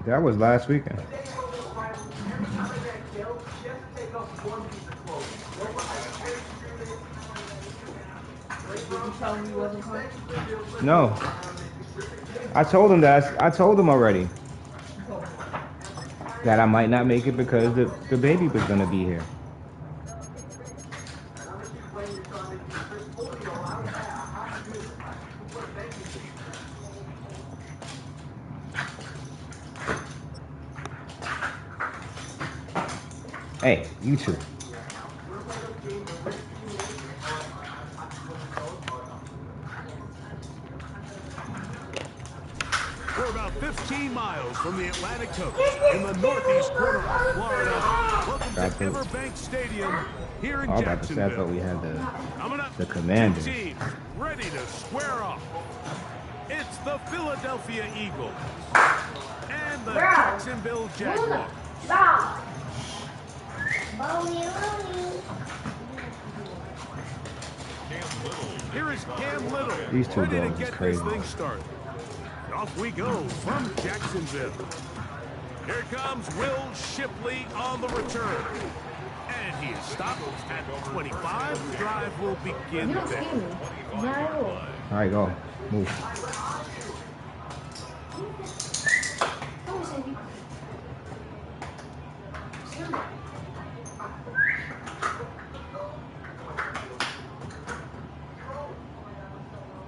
That was last weekend. No. I told him that. I told him already that I might not make it because the baby was gonna be here. Hey, you two. We're about 15 miles from the Atlantic coast in the northeast corner of Florida. Welcome to Everbank Stadium here in Jacksonville. I thought we had Coming up, the Commanders. two teams ready to square off. It's the Philadelphia Eagles and the Jacksonville Jaguars. Here is Cam Little. These two ready to dogs is get crazy. this thing started. Off we go from Jacksonville. Here comes Will Shipley on the return. And he is stopped at 25. The drive will begin there. All right, go. Move.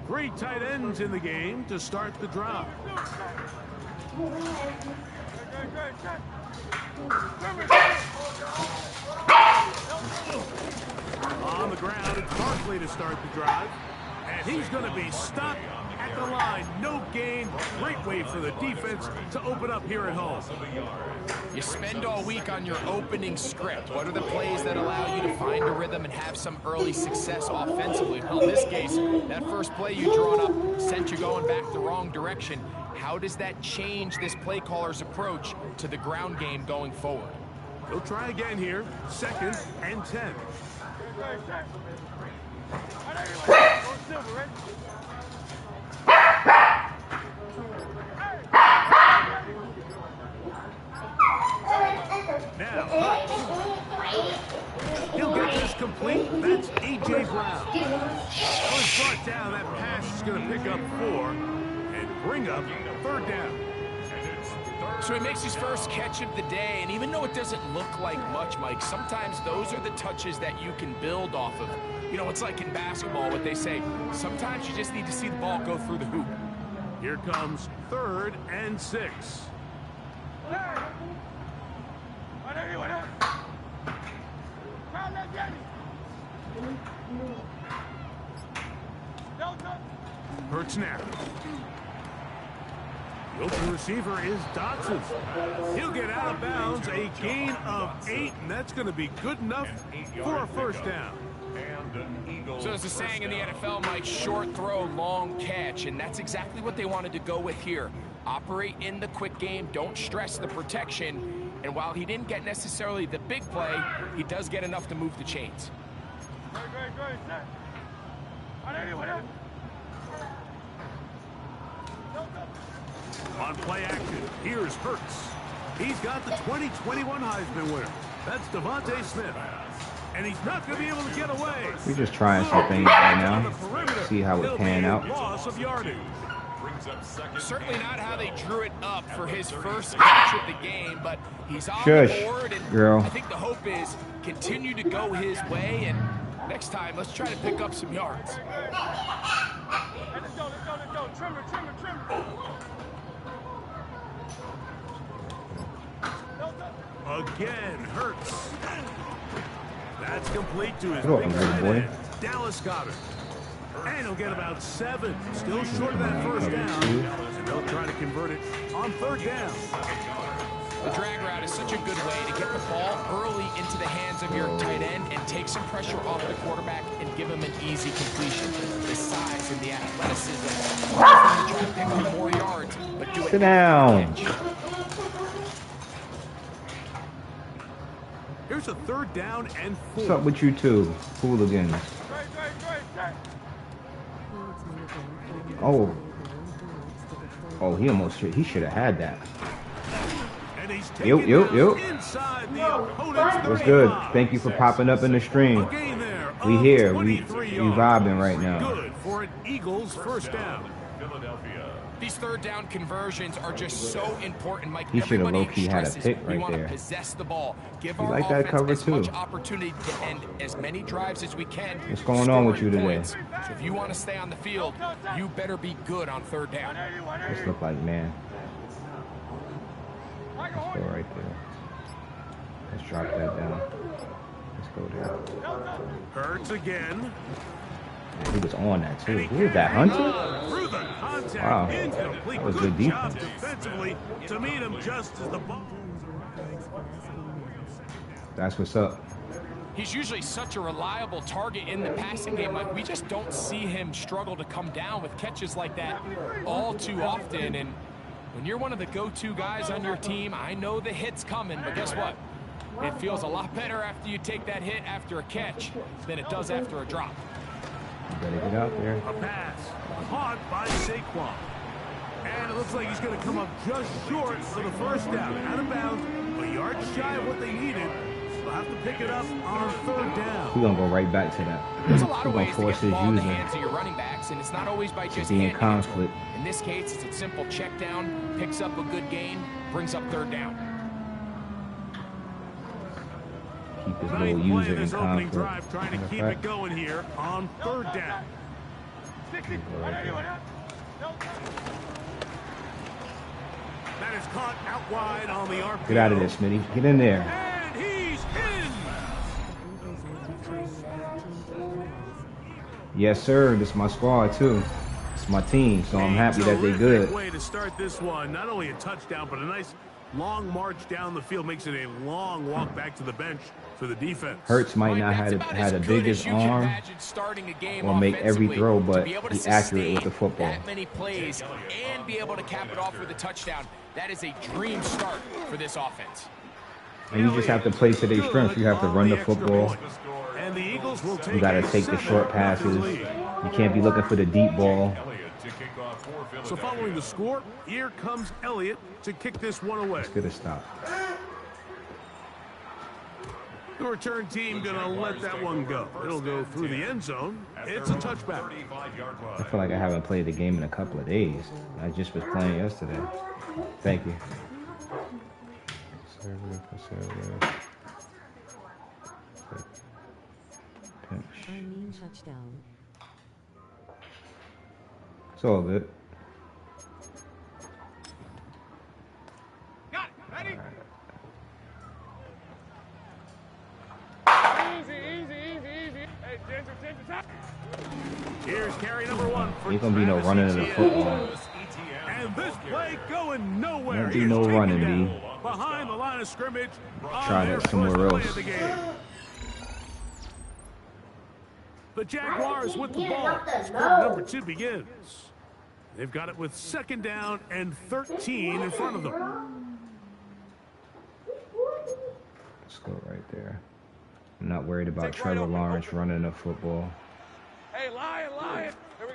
Three tight ends in the game to start the drive. On the ground, it's Barkley to start the drive. And he's going to be stopped at the line. No gain. Great way for the defense to open up here at home. You spend all week on your opening script. What are the plays that allow you to find a rhythm and have some early success offensively? Well, in this case, that first play you drawn up sent you going back the wrong direction. How does that change this play caller's approach to the ground game going forward? He'll try again here. 2nd and 10. Now, he'll get this complete. That's A.J. Brown. Oh, it's brought down. That pass is going to pick up 4 and bring up 3rd down. So he makes his first catch of the day, and even though it doesn't look like much, Mike, sometimes those are the touches that you can build off of. You know, it's like in basketball, what they say, sometimes you just need to see the ball go through the hoop. Here comes 3rd and 6. Hurts now. The open receiver is Dotson. He'll get out of bounds, a gain of 8, and that's going to be good enough for a 1st down. So there's a saying in the NFL, Mike, short throw, long catch, and that's exactly what they wanted to go with here. Operate in the quick game, don't stress the protection, and while he didn't get necessarily the big play, he does get enough to move the chains. On play action, here's Hurts. He's got the 2021 Heisman winner. That's Devontae Smith. And he's not going to be able to get away. We're just trying some things right now. See how it pan out. Loss of yardage. Certainly not how they drew it up for his first catch of the game, but he's on Shush, the board, and girl. I think the hope is continue to go his way, and next time, let's try to pick up some yards. Let's go. Trimmer. Again, Hurts. That's complete to his Good big open, tight boy. end, Dallas Goedert. And he'll get about 7. Still short of that 1st down. And they'll try to convert it on 3rd down. The drag route is such a good way to get the ball early into the hands of your tight end and take some pressure off the quarterback and give him an easy completion. The size and the athleticism allows them to try to pick up more yards, but do it. Sit down. Here's a 3rd down and 4. What's up with you two hooligans? Oh, he should have had that. And he's Yo. inside the opponent's What's good? 35. Thank you for popping up in the stream. A gain there We of here. We 23 yards. vibing right now. Good for an Eagles first down. These third down conversions are just so important, Mike. He should have Everybody low-key had a stresses pick we right want there. to possess the ball. Give He our like that offense cover as much too. opportunity to end as many drives as we can. What's going on with you today? points. So if you want to stay on the field, you better be good on third down. This look like man. Let's go right there. Let's drop that down. Let's go there. Hurts again. He was on that too. Who is that, Hunter? Through the contact. Wow. Incomplete. That was good job defense. defensively to meet him just as the ball. That's what's up. He's usually such a reliable target in the passing game. Like, we just don't see him struggle to come down with catches like that all too often. And when you're one of the go-to guys on your team, I know the hit's coming, but guess what? It feels a lot better after you take that hit after a catch than it does after a drop. You better get out there. A pass caught by Saquon. And it looks like he's going to come up just short for the first down. Out of bounds, a yard shy of what they needed. They'll have to pick it up on third down. We're going to go right back to that. There's a lot We're of going ways to to force get the his ball in the using. hands of your running backs, and it's not always by just be in handing it to conflict. them. In this case, it's a simple check down, picks up a good gain, brings up third down. Keep his Nice little play user in this opening conflict. drive, trying to keep it going here on third down. That is caught out wide on the RPO. Get out of there, Smitty. Get in there. And he's in. Yes, sir. This is my squad, too. It's my team, so I'm happy that they good. Way to start this one. Not only a touchdown, but a nice long march down the field makes it a long walk back to the bench for the defense. Hurts might not have the biggest arm or make every throw, but he's accurate with the football. That many plays and be able to cap it off with a touchdown. That is a dream start for this offense. And you just have to play to their strengths. You have to run the football. And the Eagles will You got to take the short passes. You can't be looking for the deep ball. So following the score, here comes Elliott to kick this one away. Let's get a stop. The return team going to let that one go. It'll go through the end zone. It's a touchback. I feel like I haven't played the game in a couple of days. I just was playing yesterday. Thank you. Conservative. Pinch. Touchdown. It's all good. Got it. Ready? Easy. Hey, Ginger, top. Here's carry number one. Ain't gonna be no running of the football. And this play going nowhere. Won't be no He's running, taken B. down behind the line of scrimmage. Try on their that somewhere first play else. of the game. The Jaguars with the ball. Quarter number 2 begins. They've got it with second down and 13 in front of them. Let's go right there. I'm not worried about Trevor Lawrence running the football. Hey, lion. Here we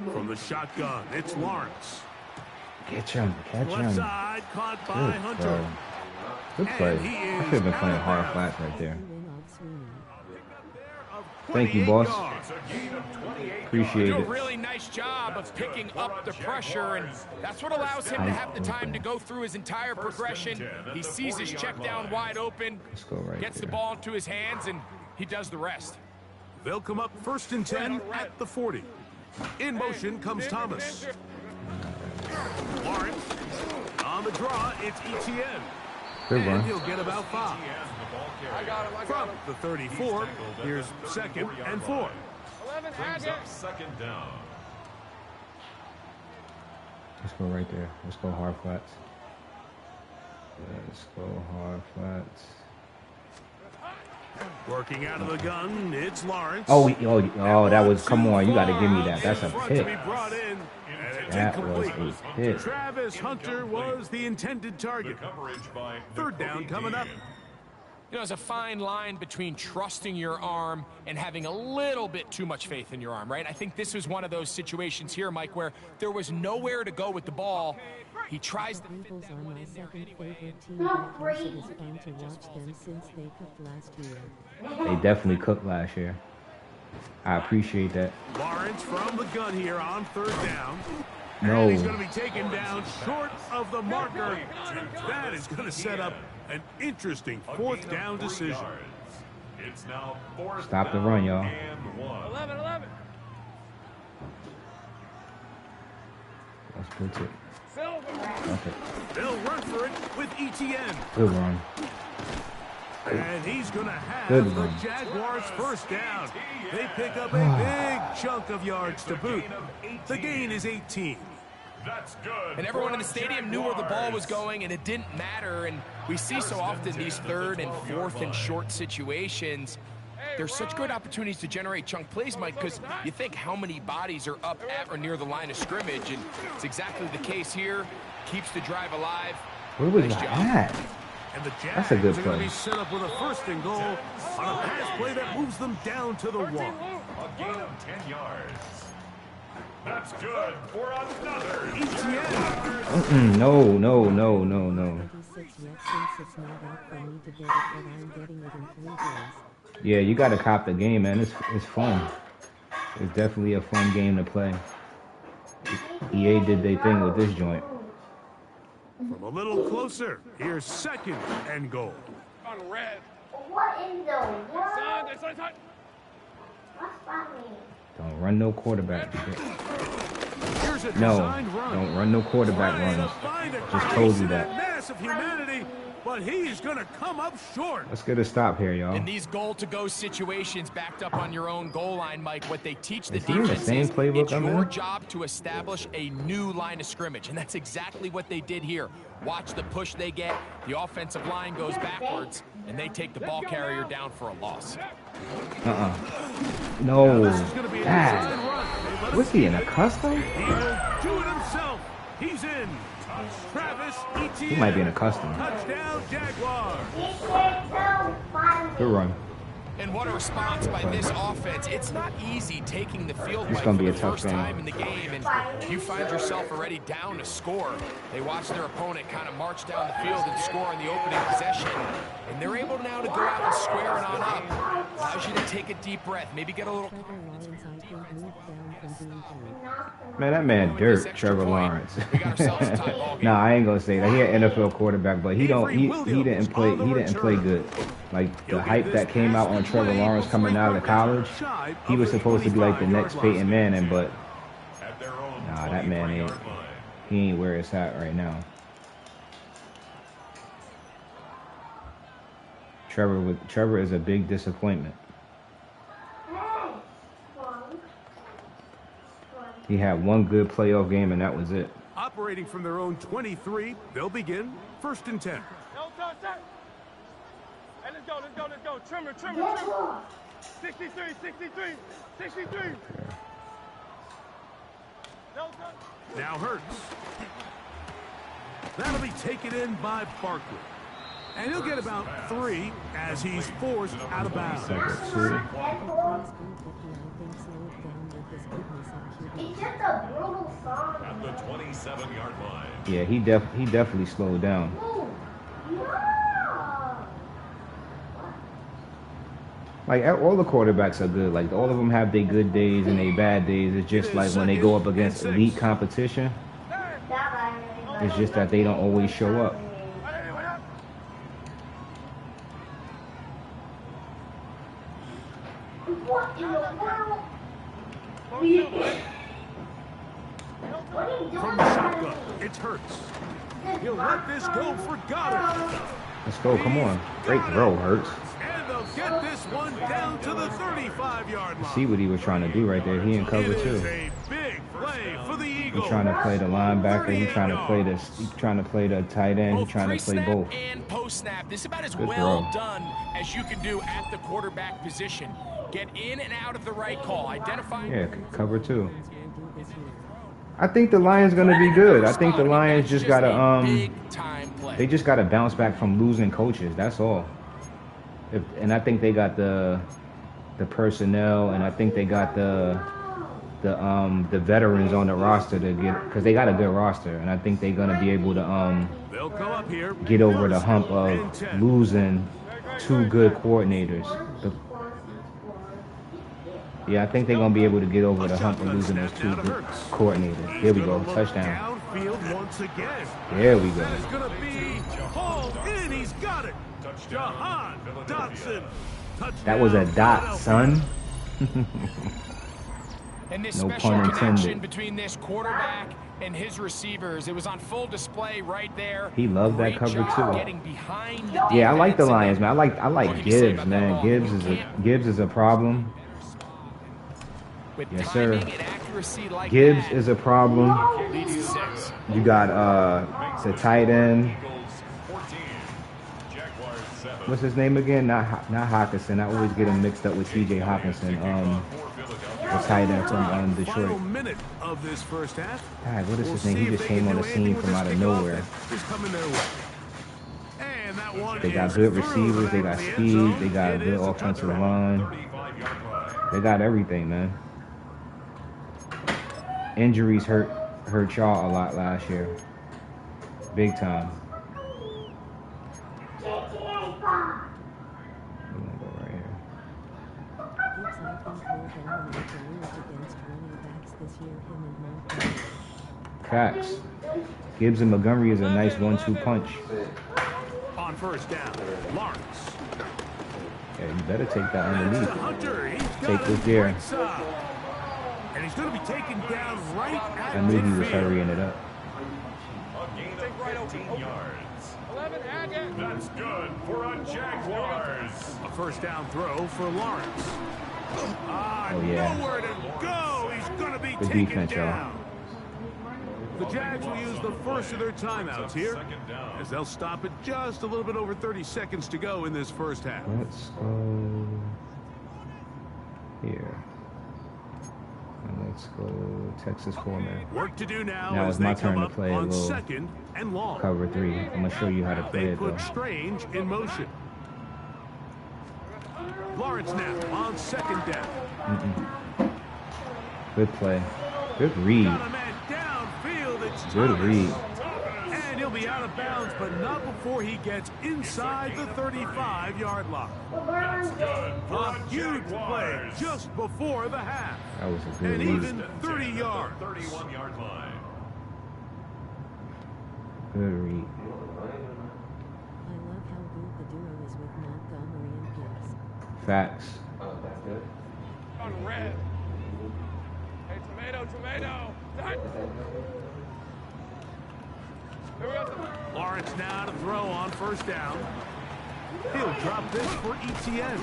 go. From the shotgun, it's Lawrence. Catch him. Left Good side, caught by Hunter. throw. Good play. And he I is should have been playing out of hard bounds. flats right there. Sweeney. Thank you, 28 boss. yards. Appreciate Do a it. really nice job of picking up the pressure, and that's what allows him to have the time to go through his entire progression. He sees his check down wide open, Let's go right gets the there. ball into his hands, and he does the rest. They'll come up first and 10 at the 40. In motion comes Thomas. Lawrence on the draw. It's Etienne. Good And run. he'll get about 5. I got him. From the 34, here's second and 4. 11, add it. Let's go right there. Let's go hard flats. Let's go hard flats. Working out of the gun, it's Lawrence. Oh, that was, come on, you got to give me that. That's a Front to be pick. brought in, and it's That was incomplete. a pick. Travis Hunter was the intended target. Third down coming up. You know, there's a fine line between trusting your arm and having a little bit too much faith in your arm, right? I think this was one of those situations here, Mike, where there was nowhere to go with the ball. He tries to fit Eagles that are one my in there. second favorite team because it is fun to watch them since they cooked last year. They definitely cooked last year. I appreciate that. Lawrence from the gun here on 3rd down. No. And he's going to be taken down short of the marker. That is going to set up an interesting 4th down decision. It's now 4th Stop the run, y'all. and 1. 11. Let's put it. Silver. Okay. They'll run for it with ETN. Good run. And he's going to Good have the run. Jaguars 1st down. They pick up a big chunk of yards to boot. The gain is 18. That's good. And everyone in the stadium knew where the ball was going, and it didn't matter. And we see so often these 3rd and 4th and short situations. There's such good opportunities to generate chunk plays, Mike, because you think how many bodies are up at or near the line of scrimmage, and it's exactly the case here. Keeps the drive alive. Where was Nice that job. at? And the That's a good Jags are going to play. be set up with a 1st and goal on a pass play that moves them down to the 1. A gain of 10 yards. That's good for another. ETN. No. 26 yet since it's not out for me to get it, but I'm getting it in 3 days. Yeah, you got to cop the game, man. It's fun. It's definitely a fun game to play. EA did their thing with this joint. From a little closer, here's 2nd and goal. On red. What in the world? Son. What's that mean? Don't run no quarterback. Here's a No, designed run. don't run no quarterback Trying to runs. find a Just told crease you in that. mass of humanity, but he's going to come up short. Let's get a stop here, y'all. In these goal-to-go situations backed up on your own goal line, Mike, what they teach the Is he in the defense same is playbook it's I'm your in? job to establish a new line of scrimmage, and that's exactly what they did here. Watch the push they get. The offensive line goes backwards, and they take the ball carrier down for a loss. No. This is going to be a Ah. designed run. They let Was us he in a custom? He'll do it himself. He's in. Travis Etienne. He might be in a custom. Touchdown, Jaguars. This kid's so funny. Good run. And what a response by this offense. It's not easy taking the field, It's Mike, gonna for be the a tough first game. time in the game, and you find yourself already down to score. They watch their opponent kind of march down the field and score in the opening possession, and they're able now to go out and square it on up. Allows you to take a deep breath, maybe get a little... Trevor Lawrence, I think, moved down from being 3. Man, that man dirt, Trevor Lawrence. We got ourselves a tie ball game. Nah, I ain't gonna say that. He an NFL quarterback, but he didn't play good. Like the hype that came out on Trevor Lawrence coming out of college, he was supposed to be like the next Peyton Manning, but At their own nah, that man ain't. 25-yard line. He ain't where it's at right now. Trevor is a big disappointment. He had one good playoff game and that was it. Operating from their own 23, they'll begin 1st and 10. No touch. Hey, let's go. Trimmer. 63. No touch. Now Hurts. That'll be taken in by Barkley. And he'll get about 3 as he's forced out of bounds. Second, 2. Plays 350, I think, slowed down with his goodness on QB. It's just a brutal song. At the 27-yard line. Yeah, he definitely slowed down. Ooh, no. Like all the quarterbacks are good. Like all of them have their good days and their bad days. It's just like when they go up against elite competition, it's just that they don't always show up. Hey, what up? What in the world? What are you doing? From the shotgun, it's Hurts. He'll let this go for Goddard. Let's go, come on. Great throw, Hurts. And they'll get this one down to the 35-yard line. See what he was trying to do right there. He in cover It is too. a big play for the Eagles. He's trying to play the linebacker. He's trying to play the tight end. He's trying to play pre-snap both. and post-snap. This is about as Good well throw. done as you can do at the quarterback position. Get in and out of the right call. Identifying... Yeah, cover two. Can do this year. I think the Lions gonna be good. I think the Lions just gotta big time play. they just gotta bounce back from losing coaches. That's all. And I think they got the personnel, and I think they got the veterans on the roster to get, because they got a good roster, and I think they're gonna be able to They'll come up here. get over the hump of losing 2 good coordinators. Yeah, I think they're gonna be able to get over the hump of losing those 2 good coordinators. Here we go, touchdown. Downfield once again. There we go. That is gonna be hauled in. He's got it. Jahan Dotson. That was a dot, son. And this No special pun connection intended. between this quarterback and his receivers, it was on full display right there. He loved that Great cover job too. getting behind the Yeah, I like the defense. Lions, man. I like Gibbs, man. Gibbs is a problem. With Yes, sir. timing and accuracy like Gibbs that, is a problem. leads to 6. You got the tight end. What's his name again? Not Hawkinson. I always get him mixed up with T.J. Hawkinson. The tight end from Final Detroit. minute of this first half. God, what is his We'll name? He see if just they came can on do the anything scene with from this out of kickoff nowhere. that's coming their way. And that one They got is good through receivers. They the got back of the end speed. zone. They got a It good is a offensive touchdown. line. They got everything, man. Injuries hurt y'all a lot last year. Big time. I'm gonna go right here. Gibbs, I think, will dominate the league against running backs this year, him and Montgomery. Facts. Gibbs and Montgomery is a nice 1-2 punch. On first down, Lawrence. Yeah, you better take that That's underneath. to Hunter. He's got Take it this there. right side. And he's going to be taken down right at I knew he was midfield. hurrying it up. A gain of 15 yards. 11, Haggett. That's good for a Jaguars. A first down throw for Lawrence. Oh, yeah. Nowhere to go. He's going to be Good taken defense, y'all. down. The Jags will use the first of their timeouts here, Second down. as they'll stop it just a little bit over 30 seconds to go in this first half. Let's go here. And let's go Texas format. Work to do now, Now as it's my they come turn to up play a on little second and long. Cover 3. I'm gonna show you how to play They it though. put Strange in motion. Lawrence now on second down. Good play. Good read. Got a man downfield. It's Good Thomas. read. And he'll be out of bounds, but not before he gets inside the 35-yard line. That's good for A a huge play Jaguars. just before the half. That was a good And read. even 30 yards. 31-yard line. Good read. I love how good the duo is with Montgomery and Gibbs. Facts. On red. Hey, tomato. Done. Here we go. Lawrence now to throw on first down. He'll drop this for ETN.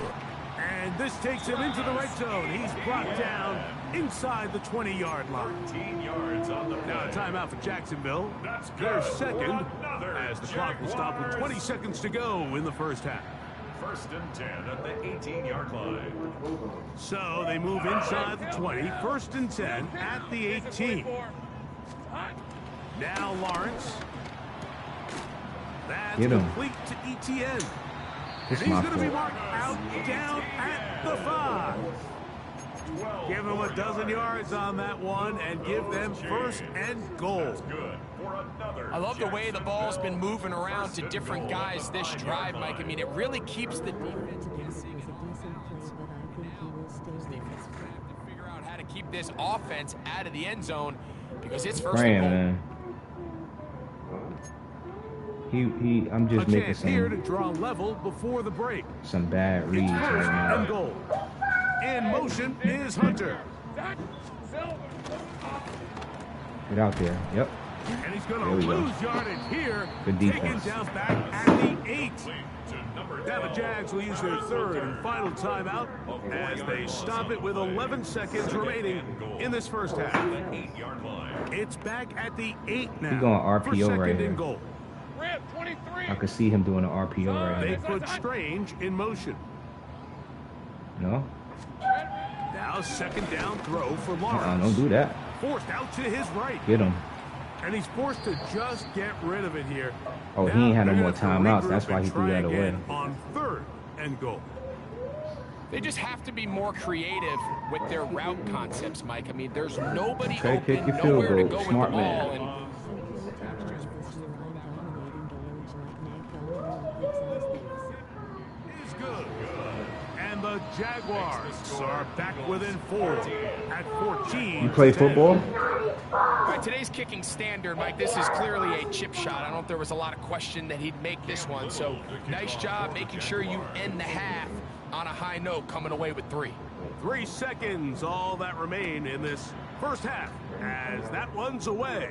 And this takes him into the red zone. He's brought down inside the 20-yard line. 13 yards on the Now a play. timeout for Jacksonville. That's good Their for second, another as the clock will stop with 20 Jaguars. seconds to go in the first half. First and 10 at the 18-yard line. So they move inside the 20, first and 10 at the 18. Now Lawrence. That's Get him. complete to ETN. It's And he's my going to be fault. marked out down at the 5. Give him a dozen yards on that one and give them first and goal. Good for another. I love the way the ball's been Jacksonville. moving around First to and different goal guys on this the drive, 9-yard Mike. I line. mean, it really keeps the defense Today guessing. was a decent play, but I think he will stay with Defense us. is gonna have to figure out how to keep this offense out of the end zone because it's first Praying, and goal. man. I'm A just making chance here to some draw level before the break. bad It's reads first right and now. goal. In motion is Hunter. Get out there. Yep. And he's There going we to go. lose yardage here. Good Taken defense. down back at the 8. To number Now the 12. Jags will use their third and final timeout as they stop it with 11 seconds remaining in this first half. 8-yard line. It's back at the 8 now. He going for RPO second right and here. goal. Red, 23. I could see him doing an RPO right They here. put Strange in motion. No? Now second down throw for Lawrence. Don't do that. Forced out to his right. Get him. And he's forced to just get rid of it here. Oh, he Now ain't had no they're more gonna have to timeouts. regroup That's why and he threw try that away. again on 3rd and goal. They just have to be more creative with their route concepts, Mike. I mean, there's nobody Okay, kick open, your field nowhere to goal. go Smart with the man. ball. And Is good. And the Jaguars are back within 4 at 14. You play football? all right, today's kicking standard, Mike. This is clearly a chip shot. I don't know if there was a lot of question that he'd make this one. So nice job making sure you end the half on a high note, coming away with 3. 3 seconds, all that remain in this first half, as that one's away.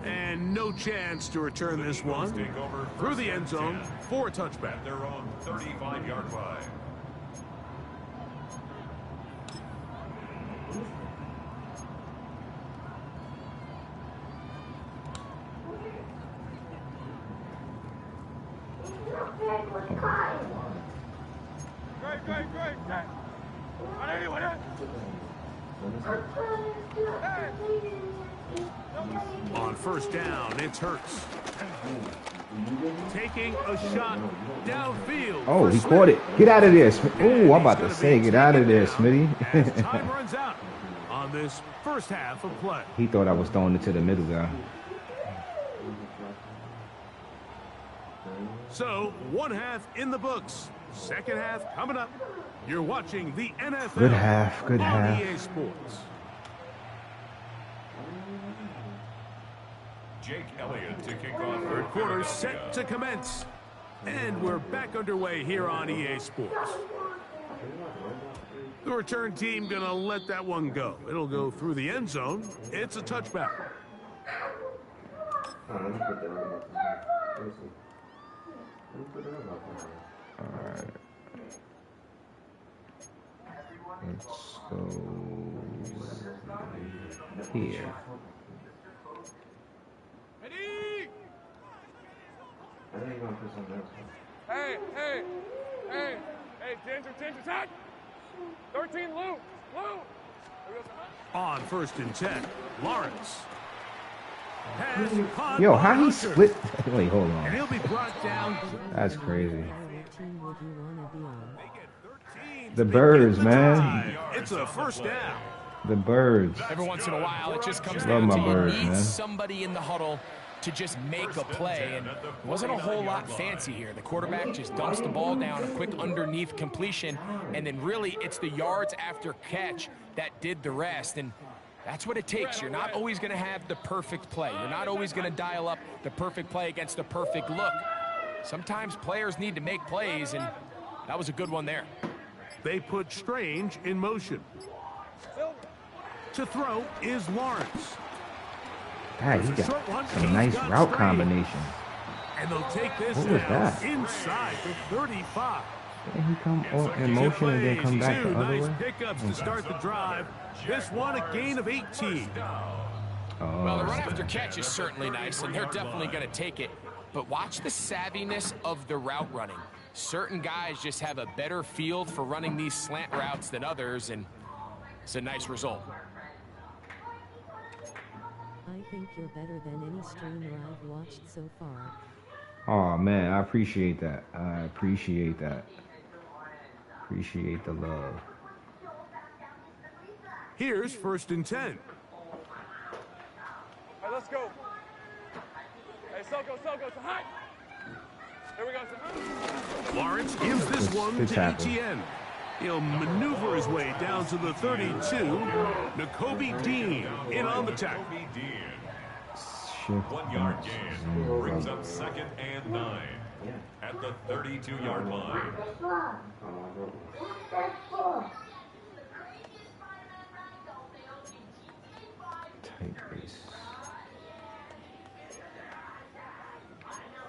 And no chance to return this one through the end zone for a touchback. Their own 35-yard line. Great. On first down, it's Hurts. Taking a shot downfield. Oh, he caught it. Get out of there. Oh, I'm about to say, get out of there, as Smitty. time runs out on this first half of play. He thought I was throwing it to the middle guy. So, one half in the books. Second half coming up. You're watching the NFL Good half, good on half. EA Sports. Jake Elliott to kick off. Third quarter set to commence. And we're back underway here on EA Sports. The return team gonna let that one go. It'll go through the end zone. It's a touchback. Alright. Let's go here. Hey, Ginger, tack. 13, Lou. On first and 10, Lawrence. Has caught Yo, how by he Hunter. split? Wait, hold And on. he'll be brought down. That's crazy. What team would you want to be on? The birds, The man. drive. It's a first down. The birds. Every once in a while, it just comes Love down my to birds, you need man. somebody in the huddle to just make a play. And it wasn't a whole lot fancy here. The quarterback just dumps the ball down, a quick underneath completion, and then really it's the yards after catch that did the rest. And that's what it takes. You're not always going to have the perfect play. You're not always going to dial up the perfect play against the perfect look. Sometimes players need to make plays, and that was a good one there. They put Strange in motion. To throw is Lawrence. God, he got some nice route combination. And they'll take this What was down that? inside the 35. Didn't he come in motion and then come back the Two other nice way? pickups to start the drive. This one a gain of 18. Well, the run Oh, after catch is certainly nice, and they're definitely going to take it. But watch the savviness of the route running. Certain guys just have a better feel for running these slant routes than others, and it's a nice result. I think you're better than any streamer I've watched so far. oh man, I appreciate that. I appreciate that. Appreciate the love. Here's first and 10. Hey, let's go. Hey, Soko, so high. Here we go. Lawrence gives this Good- one good to tackle. Etienne. He'll maneuver his way down to the 32. N'Kobe Dean in on the tackle. Kobe Dean. Shift 1 yard bumps, gain. zero Brings up. up 2nd and 9 at the 32-yard line. Tight base.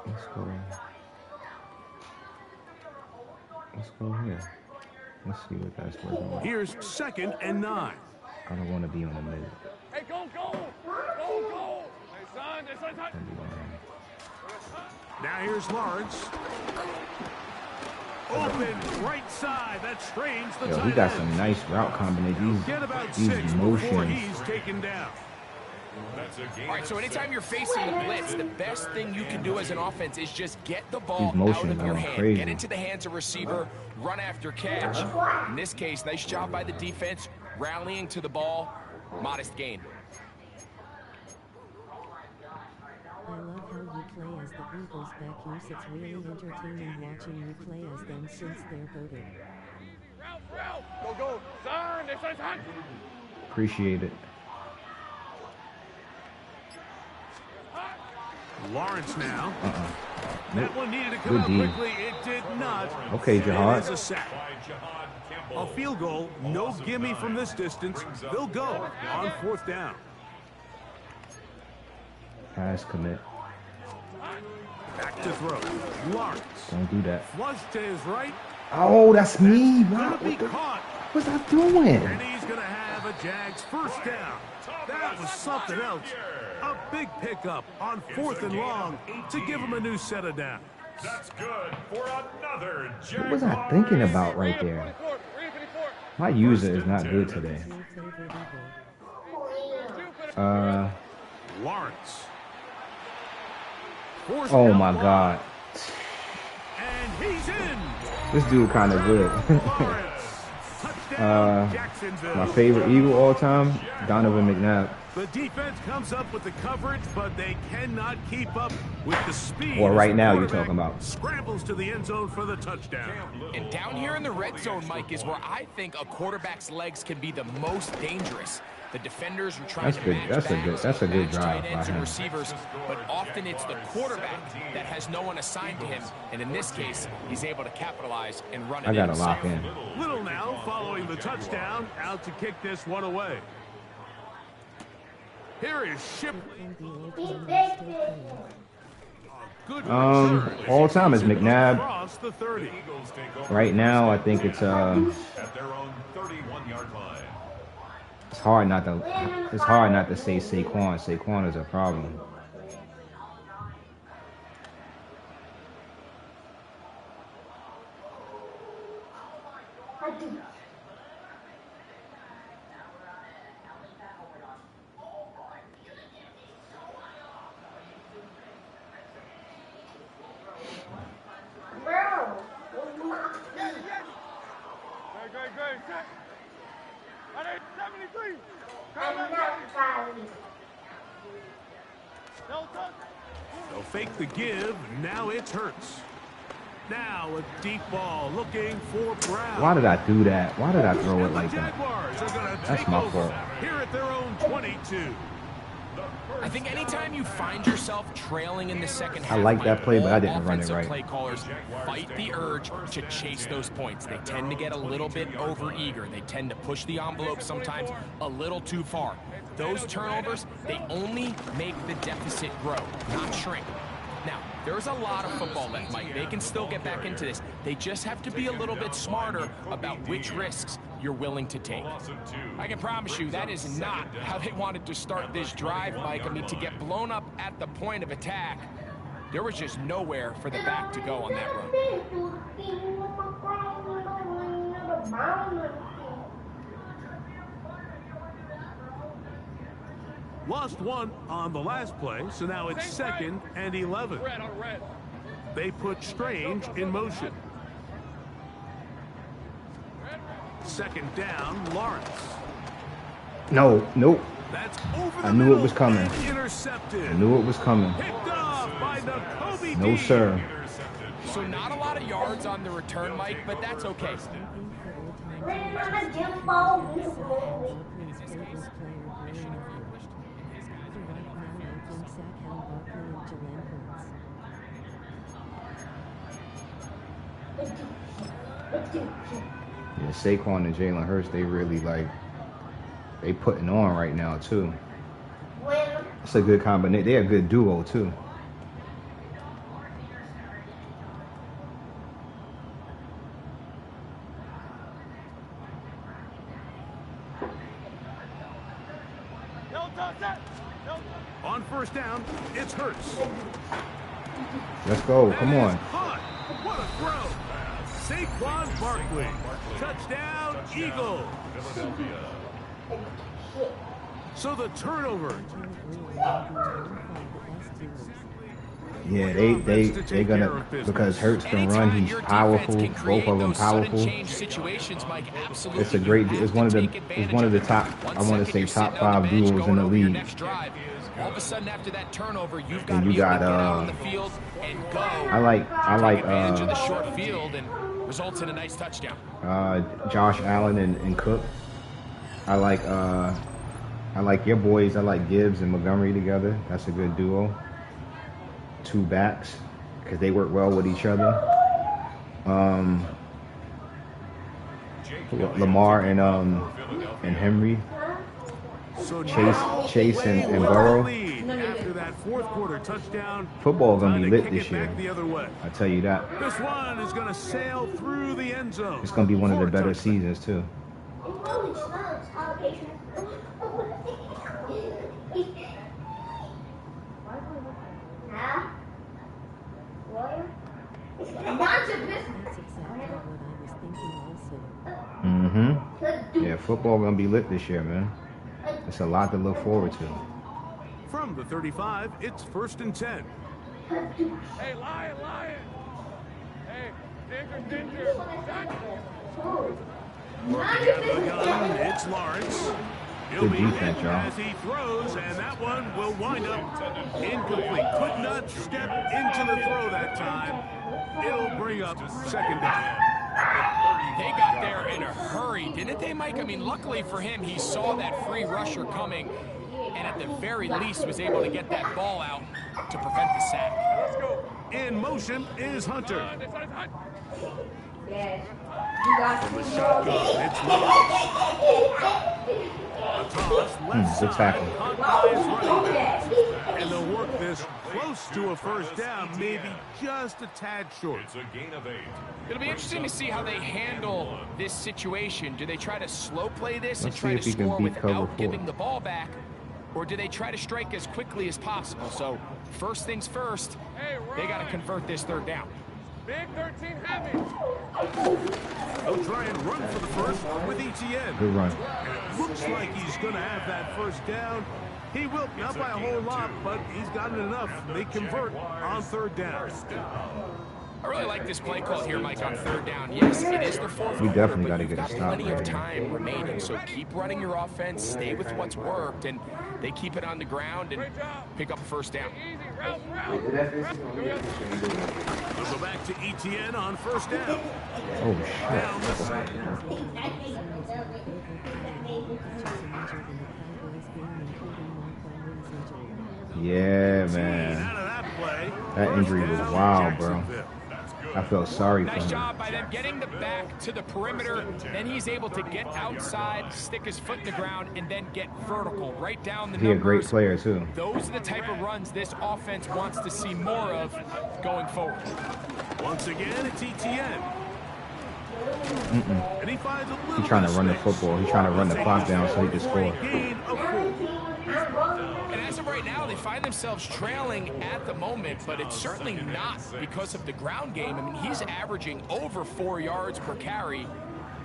Let's go. Let's go here. Let's see what that's working with. Here's 2nd and 9. I don't want to be on the mid. Hey, go. Hey, son, I want to be on him. Now here's Lawrence. Open right side. That's Strange. The Yo, tight he got end. some nice route combinations. Get about These 6 before motions. he's taken down. That's a game. All right, so anytime you're facing the blitz, the best thing you can do as an offense is just get the ball These out motions of your going hand. crazy. Get into the hands of receiver, run after catch. In this case, nice job by the defense, rallying to the ball, modest gain. I love how you play as the Eagles back use. It's really entertaining watching you play as them since they're voted. Go, go. Son, this is hot. Appreciate it. Lawrence now. Nope. That one needed to come Good out D. quickly. It did not. Okay, It Jihad. is a sack. By Jihad Campbell. A field goal, no gimme from this distance. They'll go on 4th down. Pass commit. Back to throw. Lawrence. Don't do that. Flush to his right. Oh, that's me. Gonna What be the caught. what's I doing? And he's going to have a Jags 1st down. That was something else. A big pickup on 4th and long to give him a new set of downs. That's good for another What was I thinking about right there? My user is not good today. Your favorite Eagle. Lawrence. 4th Oh down my line. God. And he's in. This dude kind of good. Lawrence. Touchdown, Jacksonville. My favorite Eagle all time, Donovan McNabb. The defense comes up with the coverage, but they cannot keep up with the speed. Or as right the now you're quarterback talking about. Scrambles to the end zone for the touchdown. And down here in the red zone, Mike, is where I think a quarterback's legs can be the most dangerous. The defenders are trying That's to good. match That's a backs, good- that's a good match drive tight ends by and him. receivers, but often it's the quarterback that has no one assigned to him. And in this case, he's able to capitalize and run it I gotta in. lock in. Little now following the touchdown, out to kick this one away. Here is Ship. And the old man is still playing. Good All time is McNabb. across the 30. Eagles take over Right now, I think it's at their own 31-yard line. it's hard not to say Saquon. Saquon is a problem. Great. I need 73. No touch. They'll fake the give. Now it's Hurts. Now a deep ball looking for Brown. Why did I do that? Why did I throw it like The that? Jaguars are going to That's take my over fault. here at their own 22. I think anytime you find yourself trailing in the second half, I like that Mike, play, but I all didn't run it offensive right. Play callers fight the urge to chase those points. They tend to get a little bit overeager. They tend to push the envelope sometimes a little too far. Those turnovers, they only make the deficit grow, not shrink. Now, there's a lot of football left, Mike. They can still get back into this. They just have to be a little bit smarter about which risks you're willing to take. I can promise you that is not how they wanted to start this drive, Mike. I mean, to get blown up at the point of attack, there was just nowhere for the back to go on that run. Lost one on the last play, so now it's 2nd and 11. They put Strange in motion. 2nd down, Lawrence. Nope. That's over the I knew it middle was coming. and intercepted. I knew it was coming. Picked off by the Kobe No, D. sir. So not a lot of yards on the return, Mike, but that's okay. Sleeping for old times. Oakland's favorite player, Blaine Murphy. For right now, Oakland Sackhound Barkley and Jalen Hurts. Yeah, Saquon and Jalen Hurts, they really they putting on right now too. It's a good combination. They're a good duo too. On 1st down, it's Hurts. Let's go. Come And on. it's caught. What a throw. Saquon Barkley. Touchdown, Eagles. So the turnover. Yeah, they gonna, because Hurts can run. He's powerful. Both of them powerful. It's a great. It's one of the top. I want to say top 5 duos in the league. All of a sudden, after that turnover, you've got And to you be able got to get out on the field and go. I like take advantage of the short field and results in a nice touchdown. Josh Allen and Cook. I like your boys. I like Gibbs and Montgomery together. That's a good duo. 2 backs because they work well with each other. Lamar and Henry. So Chase and Burrow. After that fourth quarter touchdown, Football gonna be lit this year. the other way. I tell you that. This one is going to sail through the end zone. It's gonna be one of the better seasons too. That's exactly what I was thinking also. Yeah, football gonna be lit this year, man. It's a lot to look forward to. From the 35, it's 1st and 10. Hey, Lion! Hey, Ginger! Working out of the gun, it's Lawrence. He'll Good be defense, hit y'all. as he throws, and that one will wind up incomplete. Could not step into the throw that time. It'll bring up 2nd down. They got there in a hurry, didn't they, Mike? I mean, luckily for him, he saw that free rusher coming, and at the very least was able to get that ball out to prevent the sack. Let's go. In motion is Hunter. From the shotgun, it's Lawrence. A toss, left Good side, tackle. Hunt by his running back. And they'll work this close to a 1st down, maybe just a tad short. It's a gain of 8. It'll be interesting to see how they handle this situation. Do they try to slow play this and Let's try see to if he can score beat cover without 4. giving the ball back? Or do they try to strike as quickly as possible? So first things first, they got to convert this 3rd down. Big 13 heavy. They'll try and run for the first with ETN. Good run. Looks like he's going to have that 1st down. He will, not by a whole lot, but he's gotten enough. They convert on 3rd down. I really like this play call here, Mike, on 3rd down. Yes, it is the 4th We quarter, definitely but gotta you've get a got stop plenty of right here. time remaining. So keep running your offense, stay with what's worked, and they keep it on the ground and pick up a 1st down. Easy, route. They'll go back to ETN on 1st down. Oh Down the shit. side. Yeah, Out man. of that play. That injury was wild, bro. Jacksonville. I felt sorry for Nice him. job by them getting the back to the perimeter. Then he's able to get outside, stick his foot in the ground, and then get vertical right down the He's a great numbers. player too. Those are the type of runs this offense wants to see more of going forward. Once again, it's ETN. And he finds a little He's trying to run the space. football. He's trying to run the clock down so he can For a score. gain of 4. And as of right now, they find themselves trailing at the moment, but it's certainly not because of the ground game. I mean, he's averaging over 4 yards per carry.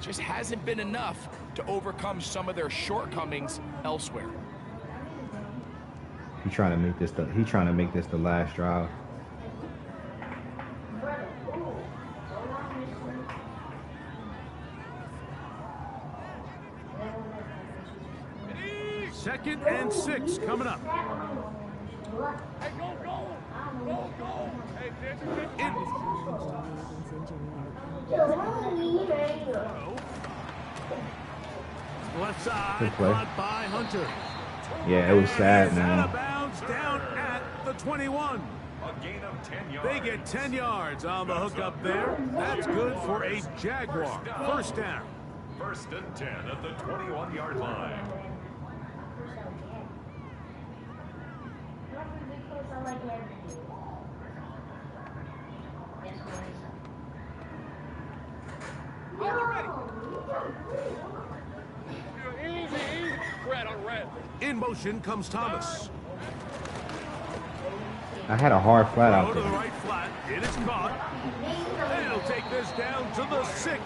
Just hasn't been enough to overcome some of their shortcomings elsewhere. He's trying to make this the last drive. Second and 6 coming up. Hey, go. Hey, Ginger. Left side, Good play. caught by Hunter. Yeah, it was sad, He's out of man. bounds down at the 21. A gain of 10 yards. They get 10 yards on the hook up there. That's good for a Jaguar. 1st down. 1st and 10 at the 21-yard line. Easy. Red on red. In motion comes Thomas. I had a hard flat Go out to the there. right flat. It is caught. And he'll take this down to the 6.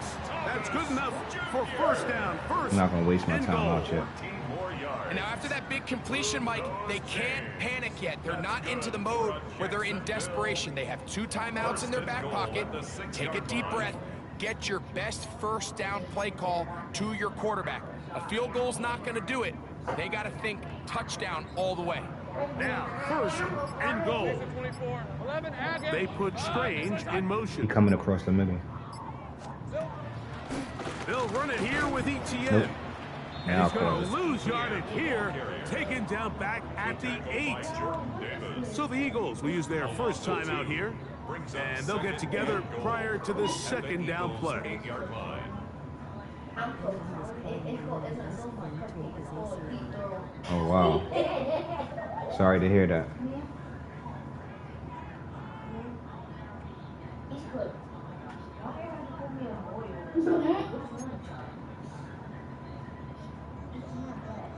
That's good enough for 1st down. I'm not gonna waste my and time goal. out yet. 14 more yards. And now after that big big completion, Mike. They can't panic yet. They're not into the mode where they're in desperation. They have 2 timeouts in their back pocket. Take a deep breath. Get your best first down play call to your quarterback. A field goal's not going to do it. They got to think touchdown all the way. Now, first and goal. They put Strange in motion. He coming across the middle. They'll run it here with ETN. Nope. And he's going to lose yardage here, taken down back at the 8. So the Eagles will use their first timeout here, and they'll get together prior to the second down play. Oh, wow. Sorry to hear that.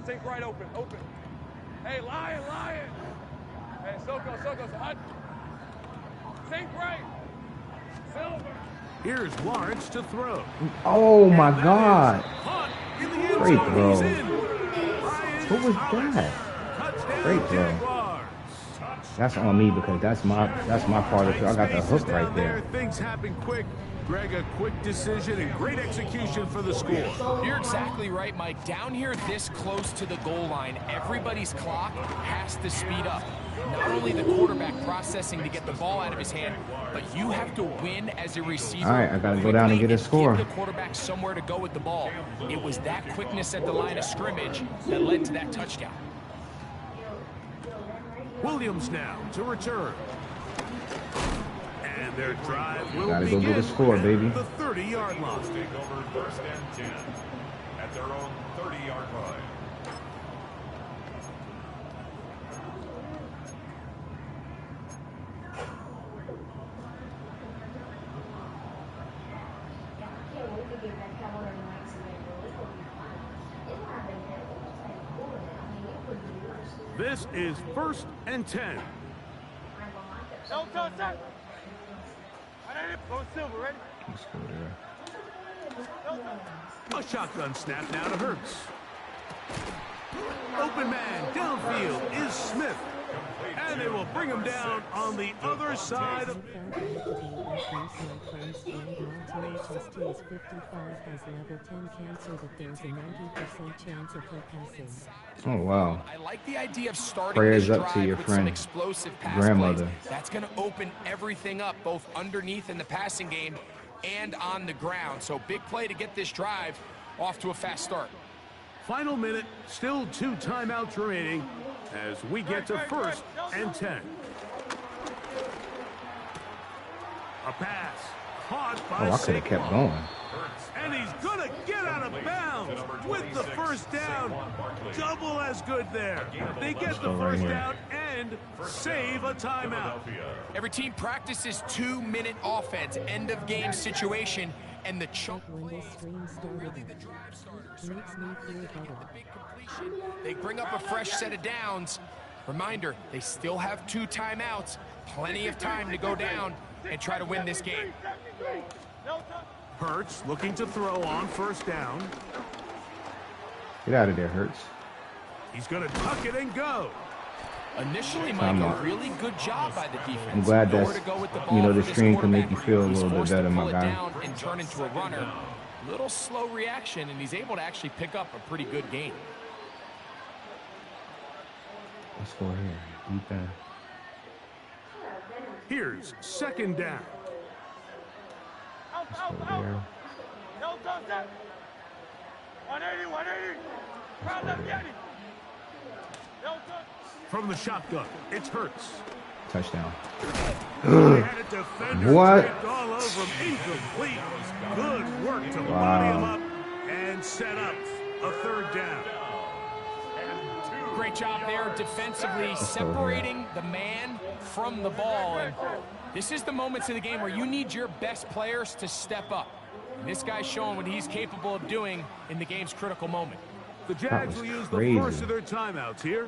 Sink right open. Hey, Lion. Hey, Soko, hut. Sink right. Silver. Here's Lawrence to throw. Oh, my God. Caught in the end Great zone. throw. He's in. What was that? Great throw. That's on me because that's my part of it. I got the hook right there. Things happen quick. Greg, a quick decision and great execution for the score. You're exactly right, Mike. Down here this close to the goal line, everybody's clock has to speed up. Not only the quarterback processing to get the ball out of his hand, but you have to win as a receiver. All right, I got to go down and get a score. Give the quarterback somewhere to go with the ball. It was that quickness at the line of scrimmage that led to that touchdown. Williams now to return. And their drive will Gotta go begin get a score, at baby. the 30-yard line. Take over first and 10 at their own 30-yard line. This is first and 10. Don't touch that. Go Silver, ready? Let's go there. A shotgun snap now to Hurts. Open man downfield is Smith. And they will bring him down on the other side of... Oh, wow. I like the idea of starting Prayers this up to drive your with friend, some explosive pass grandmother. plays. That's going to open everything up, both underneath in the passing game and on the ground. So big play to get this drive off to a fast start. Final minute, still 2 timeouts remaining as we get to first and 10. A pass caught by Oh, I could have kept going. And he's going to get out of bounds with the first down. Double as good there. They get the first down and save a timeout. Every team practices 2-minute offense, end of game situation, and the chunk plays really the drive starters. They bring up a fresh set of downs. Reminder, they still have 2 timeouts, plenty of time to go down and try to win this game. Hurts looking to throw on first down. Get out of there, Hurts. He's going to tuck it and go. Initially, Mike, a really good job by the defense. I'm glad Nowhere that's, to go with the you ball know, the for this stream can make you quarterback. feel a He's little bit forced to better, my pull it guy. down and turn into a runner. Little slow reaction, and he's able to actually pick up a pretty good gain. Let's go here. Deep in. Here's second down. Let's go there. Don't touch that. 180. Round left, Yanni. Don't touch. From the shotgun, it's Hurts. Touchdown. They had a defender What? tripped all over him. Incomplete. Good work to Wow. body him up and set up a third down. Great job there defensively, separating the man from the ball. And this is the moments in the game where you need your best players to step up. And this guy's showing what he's capable of doing in the game's critical moment. The Jags will use the crazy. first of their timeouts here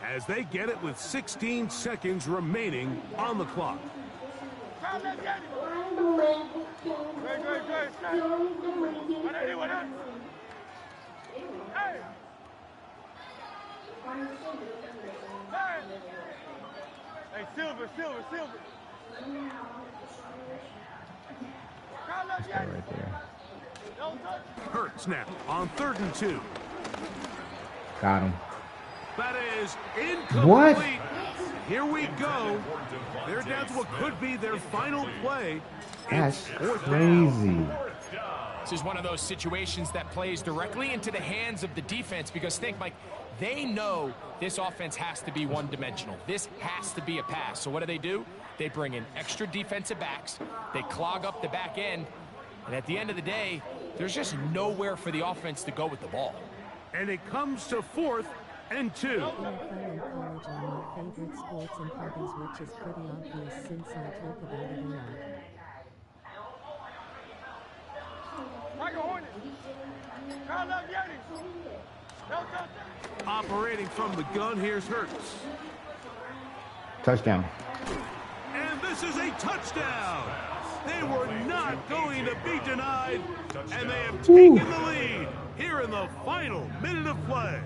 as they get it with 16 seconds remaining on the clock. Round left, Yanni. Great. 180. Hey. Hey, Silver. That's that right there. Hurts now on 3rd and 2. Got him. That is incomplete. What? Here we go. They're down to what could be their final play. That's It's 4th crazy. down. This is one of those situations that plays directly into the hands of the defense because think, Mike, they know this offense has to be one-dimensional. This has to be a pass. So what do? They bring in extra defensive backs. They clog up the back end. And at the end of the day, there's just nowhere for the offense to go with the ball. And it comes to 4th and 2. NFL and college are my favorite sports and hobbies, which is pretty obvious since I talk about it a lot. Operating from the gun, here's Hurts. Touchdown. And this is a touchdown. They were not going to be denied, and they have taken the lead here in the final minute of play.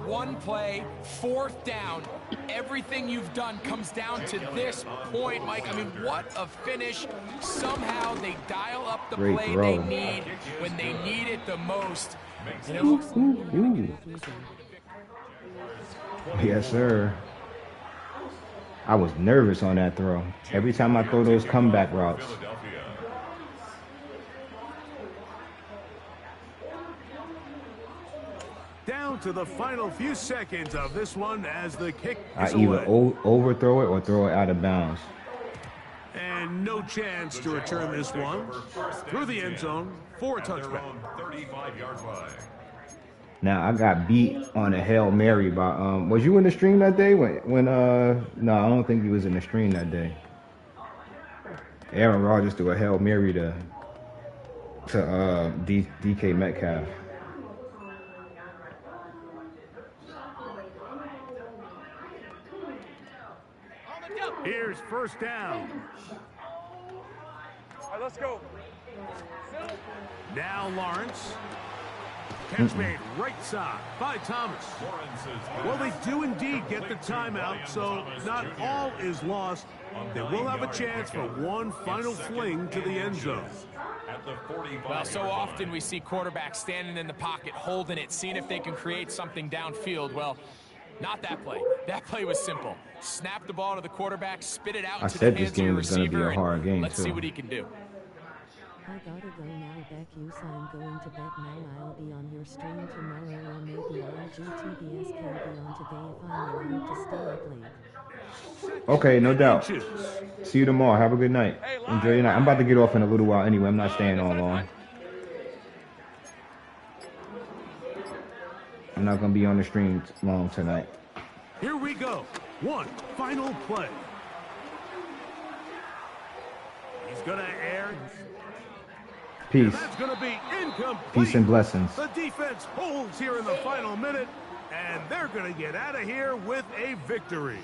One play, 4th down. Everything you've done comes down to this point, Mike. I mean, what a finish. Somehow they dial up the Great play throw. they need when they need it the most. And it looks Yes, sir. I was nervous on that throw. Every time I throw those comeback routes. Down to the final few seconds of this one as the kick I is either away. overthrow it or throw it out of bounds. And no chance to return this one through the end zone for a touchback. 35-yard line. Now I got beat on a Hail Mary by was you in the stream that day when no, I don't think he was in the stream that day. Aaron Rodgers threw a Hail Mary to DK Metcalf. Here's 1st down. All right, let's go. Now Lawrence. Catch made right side by Thomas. Well, they do indeed get the timeout, so not all is lost. They will have a chance for one final fling to the end zone. Well, so often we see quarterbacks standing in the pocket, holding it, seeing if they can create something downfield. Well, not that play. That play was simple. Snap the ball to the quarterback, spit it out I into said the this hands of your game was gonna be receiver, a hard and game, let's see too. what he can do. I gotta go now, Beck. I'm going to bed now. I'll be on your stream tomorrow, or maybe IGTBS can be on today if I'm allowed to stay up late. Okay, no doubt. See you tomorrow. Have a good night. Enjoy your night. I'm about to get off in a little while anyway. I'm not staying on long. I'm not gonna be on the stream long tonight. Here we go. One final play. He's going to air. Peace. That's going to be incomplete. Peace and blessings. The defense holds here in the final minute, and they're going to get out of here with a victory.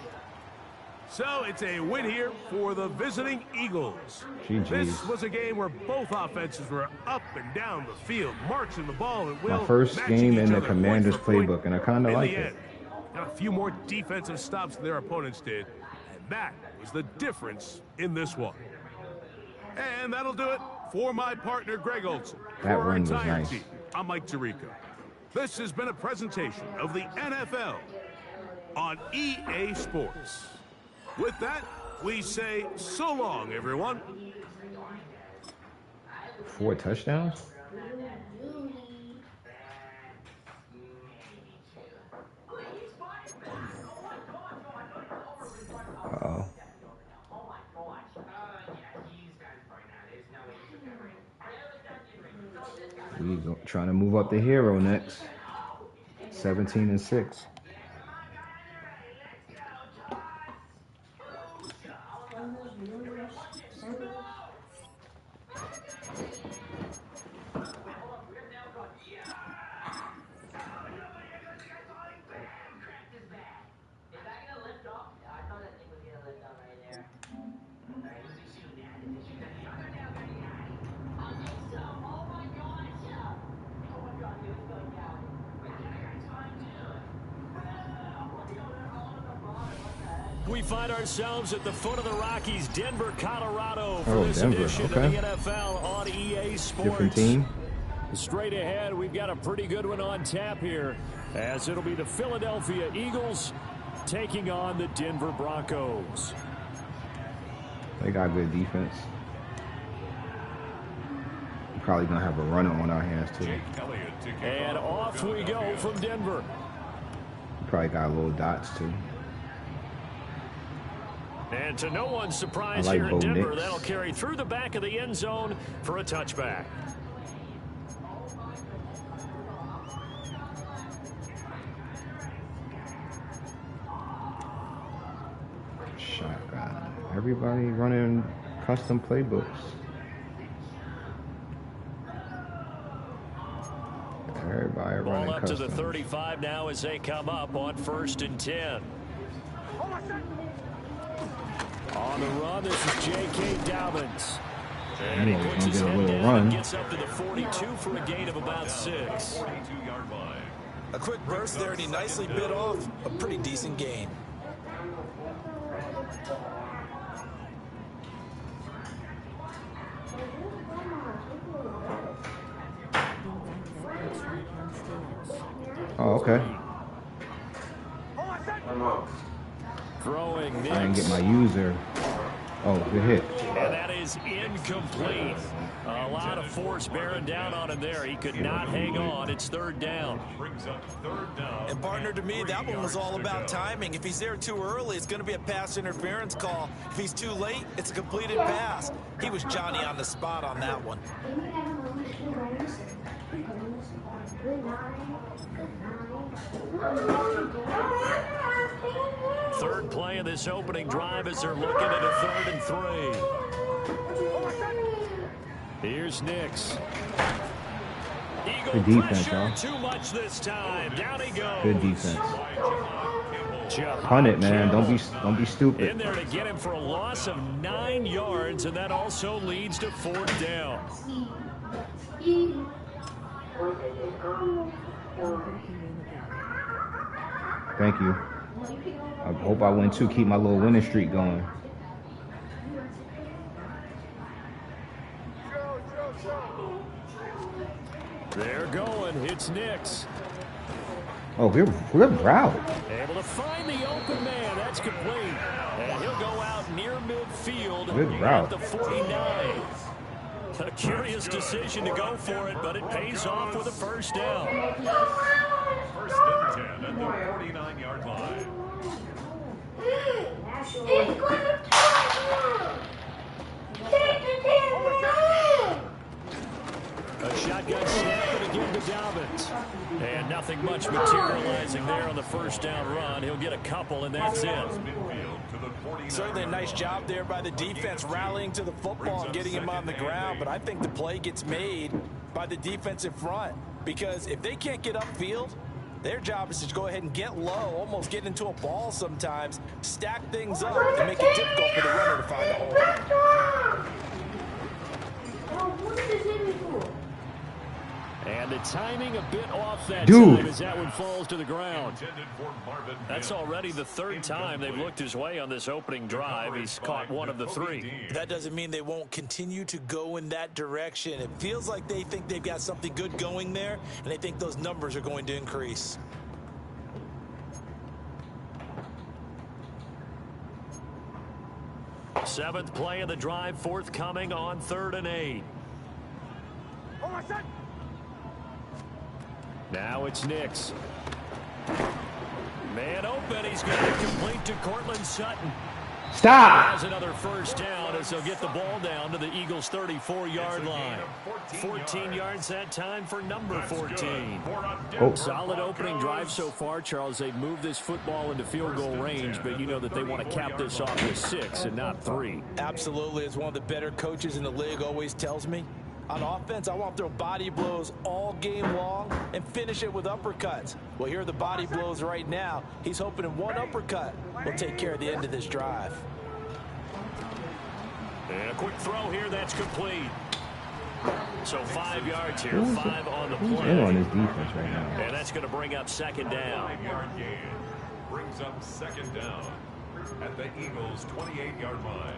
So it's a win here for the visiting Eagles. GG's. This was a game where both offenses were up and down the field, marching the ball at will. My first matching game each in the other Commanders point for point. playbook, and I kind of In like the it. end, got a few more defensive stops than their opponents did, and that was the difference in this one. And that'll do it for my partner, Greg Olson. That For our run was entire nice. team, I'm Mike Tirico. This has been a presentation of the NFL on EA Sports. With that, we say so long, everyone. 4 touchdowns? Uh-oh. We trying to move up the hero next. 17-6. We find ourselves at the foot of the Rockies, Denver, Colorado, for Oh, this Denver. edition Okay. of the NFL on EA Sports. Different team. Straight ahead, we've got a pretty good one on tap here, as it'll be the Philadelphia Eagles taking on the Denver Broncos. They got good defense. We're probably going to have a runner on our hands, too. And off we go from Denver. Probably got little dots, too. And to no one's surprise like here in Bo Denver, Nix. that'll carry through the back of the end zone for a touchback. Shotgun. Everybody running custom playbooks. Everybody Ball running up to the customs. 35 now as they come up on 1st and 10. On the run, this is J.K. Dobbins. And he puts his head down and gets up to the 42 for a gain of about 6. A quick burst there, and he nicely bit off a pretty decent gain. Oh, okay. Throwing I didn't Nix. get my user. Oh, good hit. And that is incomplete. A lot of force bearing down on him there. He could not hang on. It's 3rd down. And partner, to me, that one was all about timing. If he's there too early, it's going to be a pass interference call. If he's too late, it's a completed pass. He was Johnny on the spot on that one. 3rd play of this opening drive as they're looking at a 3rd and 3. Here's Nix. Good defense, y'all. Too much this time. Down he goes. Good defense. Punt it, man. Don't be stupid. In there to get him for a loss of 9 yards, and that also leads to 4th down. Thank you. I hope I win too. Keep my little winning streak going. They're going. It's Nix. Oh, good route. Able to find the open man. That's complete. And he'll go out near midfield. Good route. At the 49. A curious decision to go for it, but it pays off with a 1st down. 1st and 10 at the 49-yard line. A shotgun snap and again to Dobbins. And nothing much materializing there on the 1st down run. He'll get a couple, and that's it. Certainly a nice job there by the defense rallying to the football and getting him on the ground, but I think the play gets made by the defensive front, because if they can't get upfield, their job is to go ahead and get low, almost get into a ball sometimes, stack things up, and make it difficult for the runner to find a hole. And the timing a bit off that Dude. time as that one falls to the ground. That's already the 3rd time they've looked his way on this opening drive. He's caught 1 of the 3. That doesn't mean they won't continue to go in that direction. It feels like they think they've got something good going there, and they think those numbers are going to increase. Seventh play of the drive, forthcoming on 3rd and 8. Now it's Nix. Man open. He's going to complete to Cortland Sutton. Stop. Has another 1st down as they'll get the ball down to the Eagles' 34-yard line. 14 yards that time for number 14. Oh. Solid opening drive so far, Charles. They've moved this football into field goal range, but you know that they want to cap this off with 6 and not 3. Absolutely. As one of the better coaches in the league always tells me, on offense, I want to throw body blows all game long and finish it with uppercuts. Well, here are the body blows right now. He's hoping in one uppercut will take care of the end of this drive. And a quick throw here, that's complete. So 5 yards here, 5 on the play. Who's in on his defense right now? And that's going to bring up 2nd down. 5-yard gain brings up 2nd down. at the Eagles' 28-yard line.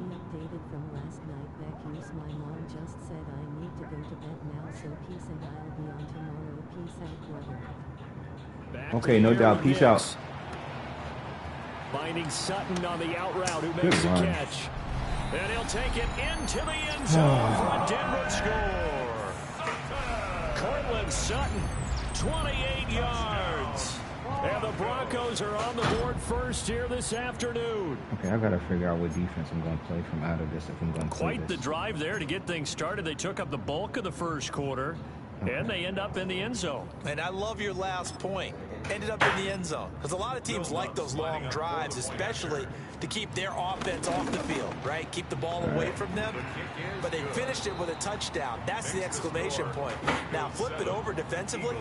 Updated from last night. Back use. My mom just said I need to go to bed now, so peace, and I'll be on tomorrow. Peace out, brother. Okay, no doubt. Peace out. Finding Sutton on the out route, who makes the catch. And he'll take it into the end zone for a Denver score. Cortland Sutton, 28 yards. And the Broncos are on the board first here this afternoon. Okay, I got to figure out what defense I'm going to play from out of this if I'm going to play Quite the drive there to get things started. They took up the bulk of the first quarter, and they end up in the end zone. And I love your last point. Ended up in the end zone. Because a lot of teams like those long drives, especially to keep their offense off the field, right? Keep the ball away from them. But they finished it with a touchdown. That's the exclamation point. Now, flip it over defensively.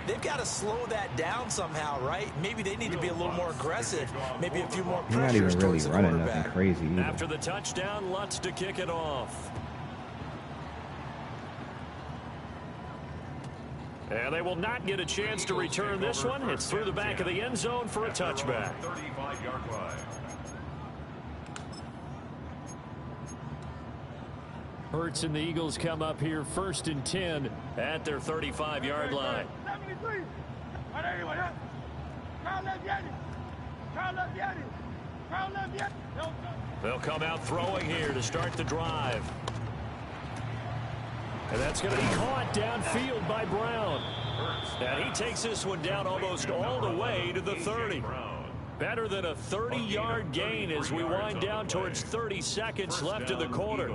They've got to slow that down somehow, right? Maybe they need to be a little more aggressive. Maybe a few more pressures. You're not even really running nothing nothing crazy either. After the touchdown, Lutz to kick it off. And they will not get a chance to return this one. It's through the back of the end zone for a touchback. 35-yard line. Hurts and the Eagles come up here 1st and 10 at their 35-yard line. They'll come out throwing here to start the drive. And that's going to be caught downfield by Brown. And he takes this one down almost all the way to the 30. Better than a 30-yard gain as we wind down towards 30 seconds left in the quarter.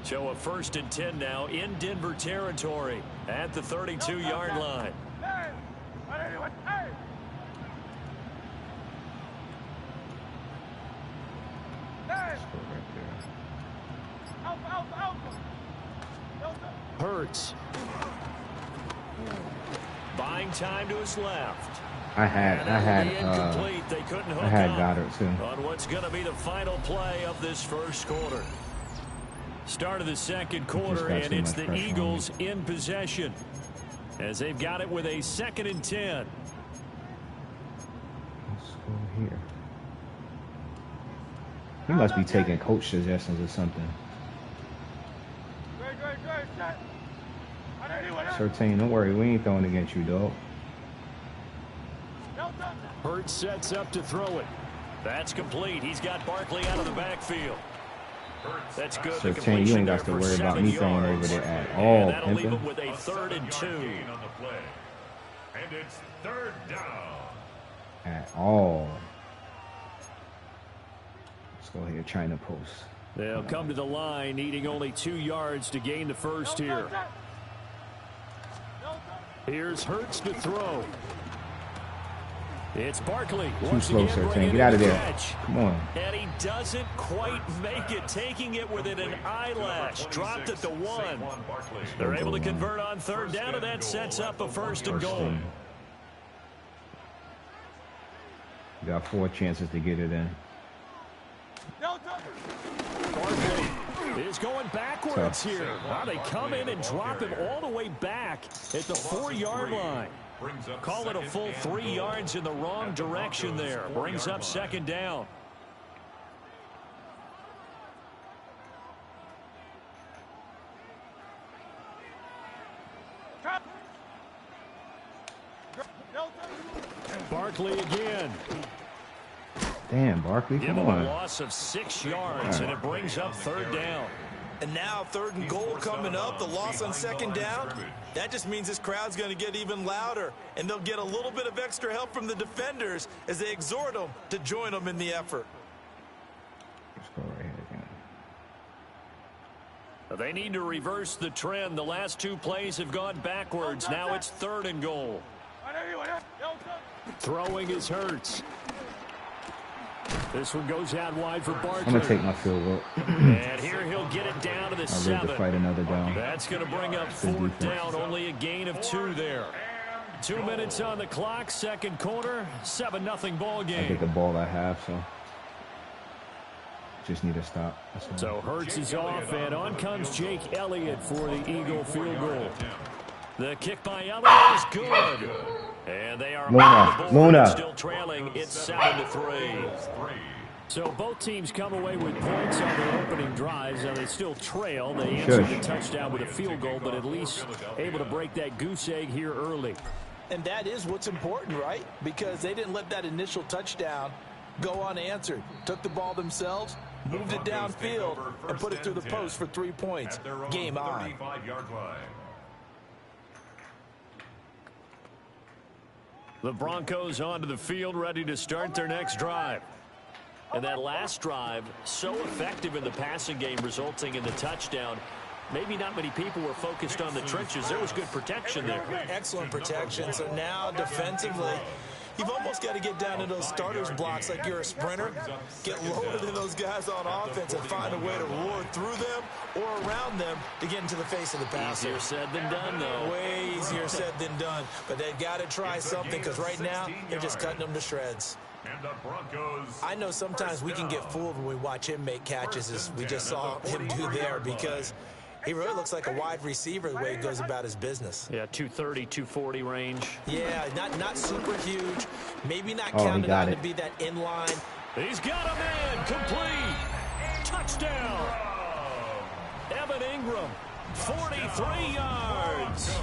So a 1st and 10 now in Denver territory at the 32-yard line. Hurts. Buying time to his left. I had Goddard too. On what's going to be the final play of this first quarter. Start of the second quarter, and it's the Eagles in possession as they've got it with a 2nd and 10. Let's go here. He must be taking coach suggestions or something. Certain, don't worry, we ain't throwing against you, dog. Hurts sets up to throw it. That's complete. He's got Barkley out of the backfield. That's good. Certain, you ain't got to worry about me throwing over there at all. And that'll leave him with a 3rd and 2. And it's 3rd down. At all. Let's go here, China post. They'll come to the line, needing only 2 yards to gain the first here. Here's Hurts to throw. It's Barkley. Too slow, Certain. Get out of there. Come on. And he doesn't quite make it, taking it within an eyelash. Dropped at the 1. They're able to convert on 3rd down, and that sets up a 1st and goal. You got 4 chances to get it in. Barkley is going backwards here. Wow, they come in and drop him all the way back at the 4-yard line. Call it a full 3 yards in the wrong direction there. Brings up 2nd down. Barkley again. Damn, Barkley, come on. A loss of 6 yards, and it brings up 3rd down. And now 3rd and goal coming up. The loss on 2nd down. That just means this crowd's going to get even louder, and they'll get a little bit of extra help from the defenders as they exhort them to join them in the effort. Let's go right here again. They need to reverse the trend. The last 2 plays have gone backwards. Now it's 3rd and goal. Throwing is Hurts. This one goes out wide for Barkley. I'm going to take my field goal. And here he'll get it down to the 7. I'll ready to fight another down. That's going to bring up 4th down. Only a gain of 2 there. 2 minutes on the clock. Second quarter. 7-0 ball game. I get the ball I have, so just need to stop. So Hurts is off, and on comes Jake Elliott for the Eagle field goal. The kick by Elliott is good. And they are Luna. Still trailing. It's 7-3. So both teams come away with points on their opening drives. Now they still trail. They answered the touchdown with a field goal, but at least able to break that goose egg here early. And that is what's important, right? Because they didn't let that initial touchdown go unanswered. Took the ball themselves, moved it downfield, and put it through the post for 3 points. Game on. The Broncos onto the field, ready to start their next drive. And that last drive, so effective in the passing game, resulting in the touchdown. Maybe not many people were focused on the trenches. There was good protection there. Excellent protection. So now defensively, you've almost got to get down to those starters blocks like you're a sprinter. Get lower than those guys on offense and find a way to roar through them or around them to get into the face of the passer. Easier said than done, though. Way easier said than done. But they've got to try something because right now they're just cutting them to shreds. I know sometimes we can get fooled when we watch him make catches, as we just saw him do there, because he really looks like a wide receiver the way he goes about his business. Yeah, 230, 240 range. Yeah, not super huge. Maybe not counted on to be that inline. He's got a man. Complete. Touchdown. Evan Ingram, 43 yards.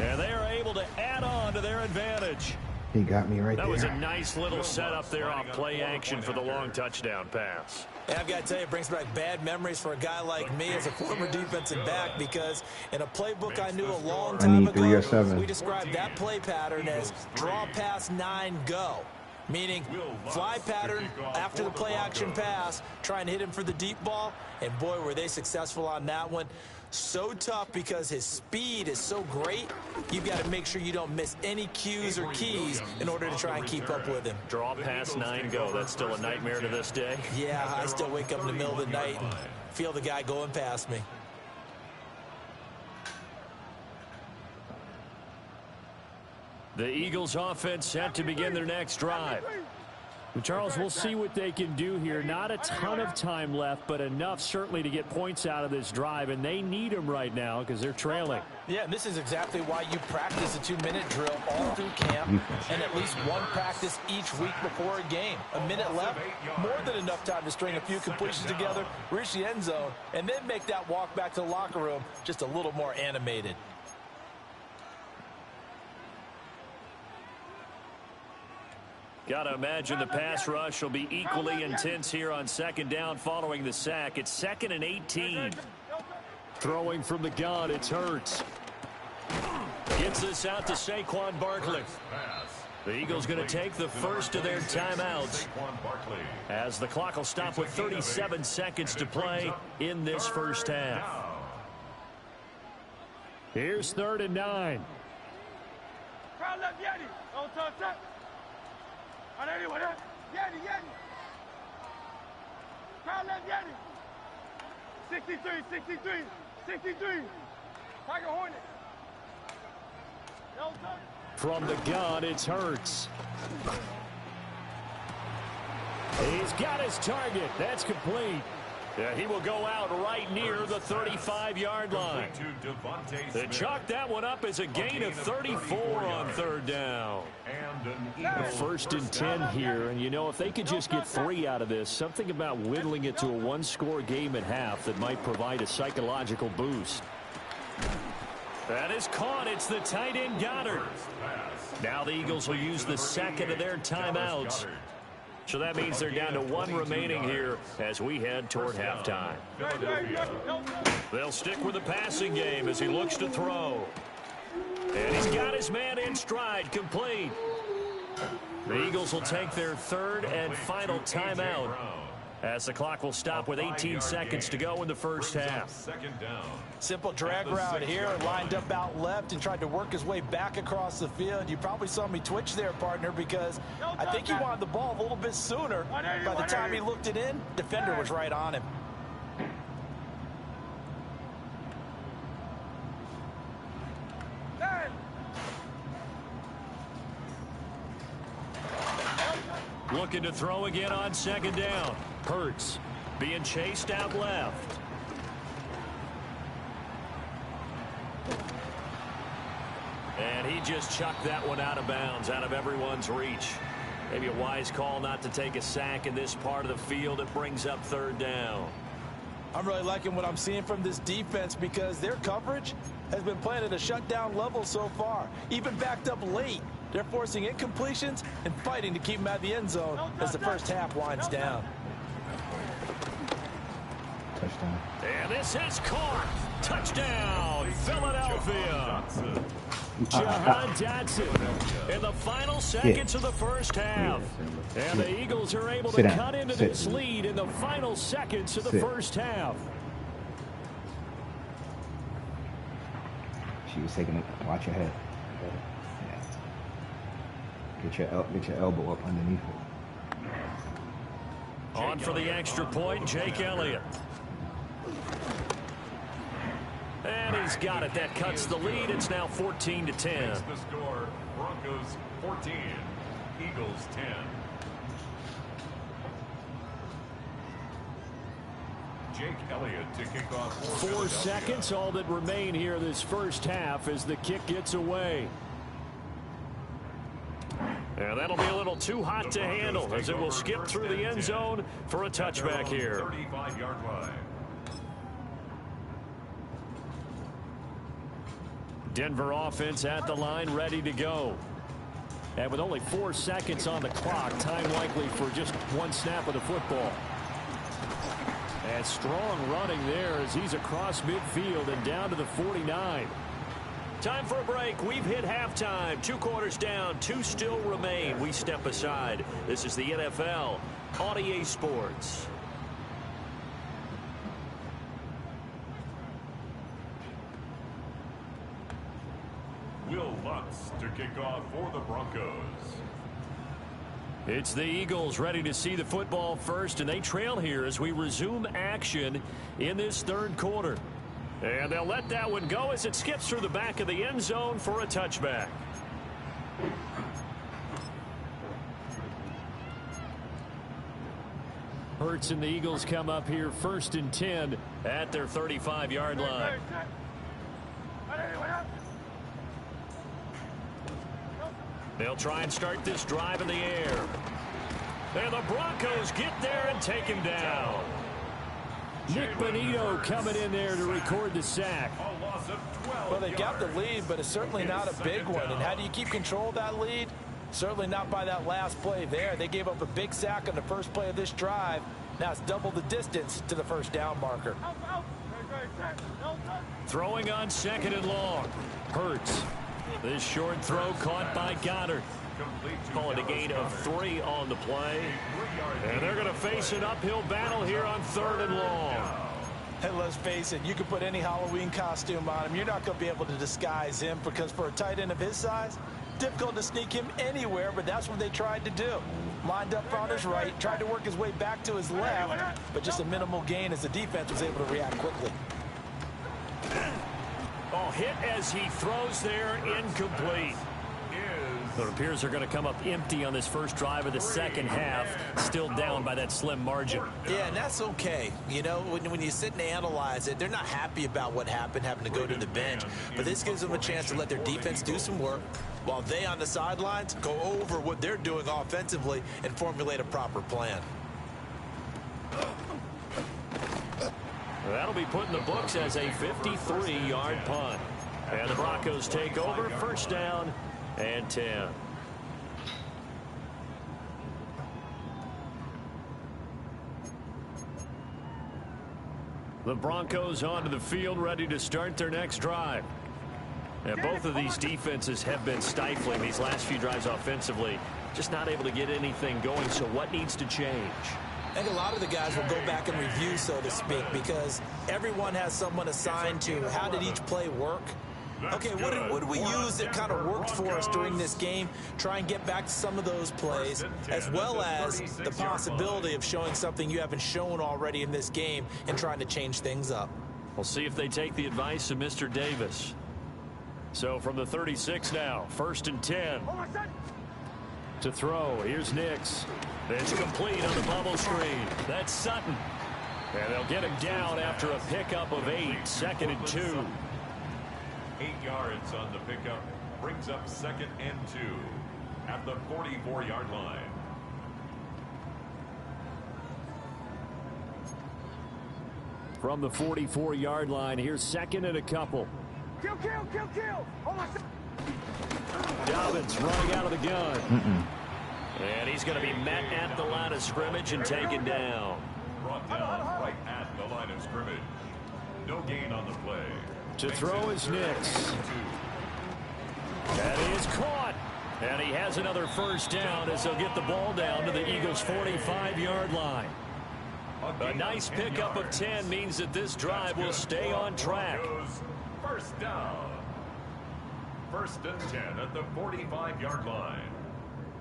And they are able to add on to their advantage. He got me right there. That was a nice little setup there off play action for the long touchdown pass. And I've got to tell you, it brings back bad memories for a guy like me as a former defensive back, because in a playbook I knew a long time ago, we described that play pattern as draw pass 9 go. Meaning fly pattern after the play action pass, trying to hit him for the deep ball. And boy, were they successful on that one. So tough because his speed is so great, you've got to make sure you don't miss any cues or keys in order to try and keep up with him. Draw pass 9 go. That's still a nightmare to this day. Yeah, I still wake up in the middle of the night and feel the guy going past me. The Eagles offense set to begin their next drive. Charles, we'll see what they can do here. Not a ton of time left, but enough certainly to get points out of this drive, and they need them right now because they're trailing. Yeah, and this is exactly why you practice a 2-minute drill all through camp and at least one practice each week before a game. A minute left, more than enough time to string a few completions together, reach the end zone, and then make that walk back to the locker room just a little more animated. Got to imagine the pass rush will be equally intense here on second down following the sack. It's 2nd and 18. Throwing from the gun, it's Hurts. Gets this out to Saquon Barkley. The Eagles going to take the first of their timeouts as the clock will stop with 37 seconds to play in this first half. Here's 3rd and 9. Yanni. Crowd left Yanni. 63. Tiger Hornet. From the gun, it's Hurts. He's got his target. That's complete. Yeah, he will go out right near the 35-yard line. They chalk that one up as a gain of 34 on 3rd down. First and 10 here, and you know, if they could just get 3 out of this, something about whittling it to a 1-score game at half that might provide a psychological boost. That is caught. It's the tight end Goddard. Now the Eagles will use the second of their timeouts. So that means they're down to 1 remaining here as we head toward halftime. They'll stick with the passing game as he looks to throw. And he's got his man in stride, complete. The Eagles will take their 3rd and final timeout As the clock will stop with 18 seconds to go in the first half. Second down. Simple drag route here, lined up out left and tried to work his way back across the field. You probably saw me twitch there, partner, because I think he wanted the ball a little bit sooner. By the time he looked it in, defender was right on him. Looking to throw again on second down. Hurts being chased out left. And he just chucked that one out of bounds, out of everyone's reach. Maybe a wise call not to take a sack in this part of the field. It brings up third down. I'm really liking what I'm seeing from this defense because their coverage has been playing at a shutdown level so far. Even backed up late. They're forcing incompletions and fighting to keep them out of the end zone as the first half winds down. Touchdown. And this is caught. Touchdown, Philadelphia. Jahan Dotson in the final seconds of the first half. And the Eagles are able to cut into this lead in the final seconds of the first half. She was taking it. Watch your head. Yeah. Get your elbow up underneath it. On for the extra point, Jake Elliott. And he's got it. That cuts the lead. It's now 14-10. The score, Broncos 14, Eagles 10. Jake Elliott to kick off. 4 seconds, all that remain here this first half as the kick gets away. And that'll be a little too hot to handle as it will skip through the end zone for a touchback here. 35-yard line. Denver offense at the line, ready to go. And with only 4 seconds on the clock, time likely for just one snap of the football. And strong running there as he's across midfield and down to the 49. Time for a break. We've hit halftime. 2 quarters down, 2 still remain. We step aside. This is the NFL on EA Sports. Will Lutz to kick off for the Broncos. It's the Eagles ready to see the football first, and they trail here as we resume action in this third quarter. And they'll let that one go as it skips through the back of the end zone for a touchback. Hurts and the Eagles come up here 1st and 10 at their 35-yard line. They'll try and start this drive in the air. And the Broncos get there and take him down. Nick Bonito coming in there to record the sack. Well, they got the lead, but it's certainly not a big one. And how do you keep control of that lead? Certainly not by that last play there. They gave up a big sack on the first play of this drive. Now it's double the distance to the first down marker. Throwing on 2nd and long. Hurts. This short throw caught by Goddard. Call it a gain of 3 on the play. And they're going to face an uphill battle here on 3rd and long. And let's face it, you can put any Halloween costume on him. You're not going to be able to disguise him because for a tight end of his size, difficult to sneak him anywhere, but that's what they tried to do. Lined up on his right, tried to work his way back to his left, but just a minimal gain as the defense was able to react quickly. Oh, hit as he throws there, incomplete. It appears they're going to come up empty on this first drive of the second half, still down by that slim margin. Yeah, and that's okay. You know, when you sit and analyze it, they're not happy about what happened, having to go to the bench. But this gives them a chance to let their defense do some work while they on the sidelines go over what they're doing offensively and formulate a proper plan. That'll be put in the books as a 53-yard punt. And the Broncos take over, 1st down and 10. The Broncos onto the field, ready to start their next drive. And both of these defenses have been stifling these last few drives offensively. Just not able to get anything going, so what needs to change? I think a lot of the guys will go back and review, so to speak, because everyone has someone assigned to how did each play work. Okay, what did we use that kind of worked for us during this game? Try and get back to some of those plays, as well as the possibility of showing something you haven't shown already in this game and trying to change things up. We'll see if they take the advice of Mr. Davis. So from the 36 now, 1st and 10. To throw, here's Nix. It's complete on the bubble screen. That's Sutton. And they'll get him down after a pickup of 8, 2nd and 2. 8 yards on the pickup, brings up 2nd and 2 at the 44-yard line. From the 44-yard line, here's 2nd and a couple. Kill. Dobbins running out of the gun. And he's going to be met at the line of scrimmage and taken down. Brought down right at the line of scrimmage. No gain on the play. To throw is Nix. That is caught. And he has another first down as they'll get the ball down to the Eagles' 45-yard line. A nice pickup of 10 means that this drive will stay on track. First down. 1st and 10 at the 45-yard line.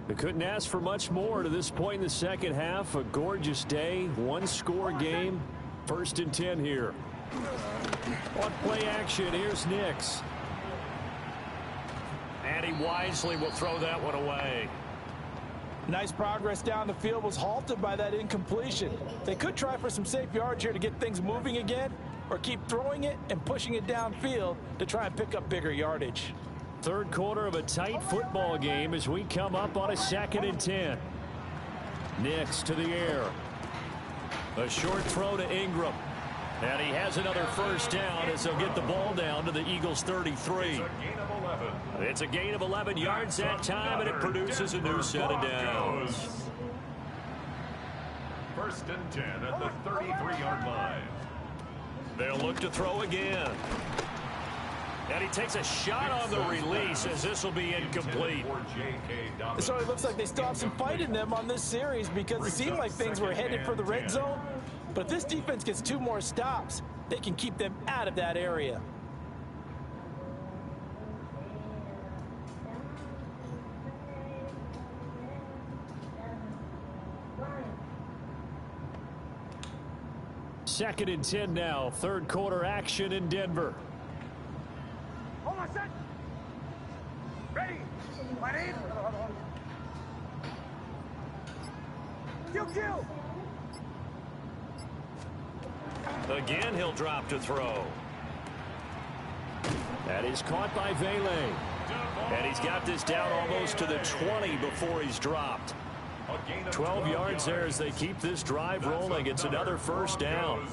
They couldn't ask for much more to this point in the second half. A gorgeous day, one-score game. 1st and 10 here. On play action, here's Nix. And he wisely will throw that one away. Nice progress down the field was halted by that incompletion. They could try for some safe yards here to get things moving again, or keep throwing it and pushing it downfield to try and pick up bigger yardage. Third quarter of a tight football game as we come up on a 2nd and 10. Nix to the air. A short throw to Ingram. And he has another first down as they'll get the ball down to the Eagles' 33. It's a gain of 11 yards that time, and it produces a new set of downs. 1st and 10 at the 33-yard line. They'll look to throw again. And he takes a shot on the release as this will be incomplete. So it looks like they still have some fight in them on this series because it seemed like things were headed for the red zone. But if this defense gets 2 more stops, they can keep them out of that area. Second and 10 now. Third quarter action in Denver. Hold on, set. Ready. Right in. Kill. Again, he'll drop to throw. That is caught by Vele. And he's got this down almost to the 20 before he's dropped. 12 yards there as they keep this drive rolling. It's another first down.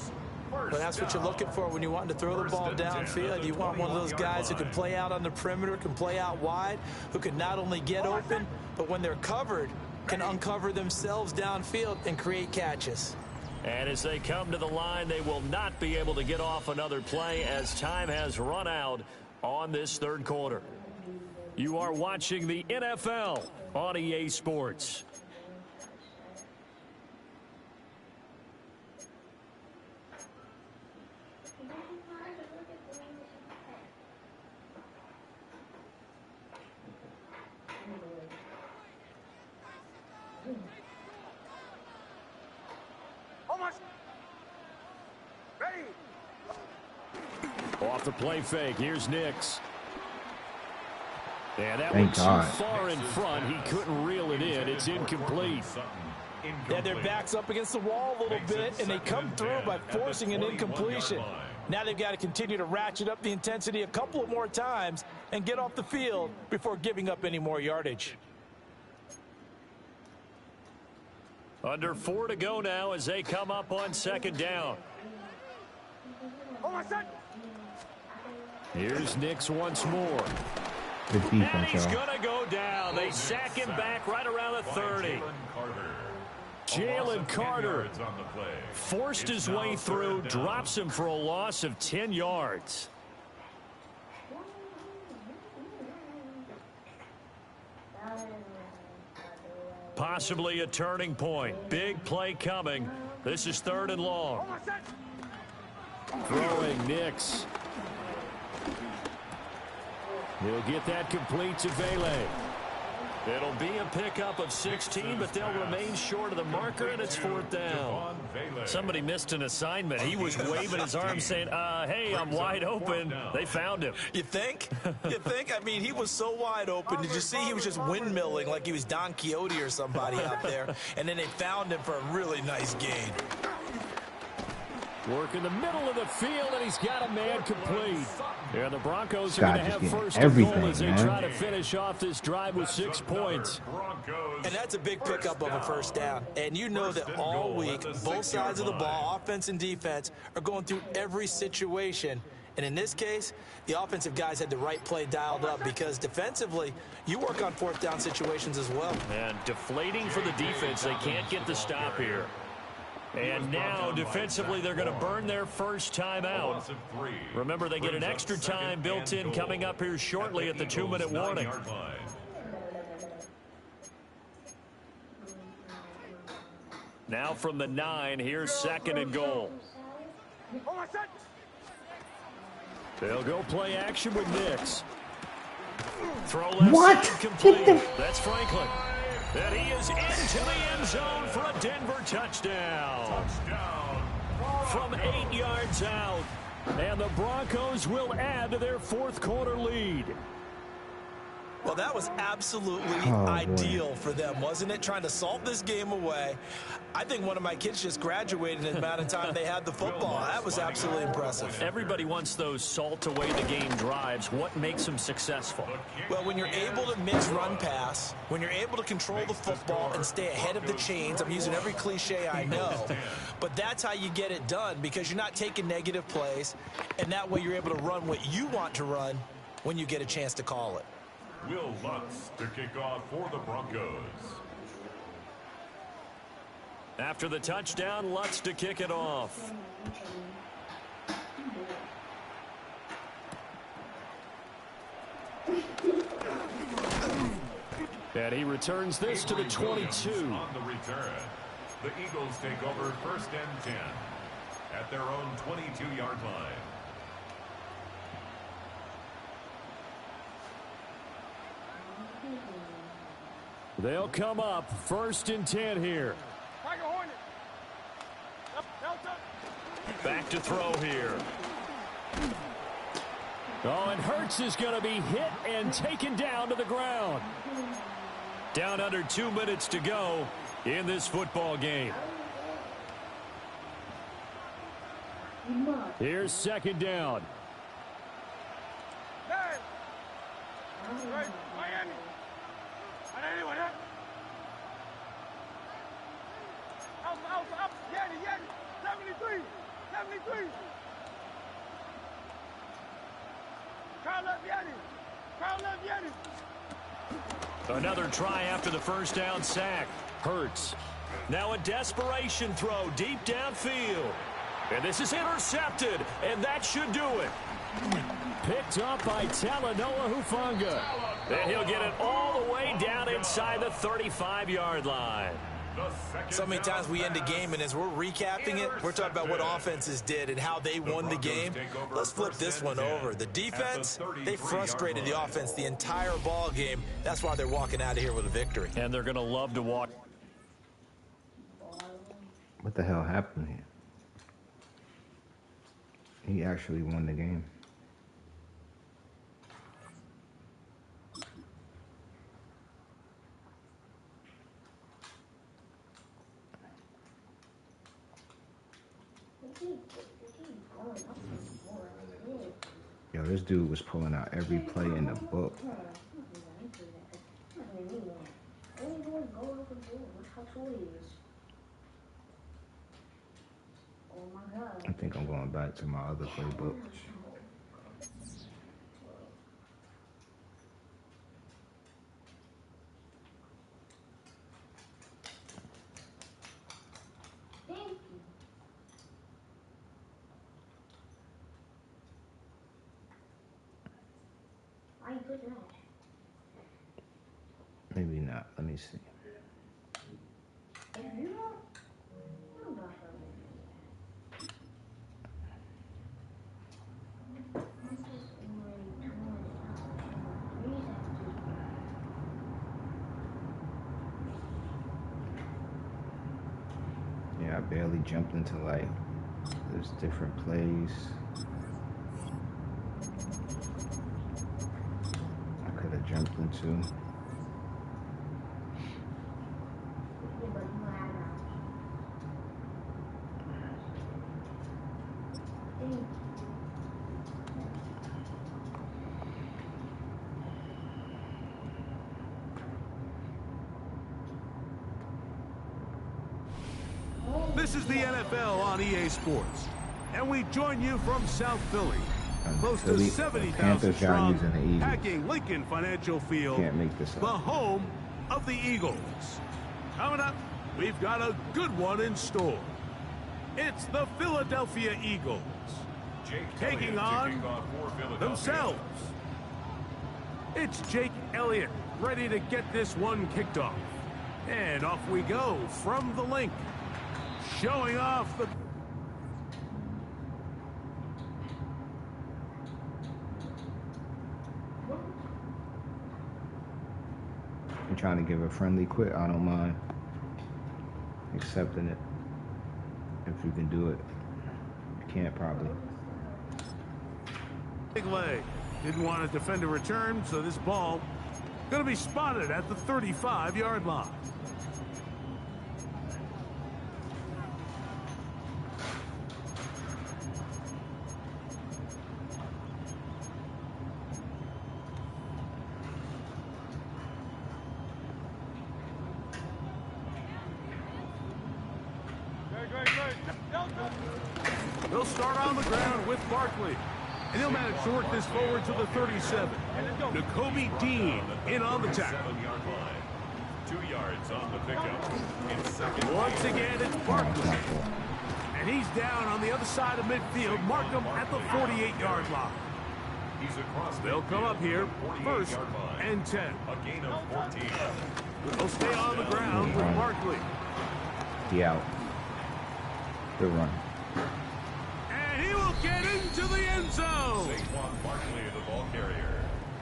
But that's what you're looking for when you want to throw the ball downfield. You want one of those guys who can play out on the perimeter, can play out wide, who can not only get open, but when they're covered, can uncover themselves downfield and create catches. And as they come to the line, they will not be able to get off another play as time has run out on this third quarter. You are watching the NFL on EA Sports. Almost. Ready. Off the play fake, here's Nix. And that Thank was God. too far in front. He couldn't reel it in. It's incomplete. Yeah, their back's up against the wall a little bit, and they come through by forcing an incompletion. Now they've got to continue to ratchet up the intensity a couple of more times and get off the field before giving up any more yardage. Under 4 to go now as they come up on second down. Hold on, set. Here's Nix once more. Good And defense, he's y'all. going to go down. They sack him back right around the 30. Jalen Carter forced his way through, drops him for a loss of 10 yards. possibly a turning point. Big play coming. This is 3rd and long. Throwing Nix. He'll get that complete to Vele. It'll be a pickup of 16, but they'll remain short of the marker, and it's 4th down. Somebody missed an assignment. He was waving his arm saying, hey, I'm wide open. They found him. You think? You think? I mean, he was so wide open. Did you see he was just windmilling like he was Don Quixote or somebody out there? And then they found him for a really nice gain. Work in the middle of the field, and he's got a man complete. And the Broncos are going to have first and goal as they try to finish off this drive with 6 points. And that's a big pickup of a first down. And you know that all week, both sides of the ball, offense and defense, are going through every situation. And in this case, the offensive guys had the right play dialed up because defensively, you work on 4th down situations as well. And deflating for the defense. They can't get the stop here. And now, defensively, they're going to burn their first time out. Remember, they get an extra time built in coming up here shortly at the 2-minute warning. Now from the 9, here's 2nd and goal. They'll go play action with Nix. Throw left side complete. That's Franklin. And he is into the end zone for a Denver touchdown. From 8 yards out. And the Broncos will add to their 4th quarter lead. Well, that was absolutely ideal for them, wasn't it? Trying to salt this game away. I think one of my kids just graduated in the amount of time they had the football. That was absolutely impressive. Everybody wants those salt away the game drives. What makes them successful? Well, when you're able to mix run pass, when you're able to control the football and stay ahead of the chains, I'm using every cliche I know, but that's how you get it done because you're not taking negative plays, and that way you're able to run what you want to run when you get a chance to call it. Will Lutz to kick off for the Broncos. After the touchdown, Lutz to kick it off. And he returns this to the 22. On the return, the Eagles take over 1st and 10 at their own 22-yard line. They'll come up 1st and 10 here. Back to throw here. Oh, and Hurts is going to be hit and taken down to the ground. Down under 2 minutes to go in this football game. Here's 2nd down. Another try after the first down sack. Hurts. Now a desperation throw deep downfield. And this is intercepted, and that should do it. Picked up by Talanoa Hufanga. And he'll get it all the way down inside the 35-yard line. So many times we end a game, and as we're recapping it, we're talking about what offenses did and how they won the game. Let's flip this one over. The defense, they frustrated the offense the entire ball game. That's why they're walking out of here with a victory. And they're going to love to walk. What the hell happened here? He actually won the game. Yo, this dude was pulling out every play in the book. I think I'm going back to my other playbook. Maybe not. Let me see. Yeah, I barely jumped into like there's different plays I could have jumped into. This is the NFL on EA Sports, and we join you from South Philly. Close to 70,000 strong, packing Lincoln Financial Field, the home of the Eagles. Coming up, we've got a good one in store. It's the Philadelphia Eagles taking on themselves. It's Jake Elliott ready to get this one kicked off. And off we go from the link, showing off the... You're trying to give a friendly quit, I don't mind accepting it if you can do it. You can't probably. Big leg. Didn't want to defend a return, so this ball going to be spotted at the 35-yard line. They'll start on the ground with Barkley. And he'll manage to work this forward to the 37. Nakobe Dean in on the tackle. 2 yards on the pickup. Once again, it's Barkley. And he's down on the other side of midfield. Mark him at the 48-yard line. They'll come up here, 1st and 10. A gain of 14. They'll stay on the ground with Barkley. He out. Good run. And he will get into the end zone. Barkley, the ball carrier.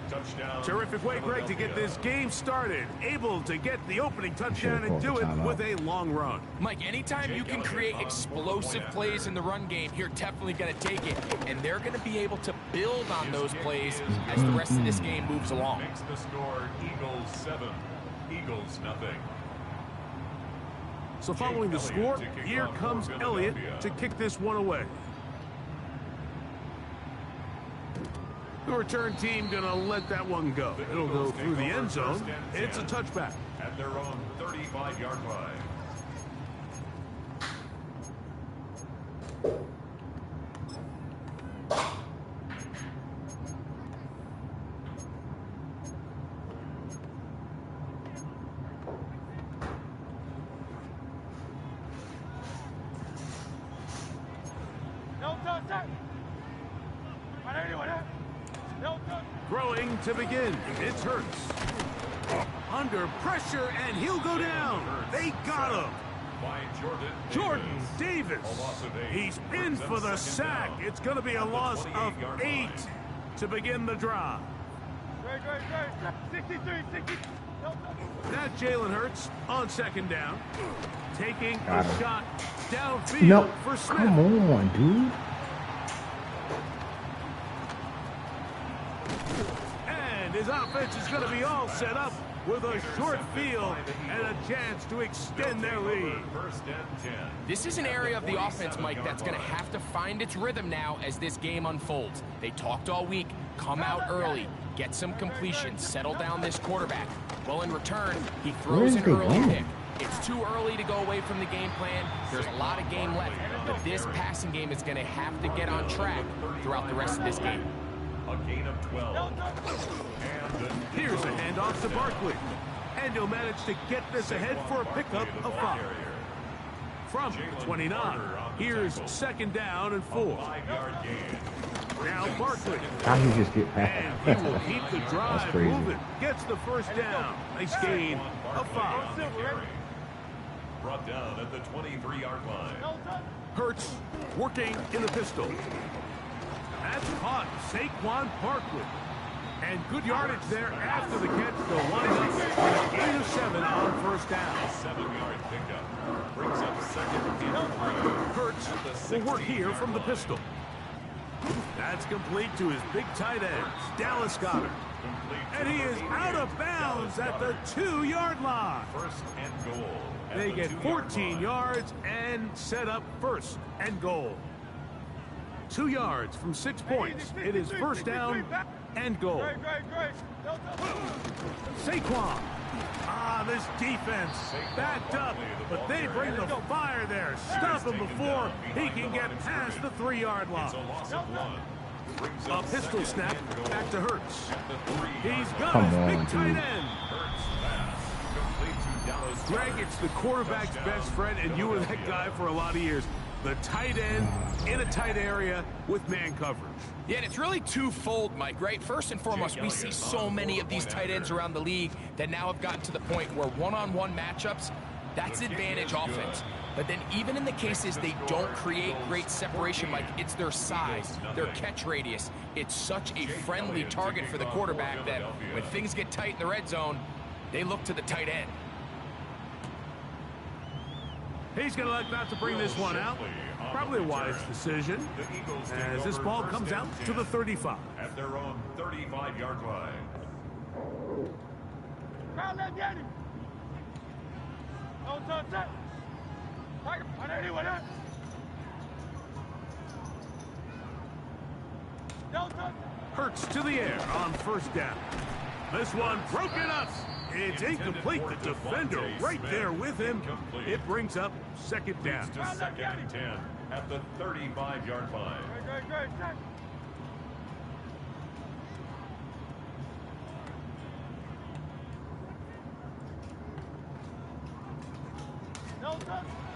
Touchdown. Terrific way, Greg, to get this game started. Able to get the opening touchdown and do it with a long run. Mike, anytime you can create explosive plays in the run game, you're definitely going to take it. And they're going to be able to build on those plays as the rest of this game moves along. Makes the score Eagles 7, Eagles nothing. So following the score, here comes Elliott to kick this one away. The return team gonna let that one go. It'll go through the end zone. It's a touchback. At their own 35-yard line. Throwing to begin. It's Hurts. Under pressure, and he'll go down. They got him. Jordan Davis. He's in for the sack. It's going to be a loss of 8 to begin the drive. Now Jalen Hurts on 2nd down. Taking a shot downfield for Smith. Come on, dude. His offense is going to be all set up with a short field and a chance to extend their lead. This is an area of the offense, Mike, that's going to have to find its rhythm now as this game unfolds. They talked all week, come out early, get some completion, settle down this quarterback. Well, in return, he throws an early pick. It's too early to go away from the game plan. There's a lot of game left, but this passing game is going to have to get on track throughout the rest of this game. A gain of 12. Here's a handoff to Barkley. And he'll manage to get this ahead for a pickup of 5. From 29, here's 2nd down and 4. Now Barkley. How did he just get past? And he will keep the drive moving. Gets the 1st down. Nice gain of 5. brought down at the 23-yard line. Hurts working in the pistol. That's caught. Saquon Barkley. And good yardage there after the catch. They'll wind up with a gain of 7 on first down. 7-yard pickup brings up second and 3. Hurts will work here from the pistol. That's complete to his big tight end, Dallas Goedert. And he is out of bounds at the 2-yard line. First and goal. They get 14 yards and set up first and goal. 2 yards from 6 points. It is first down and goal. Saquon. This defense backed up, but they bring the fire there. Stop him before he can get past the 3-yard line. A pistol snap back to Hurts. He's got his big tight end. Greg, it's the quarterback's best friend, and you were that guy for a lot of years. The tight end in a tight area with man coverage. Yeah, and it's really twofold, Mike, right? First and foremost, we see so many of these tight ends around the league that now have gotten to the point where one-on-one matchups, that's advantage offense. But then even in the cases they don't create great separation, Mike, it's their size, their catch radius. It's such a friendly target for the quarterback that when things get tight in the red zone, they look to the tight end. He's going to look not to bring this one out. Probably a wise decision as this ball comes out to the 35. At their own 35-yard line. Hurts to the air on first down. This one broken up. It's incomplete. The defender right there with him. It brings up second down. To second and 10 at the 35-yard line.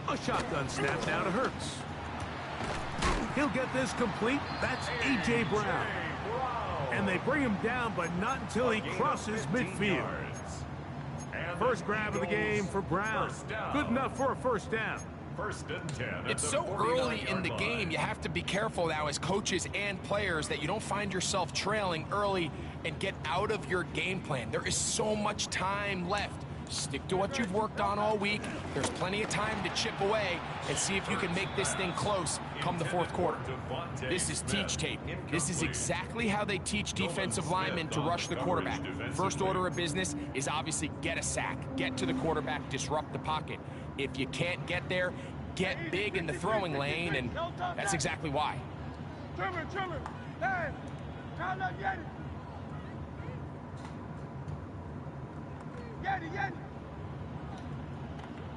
A shotgun snap now to Hurts. He'll get this complete. That's A.J. Brown. And they bring him down, but not until he crosses midfield. First grab of the game for Brown. Good enough for a first down. First and 10. It's so early in the game, you have to be careful now as coaches and players that you don't find yourself trailing early and get out of your game plan. There is so much time left. Stick to what you've worked on all week. There's plenty of time to chip away and see if you can make this thing close come the fourth quarter. This is teach tape. This is exactly how they teach defensive linemen to rush the quarterback. First order of business is obviously get a sack, get to the quarterback, disrupt the pocket. If you can't get there, get big in the throwing lane, and that's exactly why.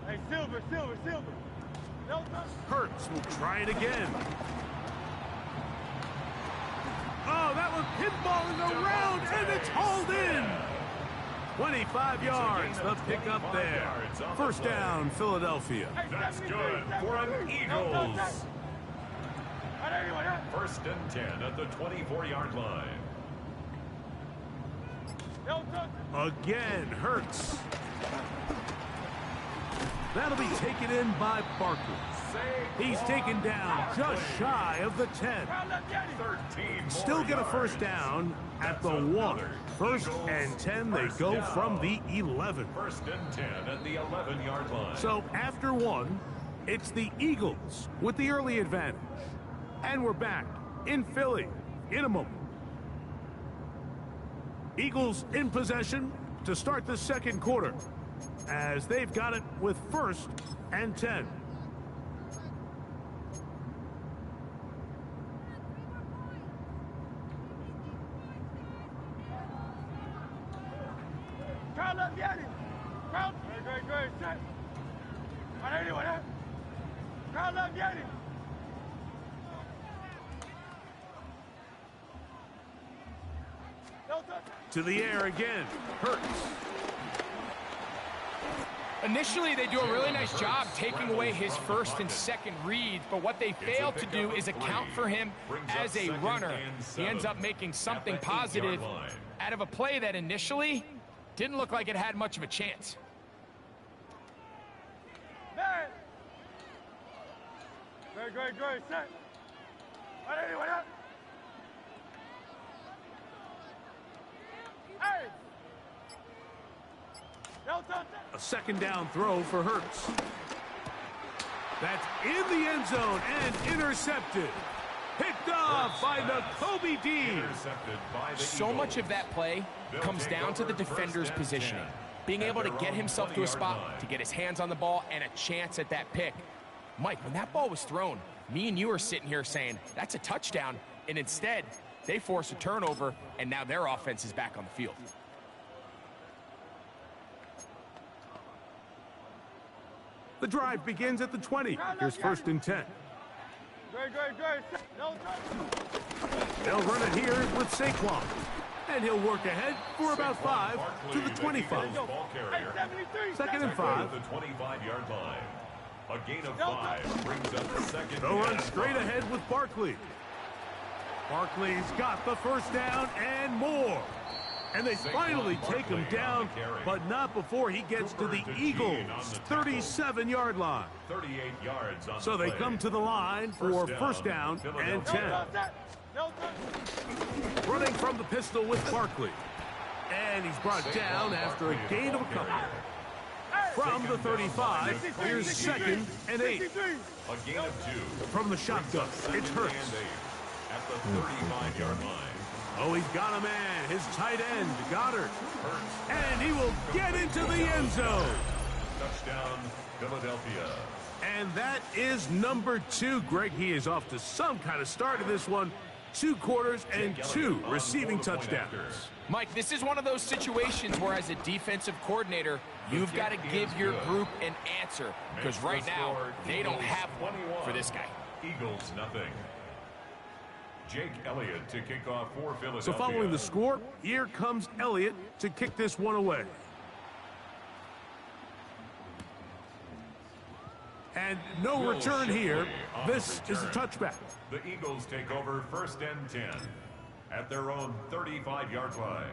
Hey, Silver. Hurts will try it again. Oh, that was pinballing around, and it's hauled in. 25 yards, the pickup there. First down, Philadelphia. That's good for an Eagles. First and 10 at the 24-yard line. Again, Hurts. That'll be taken in by Barkley. He's taken down just shy of the 10. Still get a first down at the 1. First and 10, they go from the 11. First and 10 at the 11-yard line. So after 1, it's the Eagles with the early advantage. And we're back in Philly in a moment. Eagles in possession to start the second quarter as they've got it with first and 10. To the air again. Hurts. Initially, they do a really nice job taking away his first and second reads, but what they fail to do is account for him as a runner. He ends up making something positive out of a play that initially didn't look like it had much of a chance. Great, set. Hey! A second down throw for Hurts. That's in the end zone and intercepted. Picked off by the Kobe D. So much of that play comes down to the defender's positioning. Being able to get himself to a spot, to get his hands on the ball, and a chance at that pick. Mike, when that ball was thrown, me and you are sitting here saying, that's a touchdown, and instead, they force a turnover, and now their offense is back on the field. The drive begins at the 20. Here's 1st and 10. Great. They'll run it here with Saquon. And he'll work ahead for about 5 to the 25. 2nd and 5. The 25-yard line. A gain of 5 brings up the second. They'll run straight ahead with Barkley. Barkley's got the first down and more. And they finally take him down, but not before he gets to the Eagles' 37-yard line. 38 yards on so they come to the line for first down and 10. Running from the pistol with Barkley. And he's brought down after a gain of a couple. From the 35, here's 2nd and 8. A gain of 2. From the shotgun, it's Hurts. At the 35-yard line. Oh, he's got a man, his tight end, Goddard. And he will get into the end zone. Touchdown, Philadelphia. And that is number 2, Greg. He is off to some kind of start in this one. 2 quarters and 2 receiving touchdowns. Mike, this is one of those situations where as a defensive coordinator, you've got to give your group an answer. Because right now, they don't have one for this guy. Eagles, nothing. Jake Elliott to kick off for Philadelphia. So following the score, here comes Elliott to kick this one away. And no return here. This is a touchback. The Eagles take over 1st and 10 at their own 35-yard line.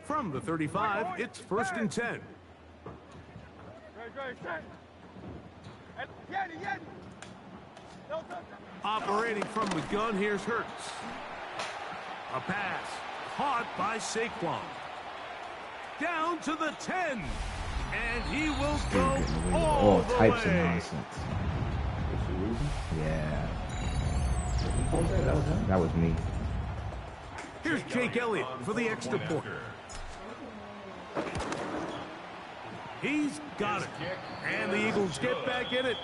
From the 35, it's 1st and 10. Great, set. Operating from the gun, here's Hurts. A pass caught by Saquon. Down to the 10. And he will go all the types of way. nonsense. Yeah. That was me. Here's Jake Elliott for the extra point. He's got it. And the Eagles get back in it.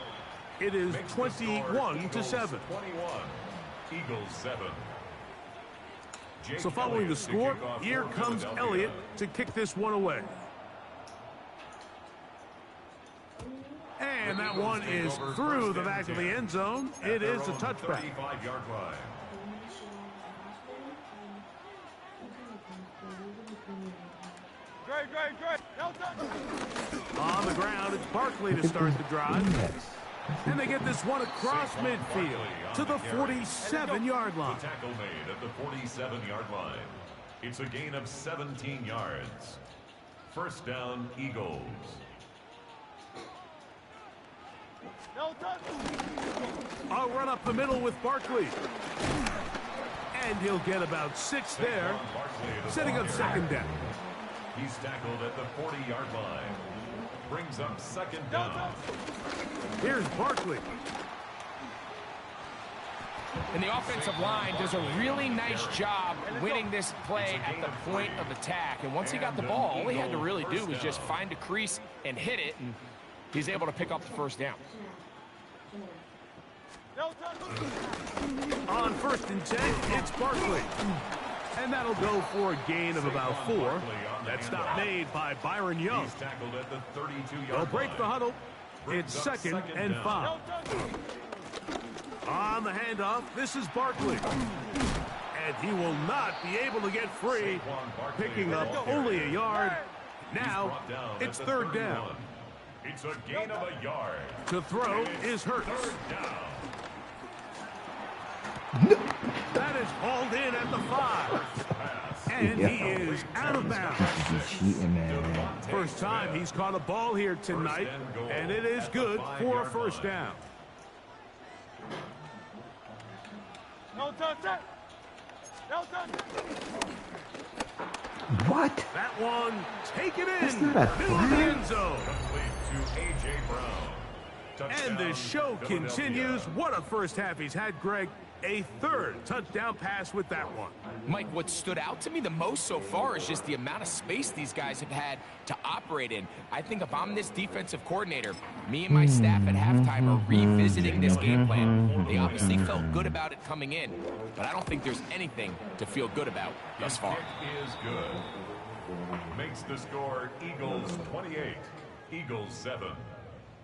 It is 21-7. 21. Eagles 7. So following the score, here comes Elliott to kick this one away. And that one is through the back of the end zone. It is a touchback. 35-yard line. Great. On the ground, it's Barkley to start the drive. And they get this one across midfield to the 47-yard line. The tackle made at the 47-yard line. It's a gain of 17 yards. First down, Eagles. I'll run up the middle with Barkley. And he'll get about 6 there, setting up 2nd down. He's tackled at the 40-yard line. Brings up 2nd down. Here's Barkley. And the offensive line does a really nice job winning this play at the point of attack. And once he got the ball, all he had to really do was just find a crease and hit it. And he's able to pick up the first down. On 1st and 10, it's Barkley. And that'll go for a gain of about 4. That stop made by Byron Young. He's tackled at the 32-yard They'll break line. the huddle. It's 2nd and 5. On the handoff, this is Barkley. And he will not be able to get free, picking up only a yard. Now, it's 3rd down. It's a gain of a yard. To throw is Hurts. 3rd down. That is hauled in at the 5. And he is out of bounds. He's cheating, man. First time he's caught a ball here tonight, and it is good for a first down. No touch it. No touch it. What? That one, take it in. That's not a middle of the flag. end zone. To A.J. Brown. And the Touchdown, show Philadelphia. continues. What a first half he's had, Greg. A third touchdown pass with that one. Mike, what stood out to me the most so far is just the amount of space these guys have had to operate in. I think if I'm this defensive coordinator, me and my staff at halftime are revisiting this game plan. They obviously felt good about it coming in, but I don't think there's anything to feel good about thus far. Kick is good. Makes the score Eagles 28, Eagles 7.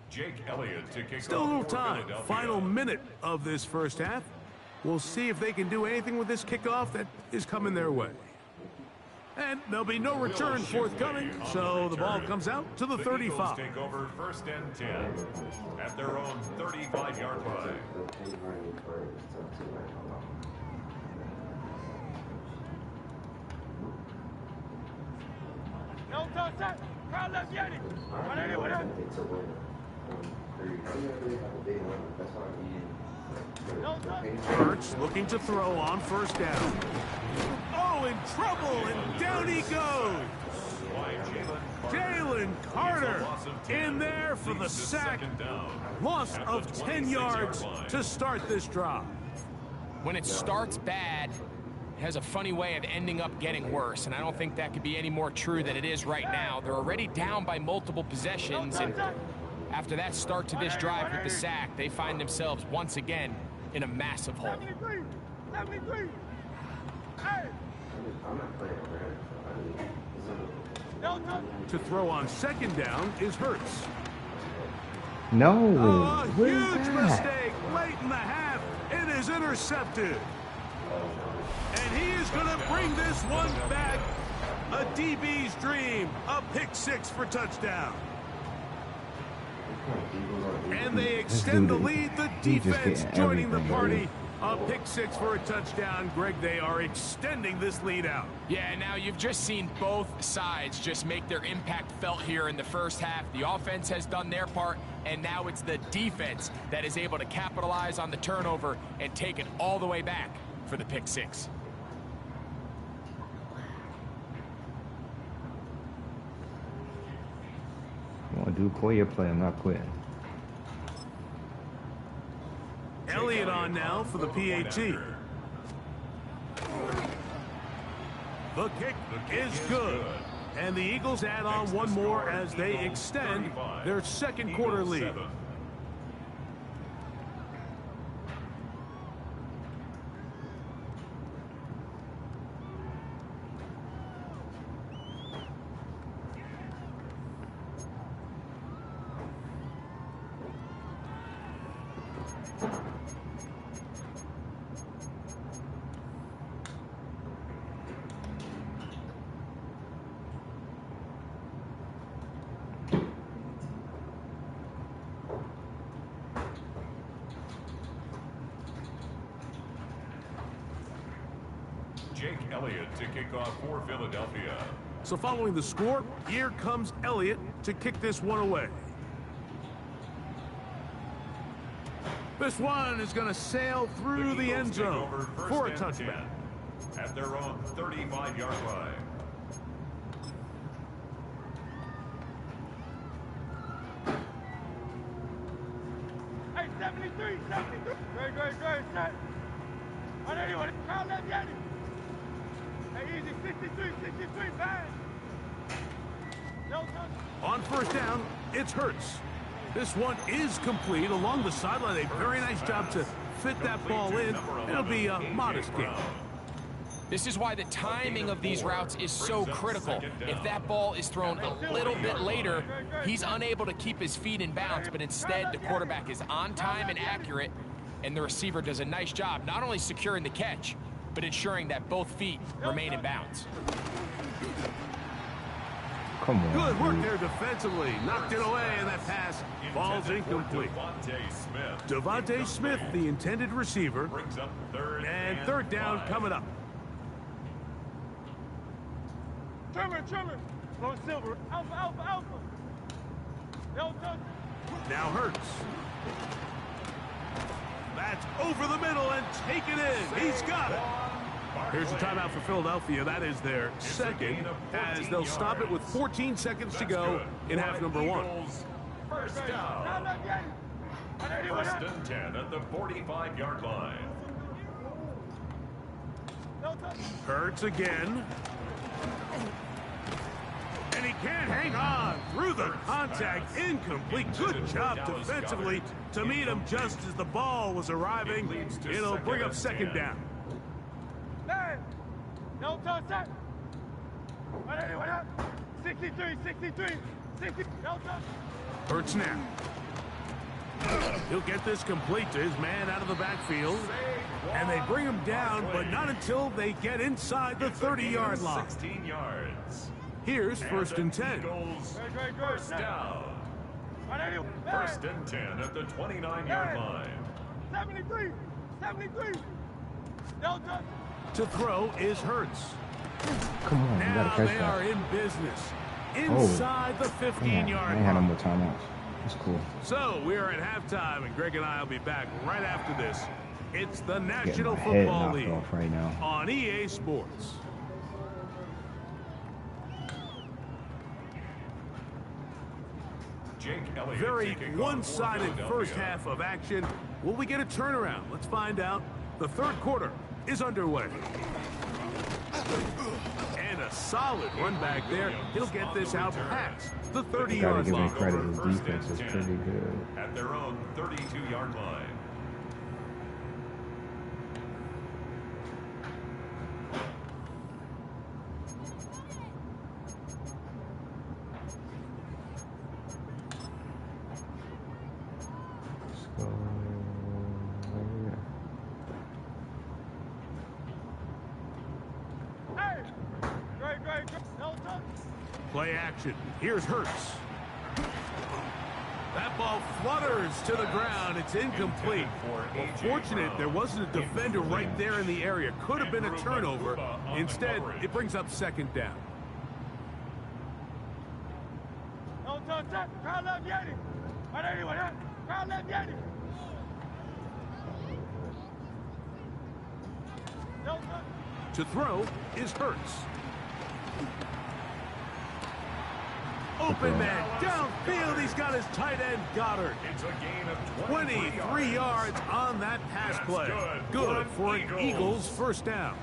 Jake Elliott to kick Still a off little for time. Philadelphia. Final minute of this first half. We'll see if they can do anything with this kickoff that is coming their way. And there'll be no return forthcoming, so the ball comes out to the 35. Eagles take over first and 10 at their own 35-yard line. No touch it. Crowd left Yeti. Run anywhere. No touch. Hurts looking to throw on first down. Oh, in trouble, and down he goes. Jalen Carter in there for the sack. Loss of 10 yards to start this drive. When it starts bad, it has a funny way of ending up getting worse, and I don't think that could be any more true than it is right now. They're already down by multiple possessions, and after that start to this drive with the sack, they find themselves once again in a massive hole. 73. 73. Hey. No touch. To throw on second down is Hurts. No. Oh, a What is huge that? mistake late in the half. It is intercepted. And he is going to bring this one back. A DB's dream. A pick six for touchdown. And they extend the lead. The defense joining the party. A pick six for a touchdown. Greg, they are extending this lead out. Yeah, now you've just seen both sides just make their impact felt here in the first half. The offense has done their part, and now it's the defense that is able to capitalize on the turnover and take it all the way back for the pick six. You want to do Koya play? I'm not quitting. Elliott on now for the PAT. The kick is good. And the Eagles add on one more as they extend their second quarter lead. Jake Elliott to kick off for Philadelphia. So following the score, here comes Elliott to kick this one away. This one is going to sail through the end zone for a touchdown. At their own 35-yard line. Hey, 73. 73. Great. Set. Run anywhere. Crowd left Yeti. Hey, easy. 63. 63. Bang. No touch. On first down, it's Hurts. This one is complete along the sideline. A very nice job to fit that ball in. It'll be a modest gain. This is why the timing of these routes is so critical. If that ball is thrown a little bit later, he's unable to keep his feet in bounds, but instead the quarterback is on time and accurate, and the receiver does a nice job not only securing the catch, but ensuring that both feet remain in bounds. Come on. Good work there defensively. Knocked it away, and that pass falls incomplete. Devontae Smith, the intended receiver. Brings up third And third down 5. coming up. Trimmer. Long silver. Alpha. No touch. Now Hurts. That's over the middle and taken in. He's got it. Here's a timeout for Philadelphia. That is their second, as they'll stop it with 14 seconds to go in half number one. First down. First and 10 at the 45-yard line. Hurts again. And he can't hang on through the contact. Incomplete. Good job defensively to meet him just as the ball was arriving. It'll bring up second down. No touch that. 63. 60. No touch. Hurts now. He'll get this complete to his man out of the backfield. And they bring him down, but not until they get inside the 30-yard line. 16 yards. Here's first and 10. First down. First and 10 at the 29-yard line. 73. No touch. To throw is Hurts. Come on, you Now gotta catch they that. are in business. Inside the 15-yard I had no line. more timeouts. That's cool. So we are at halftime, and Greg and I will be back right after this. It's the Getting National my head Football knocked League off right now. on EA Sports. Jake Elliott Very taking on one-sided Philadelphia. first half of action. Will we get a turnaround? Let's find out. The third quarter is underway. And a solid run back there. He'll get this out past the Gotta 30-yard give him line. credit. His First defense is and pretty 10 good. At their own 32-yard line. So, Great. No touch. Play action. Here's Hurts. That ball flutters to the ground. It's incomplete. Well, fortunate there wasn't a defender right there in the area. Could have been a turnover. Instead, it brings up second down. No touch that. Crowd left Yeti. Crowd left Yeti. No touch. To throw is Hurts. Open man downfield. He's got his tight end Goddard. It's a gain of 23 yards on that pass play. Good for an Eagles first down.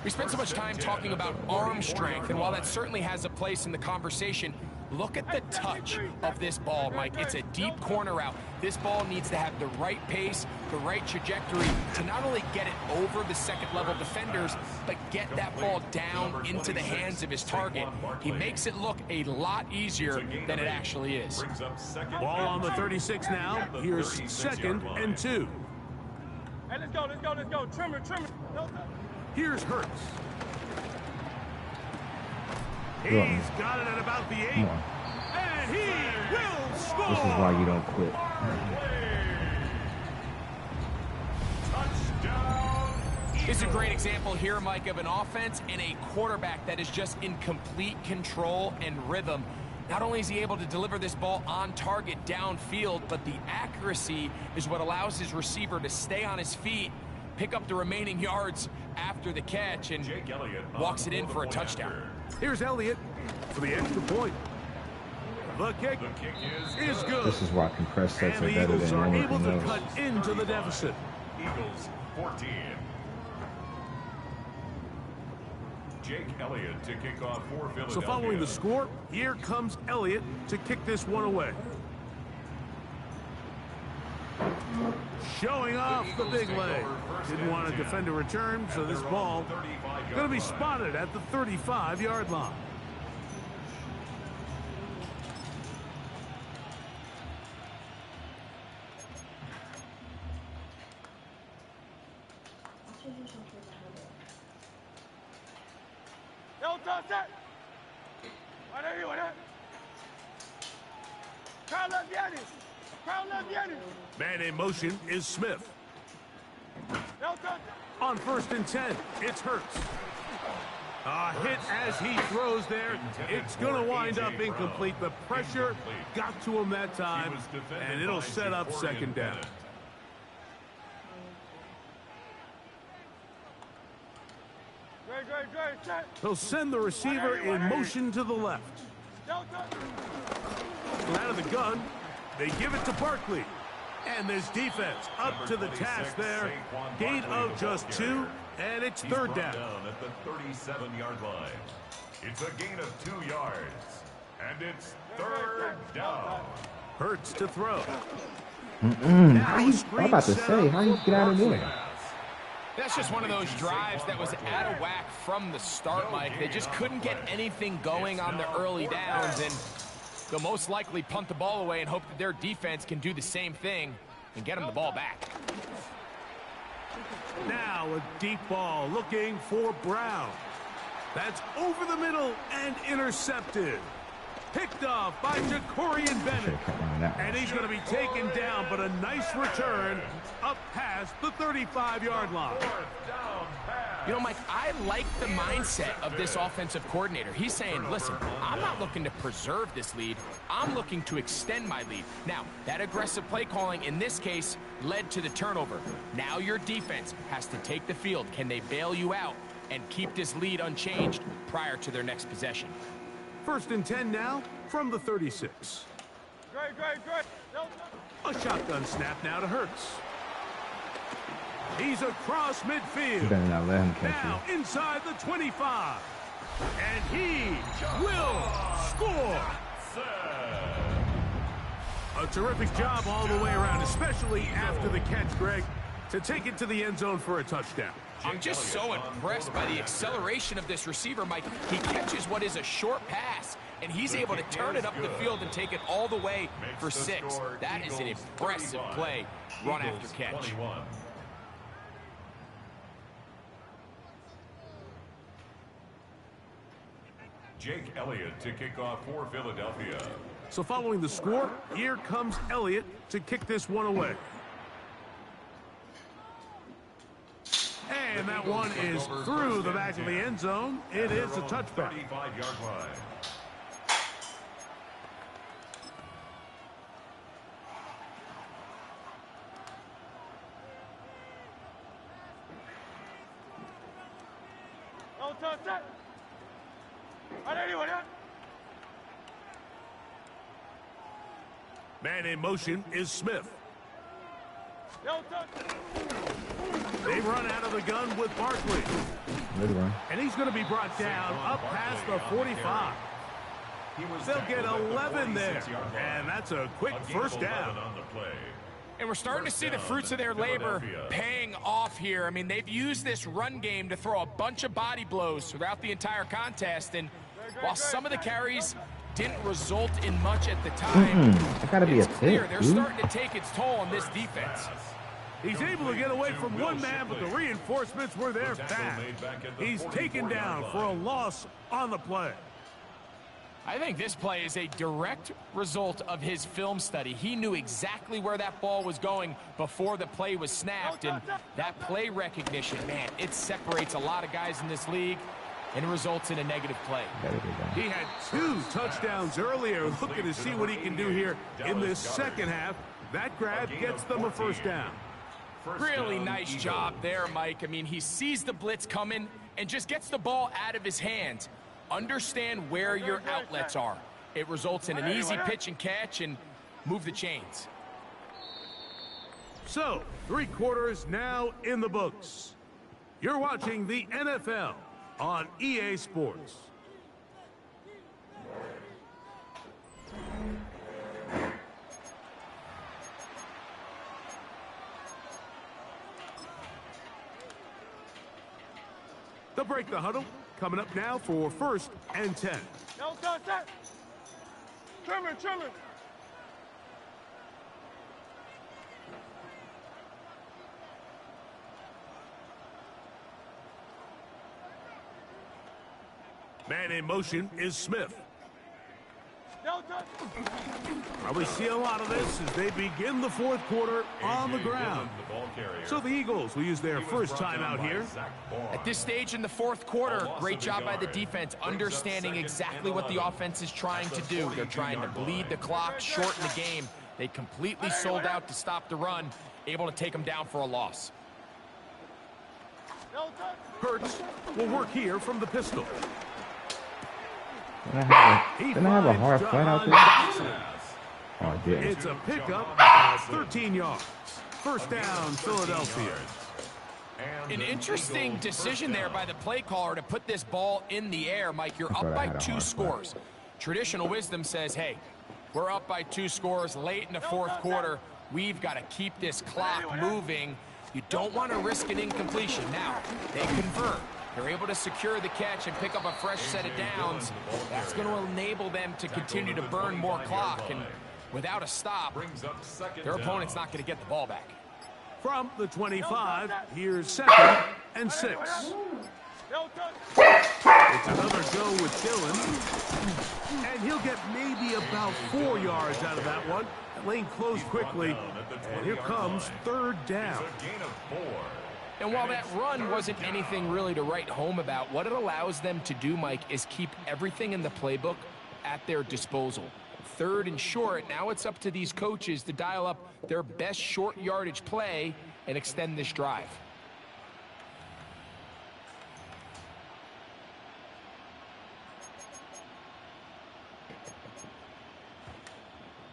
We spent so much time talking about arm strength, and while that certainly has a place in the conversation, look at the touch of this ball, Mike. It's a deep corner route. This ball needs to have the right pace, the right trajectory to not only get it over the second-level defenders, but get that ball down into the hands of his target. He makes it look a lot easier than it actually is. Ball on the 36 now. Here's second and 2. Hey, let's go. Trimmer. No touch. Here's Hurts. He's got it at about the 8. Come on. And he will score. This is why you don't quit. It's a great example here, Mike, of an offense and a quarterback that is just in complete control and rhythm. Not only is he able to deliver this ball on target downfield, but the accuracy is what allows his receiver to stay on his feet, pick up the remaining yards after the catch, and walks it in for a touchdown. Here's Elliott for the extra point. The kick is good. This is why compressed sets And are the better Eagles than are able anything to else. cut into the deficit. Eagles 14. Jake Elliott to kick off for Philadelphia. So following the score, here comes Elliott to kick this one away. Showing off the big leg. Didn't want to defend a return, so this ball going to be spotted at the 35-yard line. No touch that. Crowd left Yeti. Man in motion is Smith. No touch. On first and 10, it's Hurts. Hit as he throws there. It's going to wind up incomplete. The pressure got to him that time, and it'll set up second down. He'll send the receiver in motion to the left. Out of the gun, they give it to Barkley. And this defense up to the task there. Gain of just 2, and it's third down. At the 37-yard line. It's a gain of 2 yards, and it's third down. Hurts to throw. I'm about to say, how you get out of there? That's just one of those drives that was out of whack from the start, Mike. They just couldn't get anything going on the early downs, and they'll most likely punt the ball away and hope that their defense can do the same thing and get them the ball back. Now a deep ball looking for Brown. That's over the middle and intercepted. Picked off by Jacorian Bennett. And he's going to be taken down, but a nice return up past the 35-yard line. You know, Mike, I like the mindset of this offensive coordinator. He's saying, listen, I'm not looking to preserve this lead. I'm looking to extend my lead. Now, that aggressive play calling in this case led to the turnover. Now your defense has to take the field. Can they bail you out and keep this lead unchanged prior to their next possession? First and 10 now from the 36. A shotgun snap now to Hurts. He's across midfield. You better not let him catch now you. Inside the 25. And he will score. A terrific job all the way around, especially after the catch, Greg, to take it to the end zone for a touchdown. I'm just so impressed by the acceleration of this receiver, Mike. He catches what is a short pass, and he's able to turn it up the field and take it all the way for 6. That is an impressive play, run after catch. Jake Elliott to kick off for Philadelphia. So following the score, here comes Elliott to kick this one away. And that one is through the back of the end zone. It is a touchback. 35-yard line. Man in motion is Smith. They run out of the gun with Barkley. Good run. And he's going to be brought down up past the 45. They'll get 11 there. And that's a quick first down. And we're starting to see the fruits of their labor paying off here. I mean, they've used this run game to throw a bunch of body blows throughout the entire contest. And while some of the carries didn't result in much at the time, That gotta be it's a clear pick, they're dude. starting to take its toll on this defense. He's able to get away from one man, but the reinforcements were there fast. He's taken down for a loss on the play. I think this play is a direct result of his film study. He knew exactly where that ball was going before the play was snapped, and that play recognition, man, it separates a lot of guys in this league and results in a negative play. He had 2 touchdowns earlier, looking to see what he can do here in this second half. That grab gets them a first down. Really nice job there, Mike. I mean, he sees the blitz coming and just gets the ball out of his hands. Understand where your outlets are. It results in an easy pitch and catch and move the chains. So, 3 quarters now in the books. You're watching the NFL on EA Sports. They'll break the huddle. Coming up now for first and 10. Trimmer. Man in motion is Smith. We see a lot of this as they begin the fourth quarter on the ground. So the Eagles will use their first timeout here. At this stage in the fourth quarter, great job by the defense, understanding exactly what the offense is trying to do. They're trying to bleed the clock, shorten the game. They completely sold out to stop the run, able to take them down for a loss. Hurts will work here from the pistol. Didn't I have a hard flat out there? Oh, I did. It's a pickup, 13 yards. First down, Philadelphia. An interesting decision there by the play caller to put this ball in the air. Mike, you're up by 2 scores. Traditional wisdom says, hey, we're up by 2 scores late in the fourth quarter. We've got to keep this clock moving. You don't want to risk an incompletion. Now, they convert. They're able to secure the catch and pick up a fresh set of downs. That's going to enable them to continue to burn more clock. And without a stop, their opponent's not going to get the ball back. From the 25, here's 2nd and 6. It's another go with Dillon. And he'll get maybe about 4 yards out of that one. The lane closed quickly. And here comes 3rd down. And while that run wasn't anything really to write home about, what it allows them to do, Mike, is keep everything in the playbook at their disposal. 3rd and short, now it's up to these coaches to dial up their best short yardage play and extend this drive.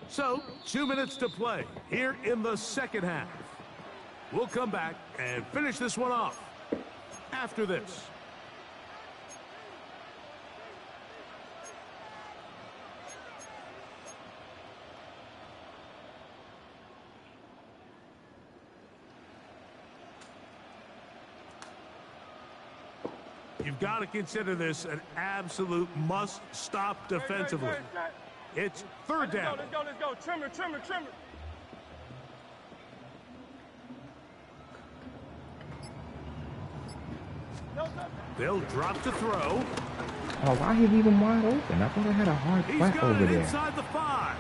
So, 2 minutes to play here in the second half. We'll come back and finish this one off after this. You've got to consider this an absolute must-stop defensively. It's 3rd down. Let's go. Trimmer. They'll drop to throw. Oh, why he leave him wide open? I thought I had a hard flat over there. Inside the 5.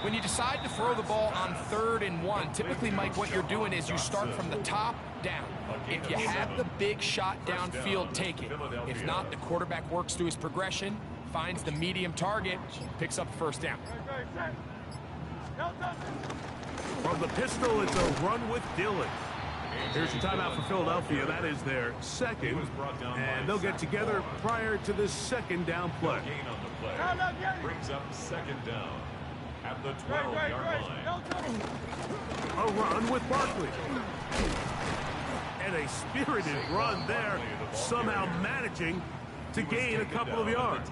When you decide to throw the ball on 3rd and 1, typically, Mike, what you're doing is you start from the top down. If you have the big shot downfield, take it. If not, the quarterback works through his progression, finds the medium target, picks up the 1st down. From the pistol, it's a run with Dillon. Here's a timeout for Philadelphia. That is their 2nd, and they'll get together prior to this 2nd down play. Brings up 2nd down at the 12-yard line. A run with Barkley. And a spirited run there, somehow managing to gain a couple of yards.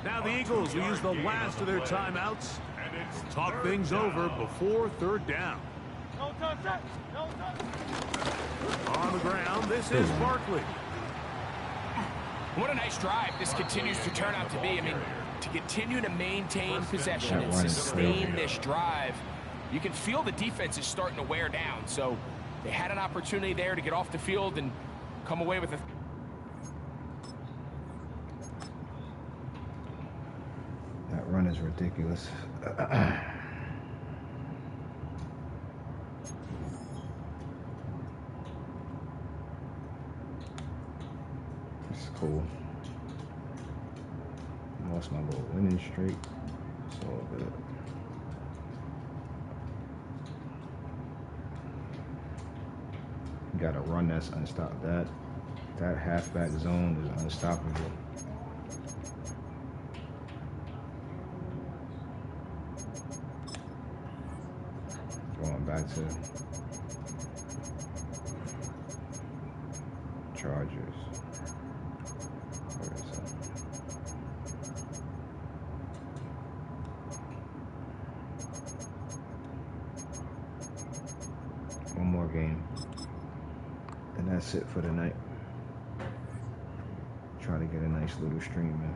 Now the Eagles will use the last of their timeouts. Talk things over before 3rd down. On the ground, this is Barkley. What a nice drive this continues to turn out to be. I mean, to continue to maintain possession and sustain this drive, you can feel the defense is starting to wear down. So they had an opportunity there to get off the field and come away with a... That run is ridiculous. It's cool. Lost my little winning streak. It's all good. Got a run that's unstoppable. That halfback zone is unstoppable. Going back to Chargers. Where is it? One more game. And that's it for the night. Try to get a nice little stream in.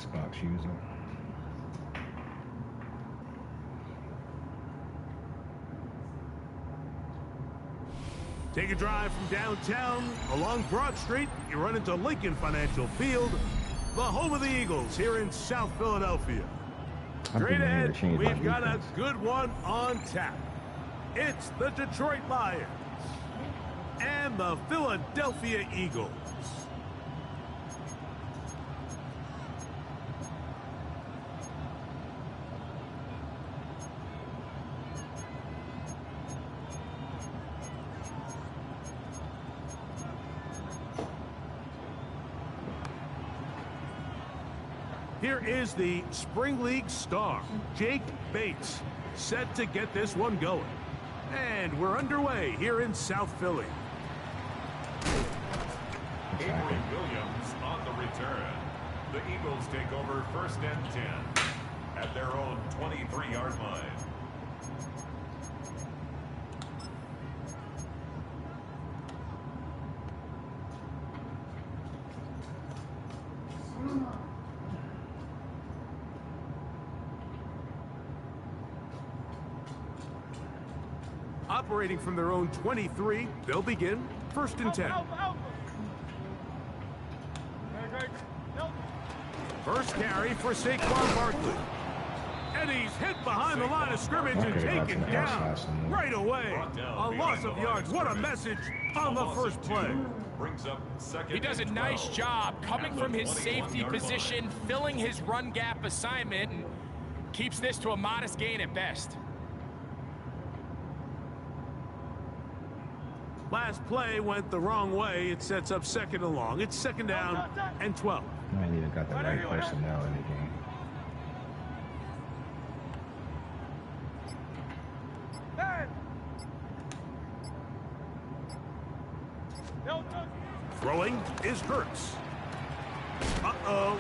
Xbox user. Take a drive from downtown along Broad Street. You run into Lincoln Financial Field, the home of the Eagles here in South Philadelphia. Straight ahead, we've got a good one on tap. It's the Detroit Lions and the Philadelphia Eagles. Here is the Spring League star, Jake Bates, set to get this one going. And we're underway here in South Philly. Avery Williams on the return. The Eagles take over 1st and 10 at their own 23-yard line. Operating from their own 23, they'll begin 1st and 10. First carry for Saquon Barkley. And he's hit behind the line of scrimmage and taken down right away. A loss of yards. What a message on the first play. He does a nice job coming from his safety position, filling his run gap assignment, and keeps this to a modest gain at best. Last play went the wrong way. It sets up 2nd and long. It's 2nd down and 12. I ain't even got the right personnel in the game. Throwing is Hurts. Uh-oh.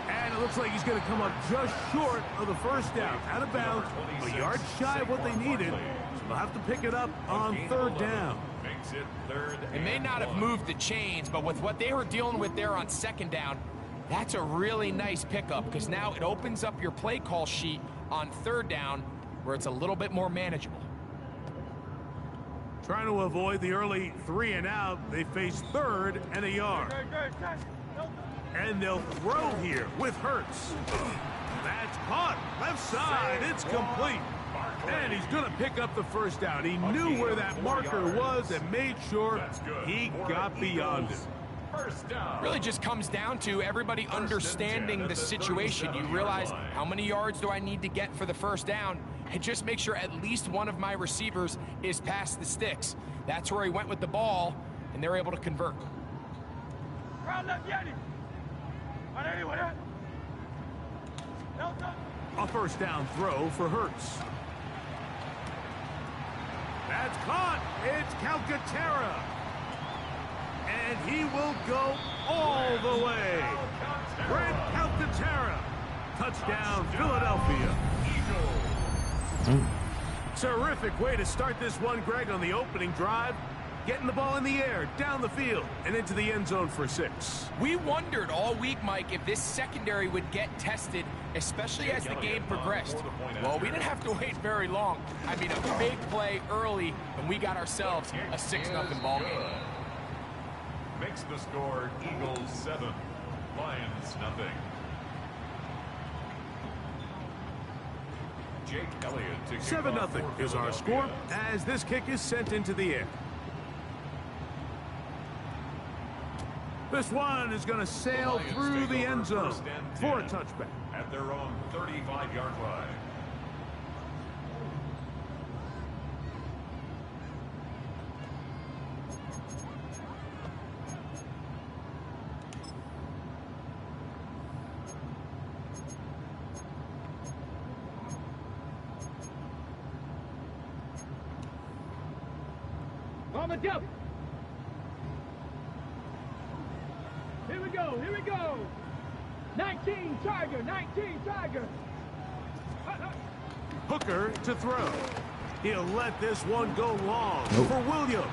And it looks like he's going to come up just short of the first down. Out of bounds, a yard shy of what they needed. So they'll have to pick it up on 3rd down. They may not have moved the chains, but with what they were dealing with there on 2nd down, that's a really nice pickup because now it opens up your play call sheet on 3rd down where it's a little bit more manageable. Trying to avoid the early 3 and out, they face 3rd and a yard. And they'll throw here with Hurts. That's caught. Left side. It's complete. And he's going to pick up the first down. He knew where that marker was and made sure he got beyond it. Really just comes down to everybody understanding the situation. You realize how many yards do I need to get for the first down, and just make sure at least one of my receivers is past the sticks. That's where he went with the ball, and they're able to convert. A first down throw for Hurts. That's caught. It's Calcaterra. And he will go all the way. Brent Calcaterra. Touchdown, Philadelphia. Terrific way to start this one, Greg, on the opening drive. Getting the ball in the air, down the field, and into the end zone for 6. We wondered all week, Mike, if this secondary would get tested, especially as the game progressed. Well, we didn't have to wait very long. I mean, a big play early, and we got ourselves a 6-0 ball game. Makes the score Eagles 7, Lions nothing. Jake Elliott 7-0 is our score as this kick is sent into the air. This one is going to sail through the end zone for a touchback. At their own 35-yard line. On the jump. Here we go, here we go. 19 Tiger, 19 Tiger. Hooker to throw. He'll let this one go long for Williams.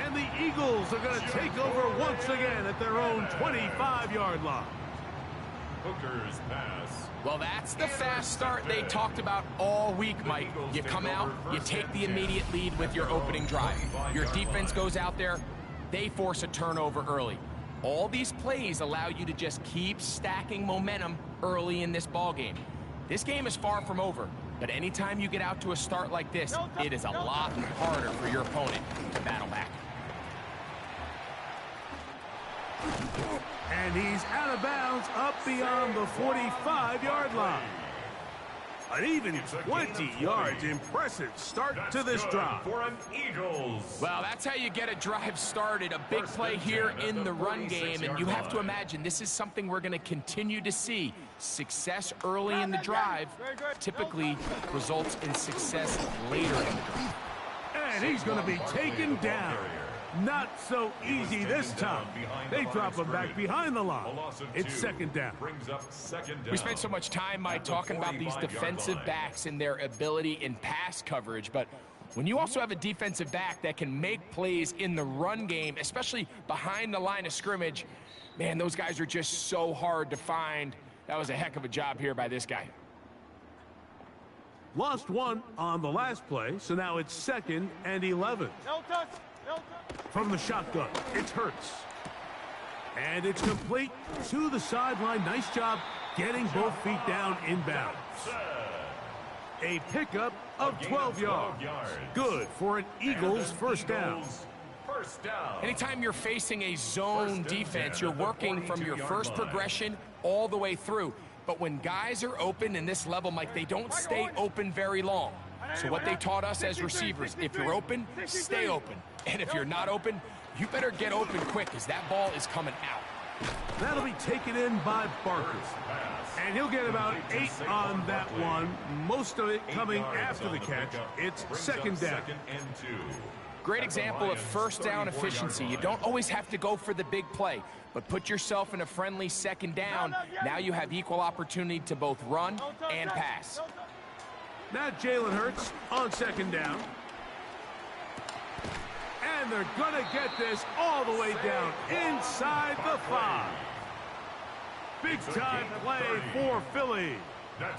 And the Eagles are going to take over once again at their own 25-yard line. Hooker's pass. Well, that's the fast start they talked about all week, Mike. You come out, you take the immediate lead with your opening drive. Your defense goes out there, they force a turnover early. All these plays allow you to just keep stacking momentum early in this ball game. This game is far from over, but anytime you get out to a start like this, it is a lot harder for your opponent to battle back. And he's out of bounds up beyond the 45-yard line. An even 20 yards. Impressive start to this drive. For an Eagles. Well, that's how you get a drive started. A big play here in the run game. And you have to imagine this is something we're going to continue to see. Success early in the drive typically results in success later in the drive. And he's going to be taken down. Not so easy this time. They drop him back behind the line. It's second down. We spent so much time, Mike, talking about these defensive backs and their ability in pass coverage, but when you also have a defensive back that can make plays in the run game, especially behind the line of scrimmage, man, those guys are just so hard to find. That was a heck of a job here by this guy. Lost one on the last play, so now it's 2nd and 11. No touch. From the shotgun, it's Hurts. And it's complete to the sideline. Nice job getting both feet down inbounds. A pickup of 12 yards. Good for an Eagles first down. Anytime you're facing a zone defense, you're working from your first progression all the way through. But when guys are open in this level, Mike, they don't stay open very long. So what they taught us as receivers, if you're open, stay open. And if you're not open, you better get open quick because that ball is coming out. That'll be taken in by Barker. And he'll get about 8 on that one. Most of it coming after the catch. It's second down. Great example of first down efficiency. You don't always have to go for the big play, but put yourself in a friendly second down. Now you have equal opportunity to both run and pass. Now Jalen Hurts on second down. And they're going to get this all the way down inside the 5. Big-time play for Philly.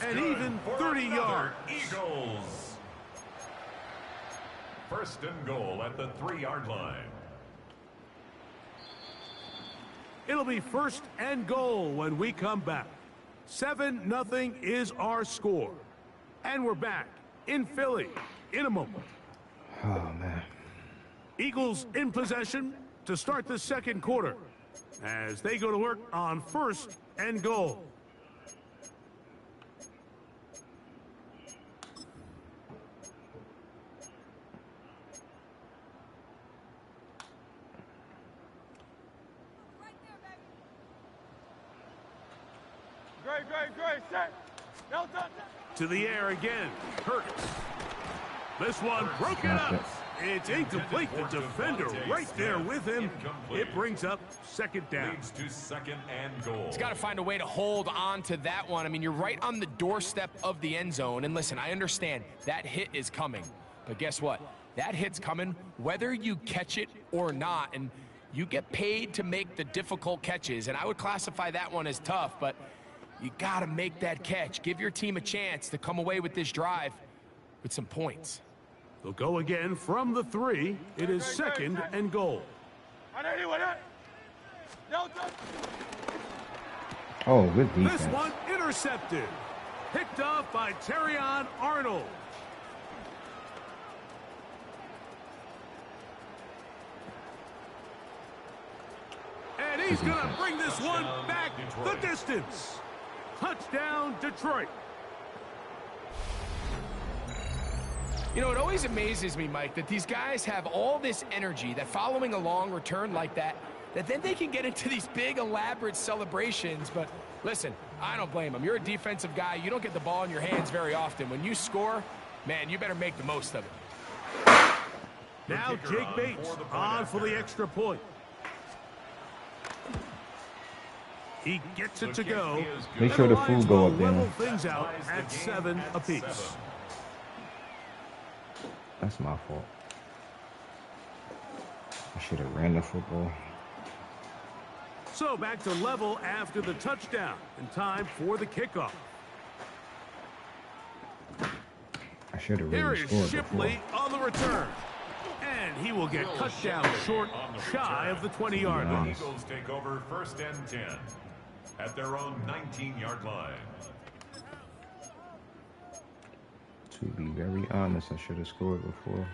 And even 30 yards. Eagles. First and goal at the 3-yard line. It'll be first and goal when we come back. 7-0 is our score. And we're back in Philly in a moment. Oh, man. Eagles in possession to start the second quarter as they go to work on first and goal. Great, set. No touch. To the air again, Hurts. This one broken up. It's incomplete. The defender right there with him. It brings up second down. Leads to second and goal. He's got to find a way to hold on to that one. I mean, you're right on the doorstep of the end zone. And listen, I understand that hit is coming. But guess what? That hit's coming whether you catch it or not. And you get paid to make the difficult catches. And I would classify that one as tough, but you got to make that catch. Give your team a chance to come away with this drive with some points. They'll go again from the 3. It is second and goal. Oh, good defense. This one intercepted. Picked off by Terrion Arnold. And he's going to bring this one back the distance. Touchdown, Detroit. You know, it always amazes me, Mike, that these guys have all this energy that following a long return like that then they can get into these big, elaborate celebrations. But listen, I don't blame them. You're a defensive guy. You don't get the ball in your hands very often. When you score, man, you better make the most of it. Now Jake Bates on for the extra point. He gets it to go. Make sure the food go up there. Level things out at 7 apiece. That's my fault. I should have ran the football. So back to level after the touchdown, and time for the kickoff. I should have Here really is scored Shipley before. on the return. And he will get cut down short, shy of the 20-yard line. Eagles take over 1st and 10 at their own 19-yard line. To be very honest, I should have scored before.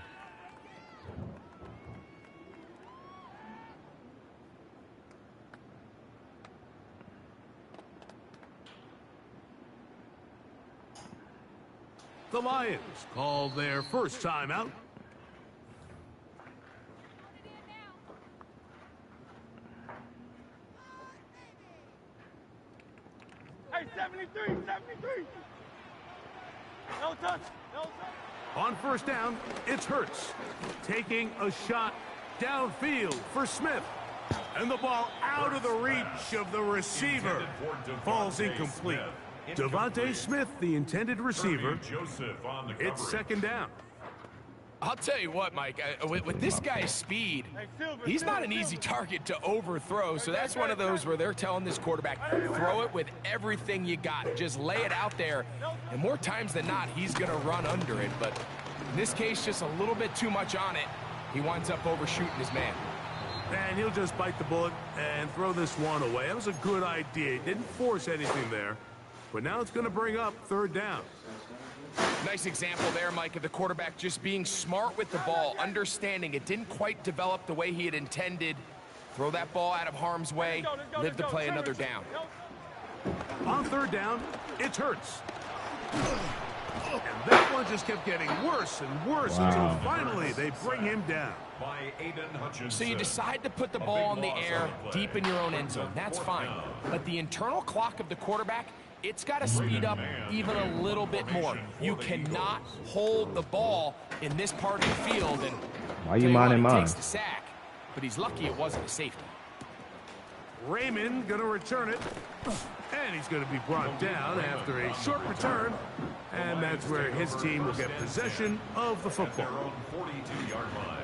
The Lions call their first timeout. Hey, 73, 73. No touch, no touch. On first down, it's Hurts taking a shot downfield for Smith. And the ball out of the reach of the receiver falls incomplete. Devontae Smith, the intended receiver. It's 2nd down. I'll tell you what, Mike, with this guy's speed, he's not an easy target to overthrow, so that's one of those where they're telling this quarterback, throw it with everything you got. Just lay it out there, and more times than not, he's going to run under it. But in this case, just a little bit too much on it. He winds up overshooting his man. And he'll just bite the bullet and throw this one away. That was a good idea. He didn't force anything there. But now it's going to bring up 3rd down. Nice example there, Mike, of the quarterback just being smart with the ball, understanding it didn't quite develop the way he had intended. Throw that ball out of harm's way, live to play another down. On 3rd down, it's Hurts. And that one just kept getting worse and worse until finally they bring him down. So you decide to put the ball in the air deep in your own end zone. That's fine. But the internal clock of the quarterback, it's got to speed up even a little bit more. You cannot hold the ball in this part of the field. And why you minding mine? Takes the sack, but he's lucky it wasn't a safety. Raymond going to return it. And he's going to be brought down after a short return. And that's where his team will get possession of the football. 42-yard line.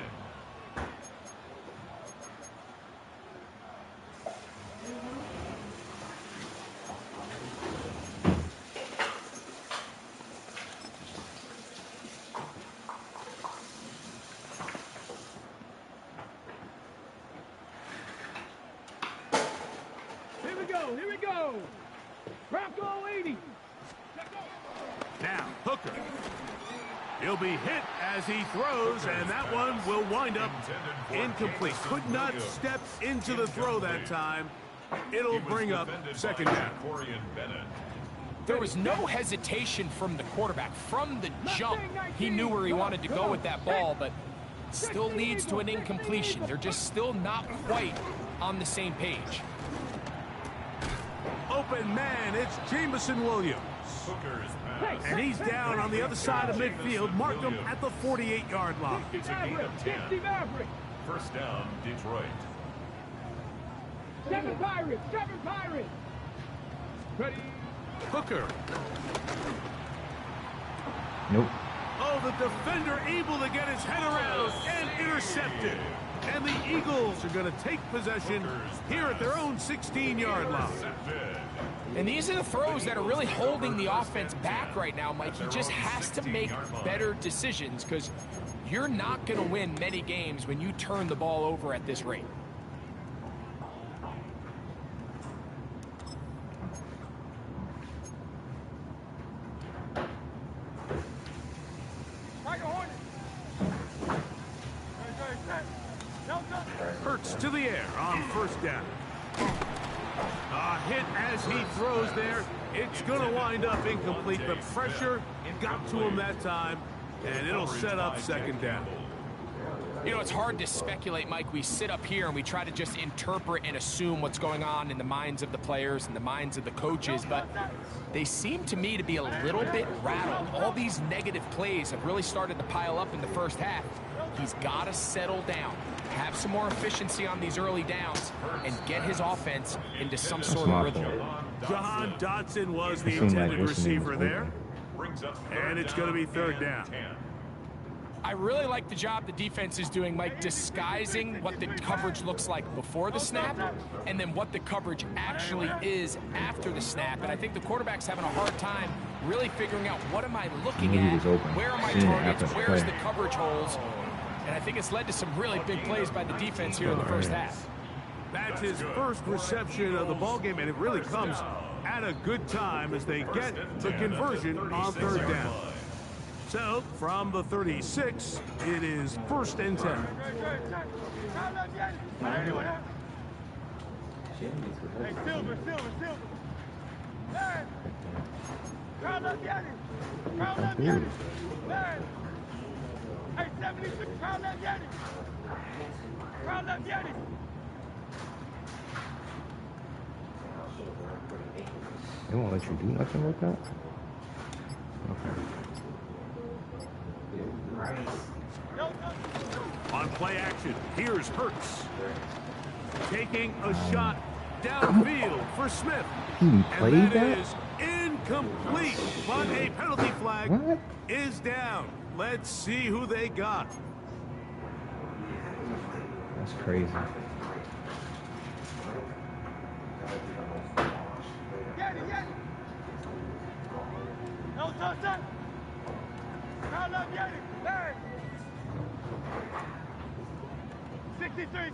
Here we go. Bronco 80. Now, Hooker. He'll be hit as he throws, and that one will wind up incomplete. Could not step into the throw that time. It'll bring up 2nd down. There was no hesitation from the quarterback. From the jump, he knew where he wanted to go with that ball, but still leads to an incompletion. They're just still not quite on the same page. Open man, it's Jamison Williams. And he's down on the other side of midfield. Mark him at the 48-yard line. It's a gain of 10. 1st down, Detroit. 7 Pirates, 7 Pirates. Ready. Hooker. Nope. Oh, the defender able to get his head around and intercepted. And the Eagles are going to take possession here at their own 16-yard line. And these are the throws that are really holding the offense back right now, Mike. He just has to make better decisions because you're not going to win many games when you turn the ball over at this rate. Hurts to the air on 1st down. A hit as he throws there. It's going to wind up incomplete. The pressure got to him that time, and it'll set up 2nd down. You know, it's hard to speculate, Mike. We sit up here and we try to just interpret and assume what's going on in the minds of the players and the minds of the coaches, but they seem to me to be a little bit rattled. All these negative plays have really started to pile up in the 1st half. He's got to settle down, have some more efficiency on these early downs, and get his offense into some sort of rhythm. Jahan Dotson was the intended receiver there. And it's going to be 3rd down. I really like the job the defense is doing, Mike, disguising what the coverage looks like before the snap and then what the coverage actually is after the snap. And I think the quarterback's having a hard time really figuring out what am I looking at, where are my targets, where's the coverage holes. And I think it's led to some really big plays by the defense here in the first half. That's his first reception of the ballgame, and it really comes at a good time as they get the conversion on third down. So, from the 36, it is 1st and 10. Hey, Silver. Man. Crowd up, Yanni. Man. Hey, 76, crowd up, Yanni. They won't let you do nothing like that? Okay. On play action, here's Hurts. Taking a shot downfield for Smith. He played and that? Is incomplete, but a penalty flag is down. Let's see who they got. That's crazy. No touchdown. Crowd up, Yanni. Hey. 63.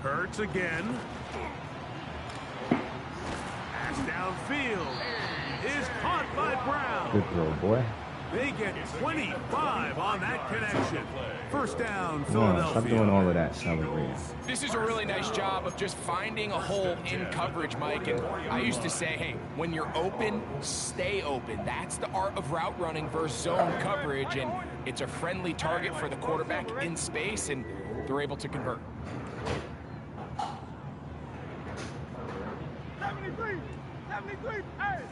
Hurts again. Pass downfield is caught by Brown. Good throw, boy. They get 25 on that connection. 1st down, Come Philadelphia. on, stop doing all of that celebrating. This is a really nice job of just finding a hole in coverage, Mike. And I used to say, hey, when you're open, stay open. That's the art of route running versus zone coverage. And it's a friendly target for the quarterback in space, and they're able to convert. 73, hey.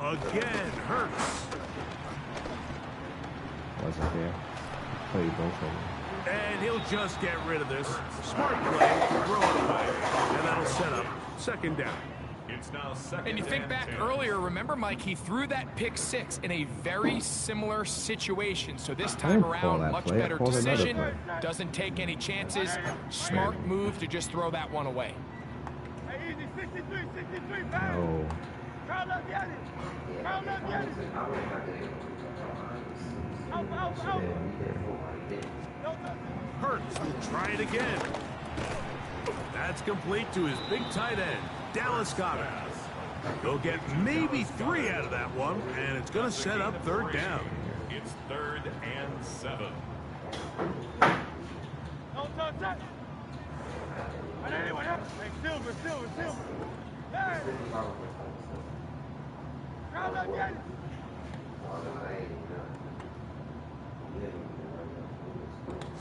Again, Hurts. Wasn't there. Played both of them. And he'll just get rid of this. Smart play, throw it away. And that'll set up 2nd down. It's now 2nd and you think back 10. earlier, remember, Mike, he threw that pick 6 in a very similar situation. So this time around, much better decision. Doesn't take any chances. Smart move to just throw that one away. Hey, easy, 63, No. Crowd up, Yanni. Out. Hurts will try it again. That's complete to his big tight end, Dallas Goedert. He'll get maybe 3 out of that one, and it's going to set up 3rd down. It's 3rd and 7. No touch. And anyone else? Hey, Silver. Hey. Crowd up, Yanni.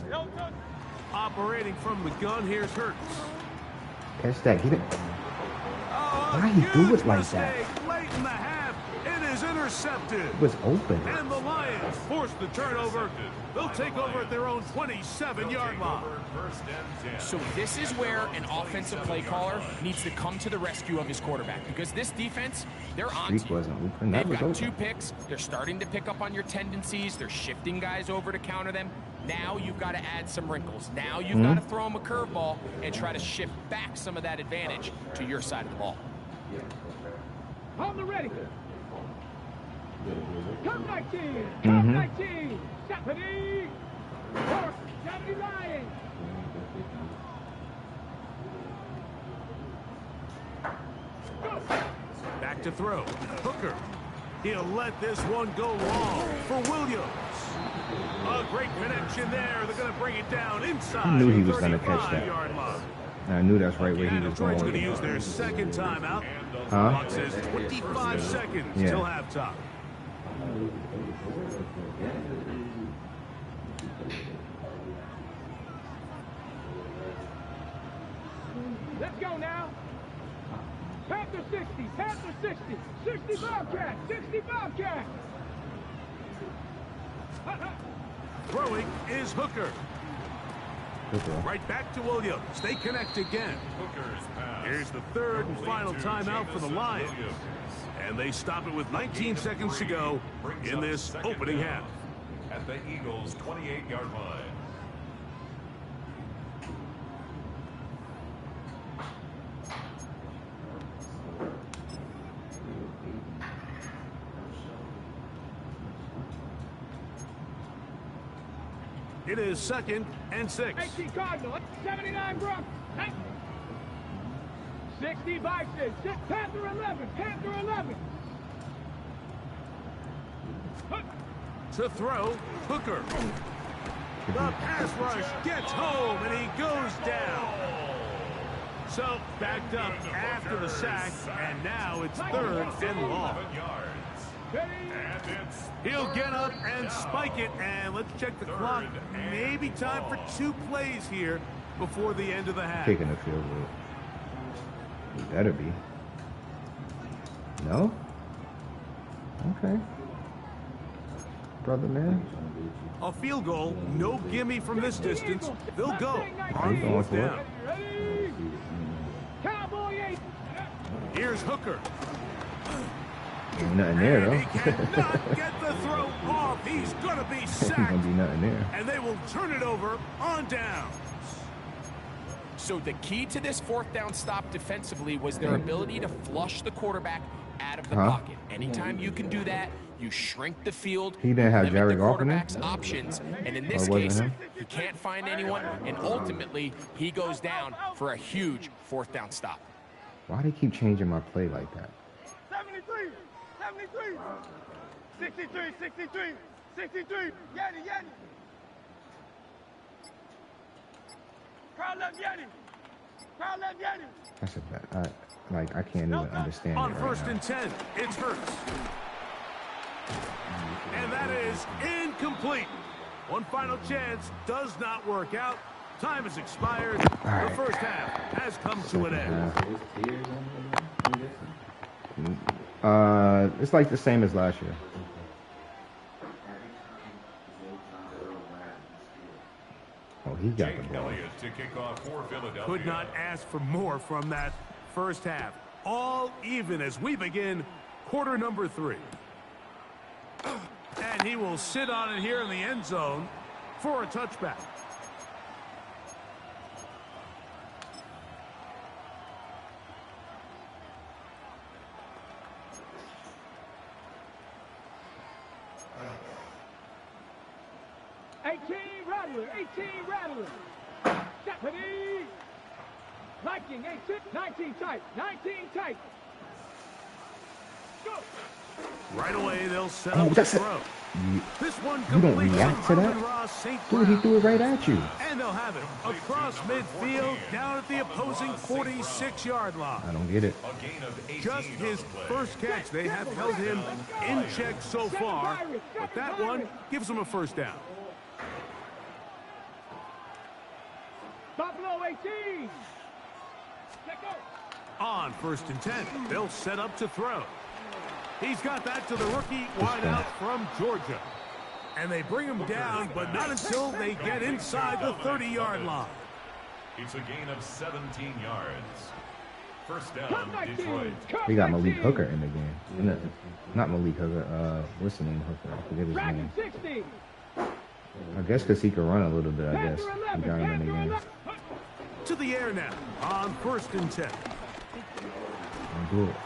No touch. Operating from the gun, here's Hurts. Catch that. Get it. Oh, why he do it like that? Late in the half, it is intercepted. It was open. And the Lions force the turnover. They'll take over at their own 27-yard line. So this is where an offensive play caller needs to come to the rescue of his quarterback, because this defense, they're on to you. They've got 2 picks. They're starting to pick up on your tendencies. They're shifting guys over to counter them. Now you've got to add some wrinkles. Now you've got to throw them a curveball and try to shift back some of that advantage to your side of the ball. Hold the ready. Come 19. Come 19. Stephanie. Stephanie Ryan. Back to throw. Hooker. He'll let this one go long for Williams. A great connection there. They're going to bring it down inside. I knew he was going to catch that. And I knew that's right where he was Detroit's going. going to use their 2nd timeout. Huh? Clock says 25 seconds till halftime. Let's go now. Panther 60. 60 Bobcat. 60 Bobcat. Throwing is Hooker. Right back to Williams. They connect again. Here's the third and final timeout for the Lions. And they stop it with 19 seconds to go in this opening half. At the Eagles' 28-yard line. It is 2nd and 6. 18 Cardinal, 79 Brock. 60 Vikings, Panther 11, Panther 11. To throw, Hooker. The pass rush gets home, and he goes down. So, backed up after the sack, and now it's 3rd and long. He'll get up and spike it, and let's check the clock. Maybe time for 2 plays here before the end of the half. Kicking the field goal. It better be. No? Okay. Brother, man. A field goal, no gimme from this distance. They'll go on He's going 4th for down. it. Cowboy 8. Here's Hooker. Ain't nothing there, though. And he cannot get the throw off. He's going to be Ain't sacked. gonna be nothing there. And they will turn it over on down. So the key to this 4th down stop defensively was their ability to flush the quarterback out of the pocket. Anytime you can do that, you shrink the field. He didn't have limit Jared the Goff in there? quarterback's options, and in this Or wasn't case, him? he can't find anyone, and ultimately, he goes down for a huge 4th down stop. Why they keep changing my play like that? 73, 73. 63, 63, 63. Yanni, Yanni. Crowd left Yanni. Crowd left Yanni. That's a bad. I can't even understand On it right 1st now. and 10, it's Hurts. And that is incomplete. One final chance does not work out. Time has expired. Right. The first half has come to an end. It's like the same as last year. Oh, he got the Jake ball. Elliott to kick off for Philadelphia. Could not ask for more from that first half. All even as we begin quarter number 3. And he will sit on it here in the end zone for a touchback. Rattler, 18 Rattler. Stephanie. Viking, 18, 19 tight, 19 tight. Go. Right away, they'll set Oh, up the that's it. throw. This one You don't completes react to to that? Ross St. Dude, he Brown. threw it right at you. And they'll have it across midfield down at the opposing 46-yard line. I don't get it. A gain of 18 Just his on the play. first catch. They have held him in check so far, but that one gives them a first down. Buffalo 18. Let go. On 1st and 10, they'll set up to throw. He's got that to the rookie wideout from Georgia. And they bring him down, but not until they get inside the 30-yard line. It's a gain of 17 yards. First down, Detroit. We got Malik Hooker in the game. Not Malik Hooker. What's the name? Hooker. I forget his name. 60. I guess because he could run a little bit. I guess we got him in the game. To the air now on 1st and 10. Don't do it.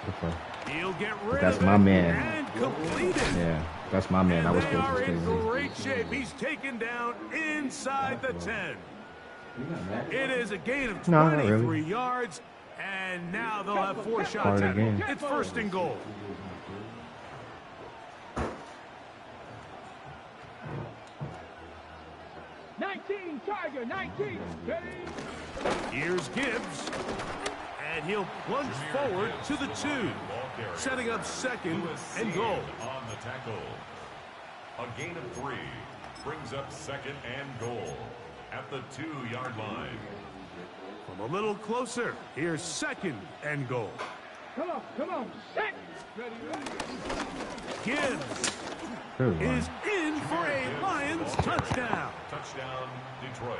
Good play. He'll get rid That's of my it man. and complete it. Yeah, that's my man. I was They supposed are to in say great shape. He's taken down inside the 10. It is a gain of No, not 23 really. yards, and now they'll have 4 Part shots of at the it. game. It's 1st and goal. Tiger, 19. Ready? Here's Gibbs, and he'll plunge forward to the 2, setting up 2nd and goal. On the tackle. A gain of 3 brings up 2nd and goal at the 2-yard line. From a little closer, here's 2nd and goal. Come on, set. Ready, ready. Gibbs Good one. is in for a Lions touchdown. Touchdown, Detroit.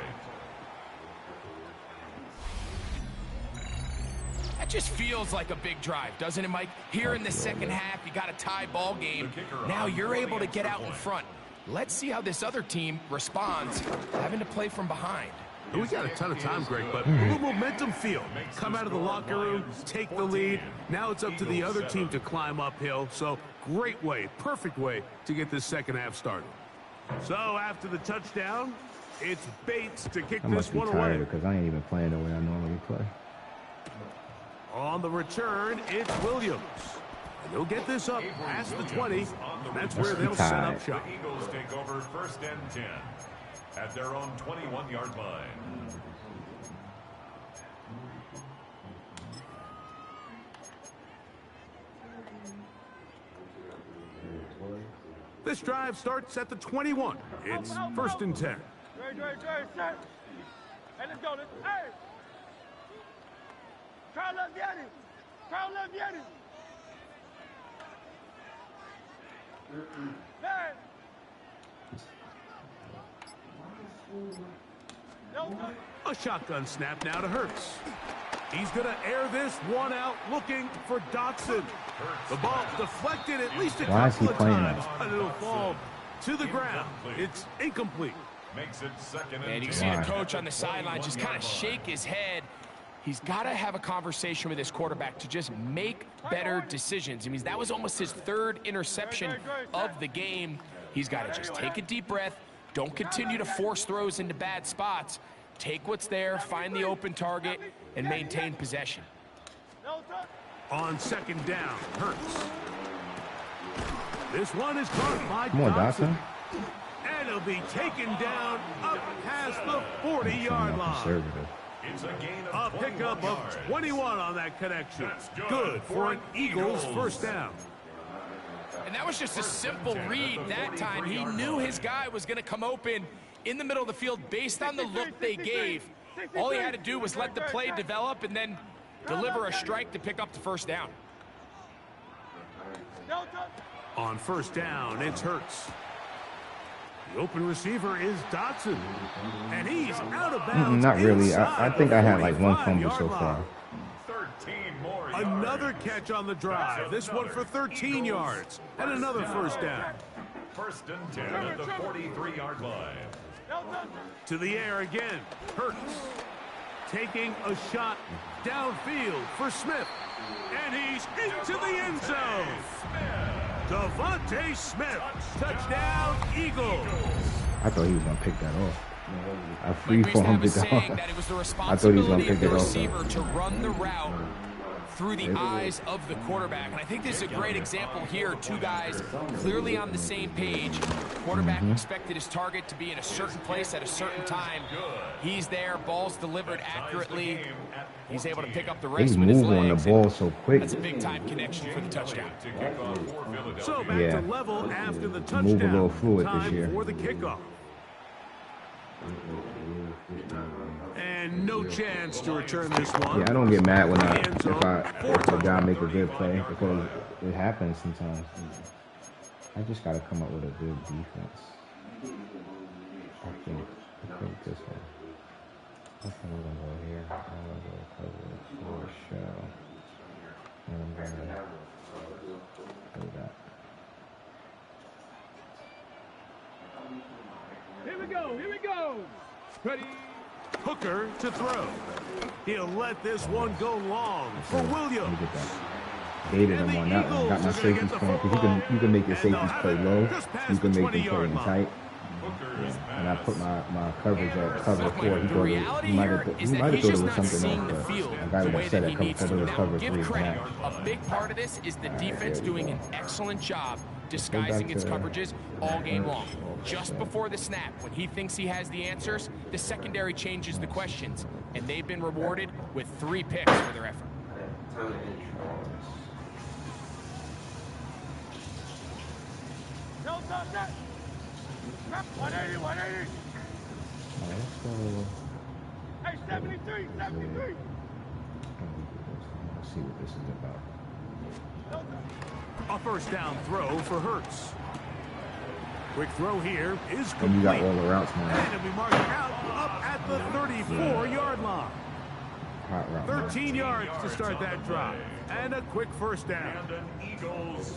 That just feels like a big drive, doesn't it, Mike? Here in the second half, you got a tie ball game. Now you're able to get out in front. Let's see how this other team responds, having to play from behind. We got a ton of time, Greg, but a little momentum feel. Come out of the locker room, take the lead. Now it's up to the other team to climb uphill. So great way, perfect way to get this second half started. So after the touchdown, it's Bates to kick this one away. Because I ain't even playing the way I normally play. On the return, it's Williams. And they'll get this up past the 20. That's where they'll set up shop. The Eagles take over 1st and 10 at their own 21-yard line. This drive starts at the 21. It's 1st and 10. Set. Hey, let's go. Hey! Crowd left Yanni. Crowd left Yanni. Hey! A shotgun snap now to Hurts. He's going to air this one out, looking for Dotson. The ball deflected at least a couple of times, and it'll fall to the ground. It's incomplete. Makes it 2nd And you and see the coach on the sideline just kind of shake his head. He's got to have a conversation with his quarterback to just make better decisions. I mean, that was almost his 3rd interception of the game. He's got to just take a deep breath. Don't continue to force throws into bad spots. Take what's there, find the open target, and maintain possession. On 2nd down, Hurts. This one is caught by Dotson. And it'll be taken down up past the 40-yard line. It's a gain A of pickup of 21 on that connection. Good for an Eagles 1st down. And that was just a simple read that time. He knew his guy was going to come open in the middle of the field based on the look they gave. All he had to do was let the play develop and then deliver a strike to pick up the 1st down. On 1st down, it's Hurts. The open receiver is Dotson. And he's out of bounds. Not really. I think I had like 1 fumble so far. 13 more yards. Another catch on the drive. This one for 13 yards. And another 1st down. 1st and 10 at the 43-yard line. To the air again. Hurts. Taking a shot downfield for Smith. And he's into the end zone. Devontae Smith. Touchdown, Eagles. I thought he was going to pick that off. I free formed it off. I thought he was going to pick it off. To run the route through the eyes of the quarterback. And I think this is a great example here. 2 guys clearly on the same page. Quarterback expected his target to be in a certain place at a certain time. He's there. Ball's delivered accurately. He's able to pick up the rest with his legs. On the ball so quick. That's a big-time connection for the touchdown. So back to level after the touchdown. Move a little fluid this year. Time for the kickoff. And no chance to return this one. Yeah, I don't get mad when if the guy make a good play because it happens sometimes. I just got to come up with a good defense. I think this one. I think we're gonna go here. I'm gonna go cover for show. And I'm gonna do that. Here we go. Here we go. Ready. Hooker to throw. He'll let this one go long for Williams. Gated him on that one. Got my safeties playing because you can make your safeties play low. You can make them play in tight. And I put my coverage at cover 4. He might have thought it was something else, but I got it upset at cover 3. A big part of this is the defense doing an excellent job disguising its coverages all game long. Just before the snap, when he thinks he has the answers, the secondary changes the questions, and they've been rewarded with 3 picks for their effort. No, stop that. 180, 180. Hey, 73, 73. Let's see what this is about. A 1st down throw for Hurts. Quick throw here is complete. And you got all the routes, man. And it'll be marked out up at the 34-yard line. Hot route. 13 yards to start that drive. And a quick first down.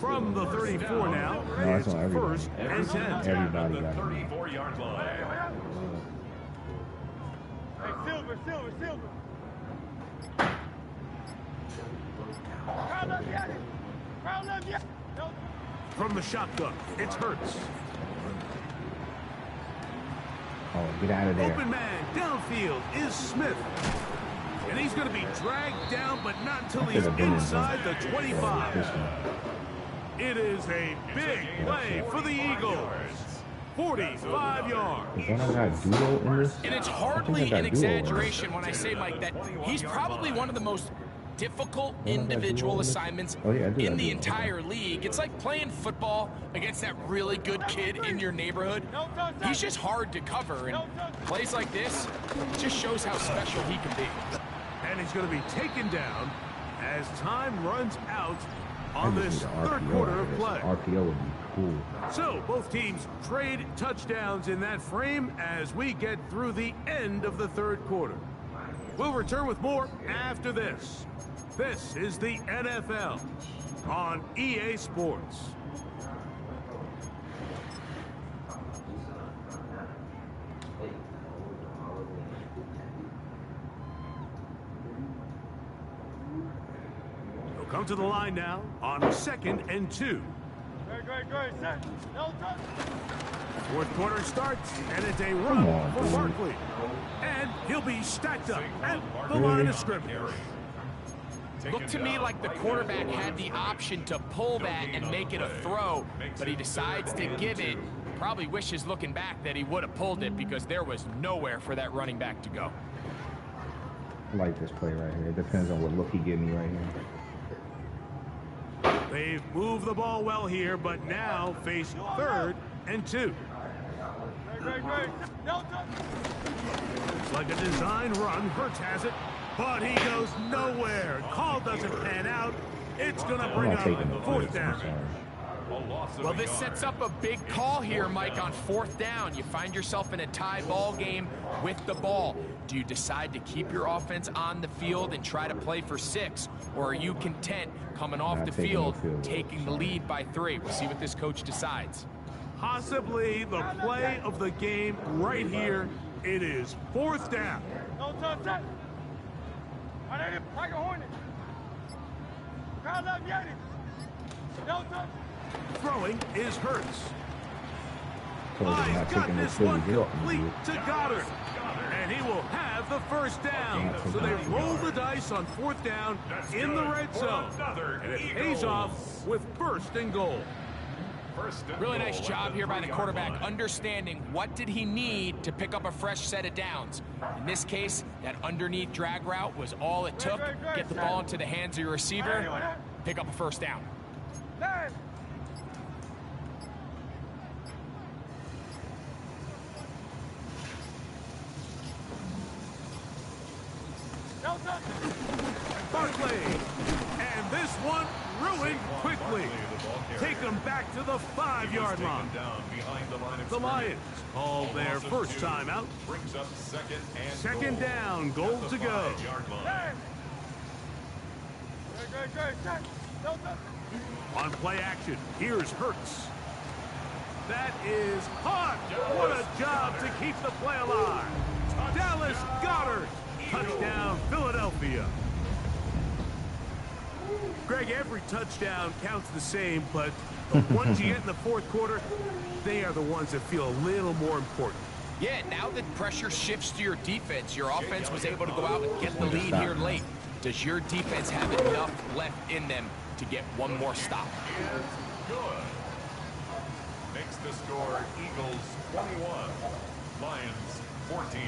From the 34 now, it's first and 10. Everybody got it. 34-yard line. Hey, Silver. Crowd left yet. No. From the shotgun, it's Hurts. Oh, get out of there. Open man downfield is Smith. And he's going to be dragged down, but not until he's inside the 25. It is a big play for the Eagles. 45 yards. Don't I got duo in this? And it's hardly an exaggeration when I say, Mike, that he's probably one of the most difficult individual assignments in the entire league. It's like playing football against that really good kid in your neighborhood. He's just hard to cover, and plays like this just shows how special he can be. And he's going to be taken down as time runs out on this third quarter of play. RPO would be cool. So both teams trade touchdowns in that frame as we get through the end of the third quarter. We'll return with more after this. This is the NFL on EA Sports. They'll come to the line now on 2nd and 2. Great. Set. No touch. Fourth quarter starts, and it's a run for Barkley. And he'll be stacked up at the line of scrimmage. Looked to me like the quarterback had the option to pull that and make it a throw, but he decides to give it. Probably wishes looking back that he would have pulled it because there was nowhere for that running back to go. I like this play right here. It depends on what look he give me right here. They've moved the ball well here, but now face 3rd and 2. Great. No touch. It's like a design run. Hurts has it, but he goes nowhere. Call doesn't pan out. It's going to bring up 4th down. Well, this sets up a big call here, Mike, on 4th down. You find yourself in a tie ball game with the ball. Do you decide to keep your offense on the field and try to play for 6? Or are you content coming off the field, taking the lead by 3? We'll see what this coach decides. Possibly the play of the game right here. It is 4th down. No touch. Set. I need him like a hornet. Crowd left yet. No touch. Throwing is Hurts. So He's got this one complete to Goddard. And he will have the first down. So they roll the dice on 4th down in the red zone. And it pays off with 1st and goal. Really nice job here by the quarterback, understanding what did he need to pick up a fresh set of downs. In this case, that underneath drag route was all it took. Get the ball into the hands of your receiver, pick up a 1st down. Barkley. And this one ruined quickly. Take him back to the 5-yard line. The Lions call their first timeout. Brings up 2nd down, goal to go. Great. Set. No touch. On play action, here's Hurts. That is hot. What a job to keep the play alive. Dallas Goedert. Touchdown, Philadelphia. Greg, every touchdown counts the same, but the ones you get in the 4th quarter, they are the ones that feel a little more important. Yeah, now that pressure shifts to your defense, your offense was able to go out and get the lead here late. Does your defense have enough left in them to get one more stop? Is good. Makes the score Eagles 21, Lions 14.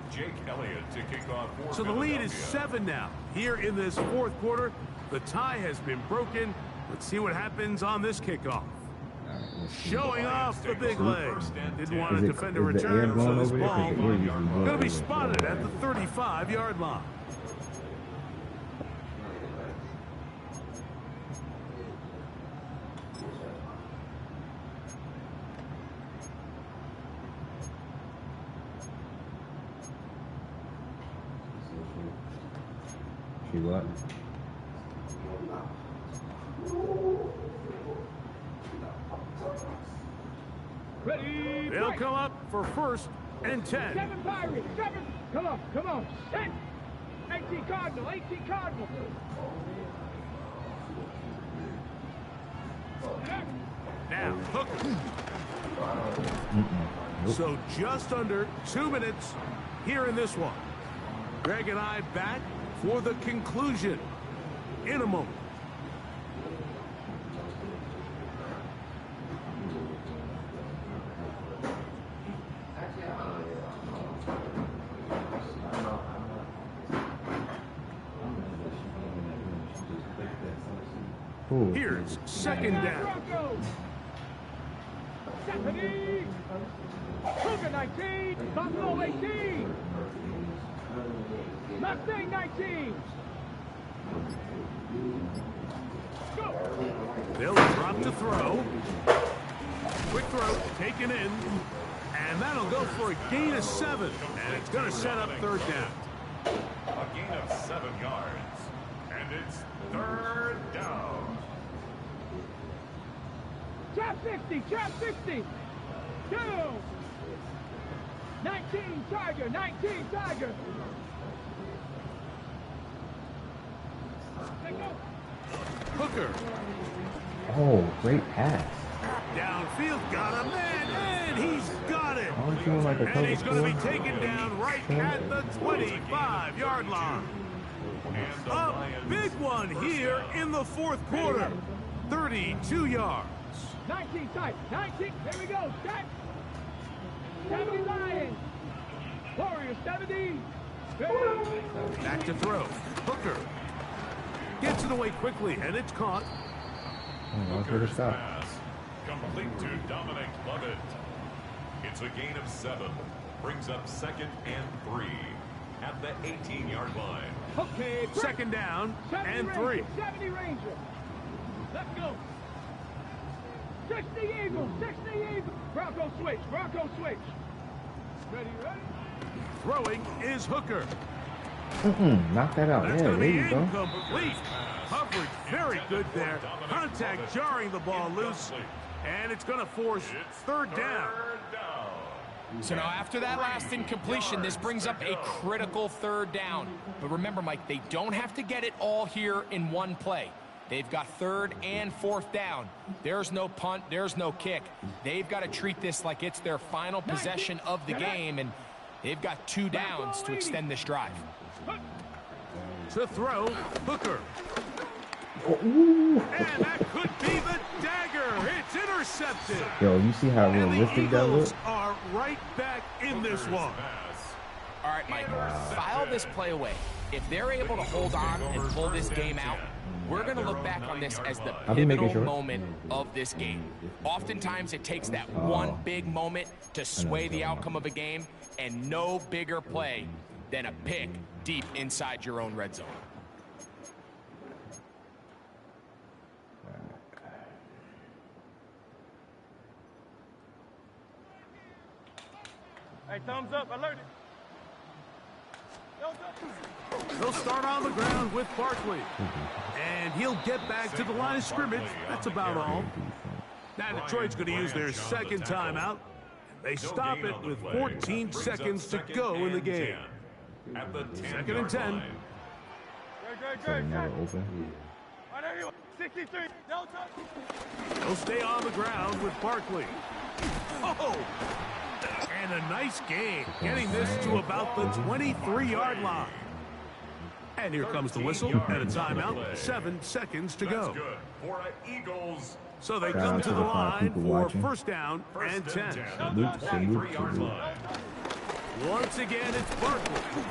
Jake Elliott to kick off for So the lead is 7 now. Here in this 4th quarter, the tie has been broken. Let's see what happens on this kickoff. Showing off the big leg. Didn't want to defend a return, so this ball going to be spotted at the 35-yard line. She what? Ready. They'll come up for 1st and 10. 7 Pirates, 7. Come on. Set. 18 Cardinal, 18 Cardinal. Now, Hooker. So just under 2 minutes here in this one. Greg and I back for the conclusion in a moment. Ooh. Here's 2nd down. Stephanie. Cougar 19. Buffalo 18. Mustang 19. Go. They'll drop to throw. Quick throw taken in. And that'll go for a gain of 7. And it's going to set up 3rd down. A gain of 7 yards. And it's 3rd down. Trap 60. 2. 19 Tiger. Hooker. Oh, great pass. Downfield got him, and he's got it. Aren't you like a And he's going to be cover taken down right at the 25-yard line. A big one here in the 4th quarter. 32 yards. 19 tight. 19. Here we go. Set. 70 Lions. Warriors 70. Back to throw. Hooker gets it away quickly, and it's caught. Hooker's pass. Complete to Dominic Lovett. It's a gain of 7. Brings up 2nd and 3 at the 18-yard line. Okay. 2nd down and 3. 70 Ranger. Let's go. 60 Eagles. Bronco switch. Ready. Throwing is Hooker. Knock that out. That's Yeah, going to there be you go. incomplete. Coverage very good there. Contact jarring the ball loose. And it's going to force 3rd down. So now after that last incompletion, this brings up a critical 3rd down. But remember, Mike, they don't have to get it all here in one play. They've got 3rd and 4th down. There's no punt. There's no kick. They've got to treat this like it's their final possession of the game, and they've got 2 downs to extend this drive. To throw, Hooker. Ooh. And that could be the dagger. It's intercepted. Yo, you see how And the realistic that Eagles looks? are right back in this one. All right, Mike, file this play away. If they're able to hold on and pull this game out, we're going to look back on this as the pivotal moment of this game. Oftentimes, it takes that one big moment to sway the outcome of a game, and no bigger play than a pick deep inside your own red zone. Hey, thumbs up. Alert it. They'll start on the ground with Barkley. And he'll get back to the line of scrimmage. That's about all. Now Detroit's going to use their 2nd timeout. They stop it with 14 seconds to go in the game. At the 2nd and 10. Never open. 63. No touch. They'll stay on the ground with Barkley. Oh! And a nice gain, getting this to about the 23-yard line. And here comes the whistle and a timeout. 7 seconds to go. For Eagles. So they come to the line for 1st down and 10. Once again, it's Barkley.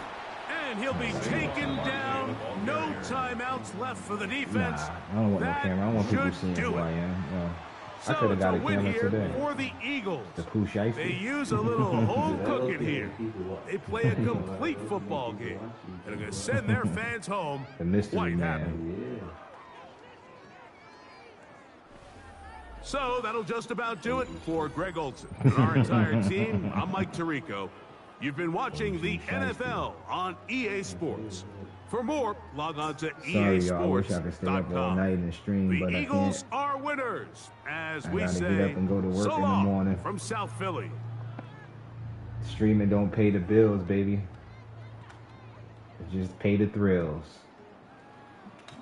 And he'll be taken down. No timeouts left for the defense. I don't want no camera. I don't want people seeing who I am. I could have got a camera today. For the Eagles. The Pooh Shiesty. They use a little home cooking here. They play a complete football game. And are going to send their fans home The mystery quite man. happy. So that'll just about do it for Greg Olson and our entire team. I'm Mike Tirico. You've been watching the NFL on EA Sports. For more, log on to Sorry, y'all. I wish I could stay up all easports.com. night and stream, The but I Eagles can't. are winners, as I we gotta say, get up and go to work so in the long morning. from South Philly. Streaming don't pay the bills, baby. It just pay the thrills.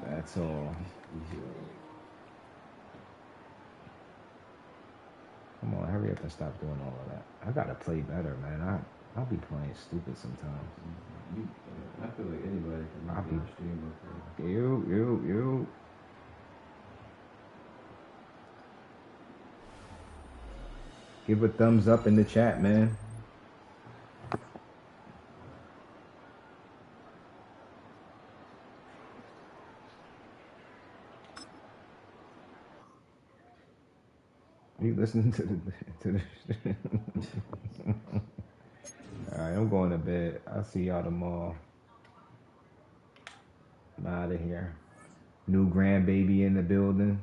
That's all. Come on, hurry up and stop doing all of that. I gotta play better, man. I'll be playing stupid sometimes. I feel like anybody can be a streamer. You. Give a thumbs up in the chat, man. You listening to the All right, I'm going to bed. I'll see y'all tomorrow. I'm out of here. New grandbaby in the building.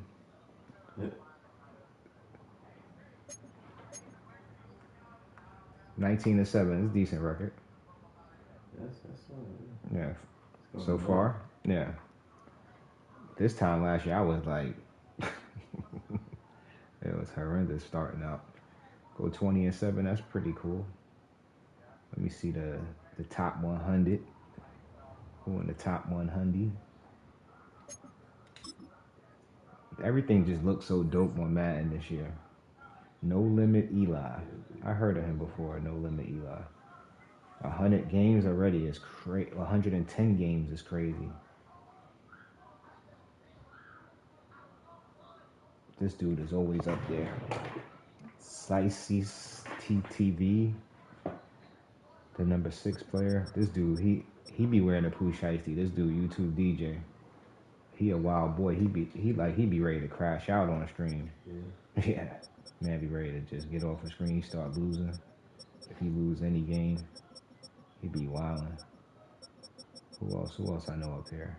Yep. 19-7. It's a decent record. That's Yeah. So far, yeah. This time last year, I was like, it was horrendous starting out. Go 20-7. That's pretty cool. Let me see the top 100. Who in the top 100? Everything just looks so dope on Madden this year. No Limit Eli. I heard of him before. No Limit Eli. 100 games already is crazy. 110 games is crazy. This dude is always up there. Sices TTV, the number 6 player. This dude, he be wearing a Pooh Shiesty. This dude, YouTube DJ. He a wild boy. He be ready to crash out on a stream. Yeah. Yeah. Man be ready to just get off a screen, start losing. If he lose any game, he be wilding. Who else I know up here?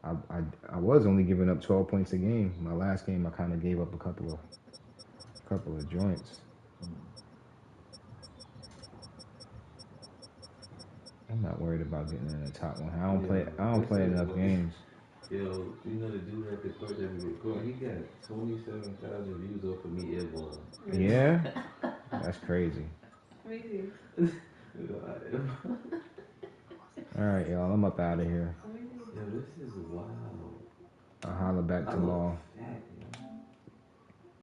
I was only giving up 12 points a game. My last game, I kind of gave up a couple of joints. I'm not worried about getting in the top one. I don't play enough games. Yo, you know the dude at the court that we record, he got 27,000 views off of me everyone. Yeah? That's crazy. Crazy. Alright, y'all. I'm up out of here. Yo, this is wild. I'll holler back tomorrow.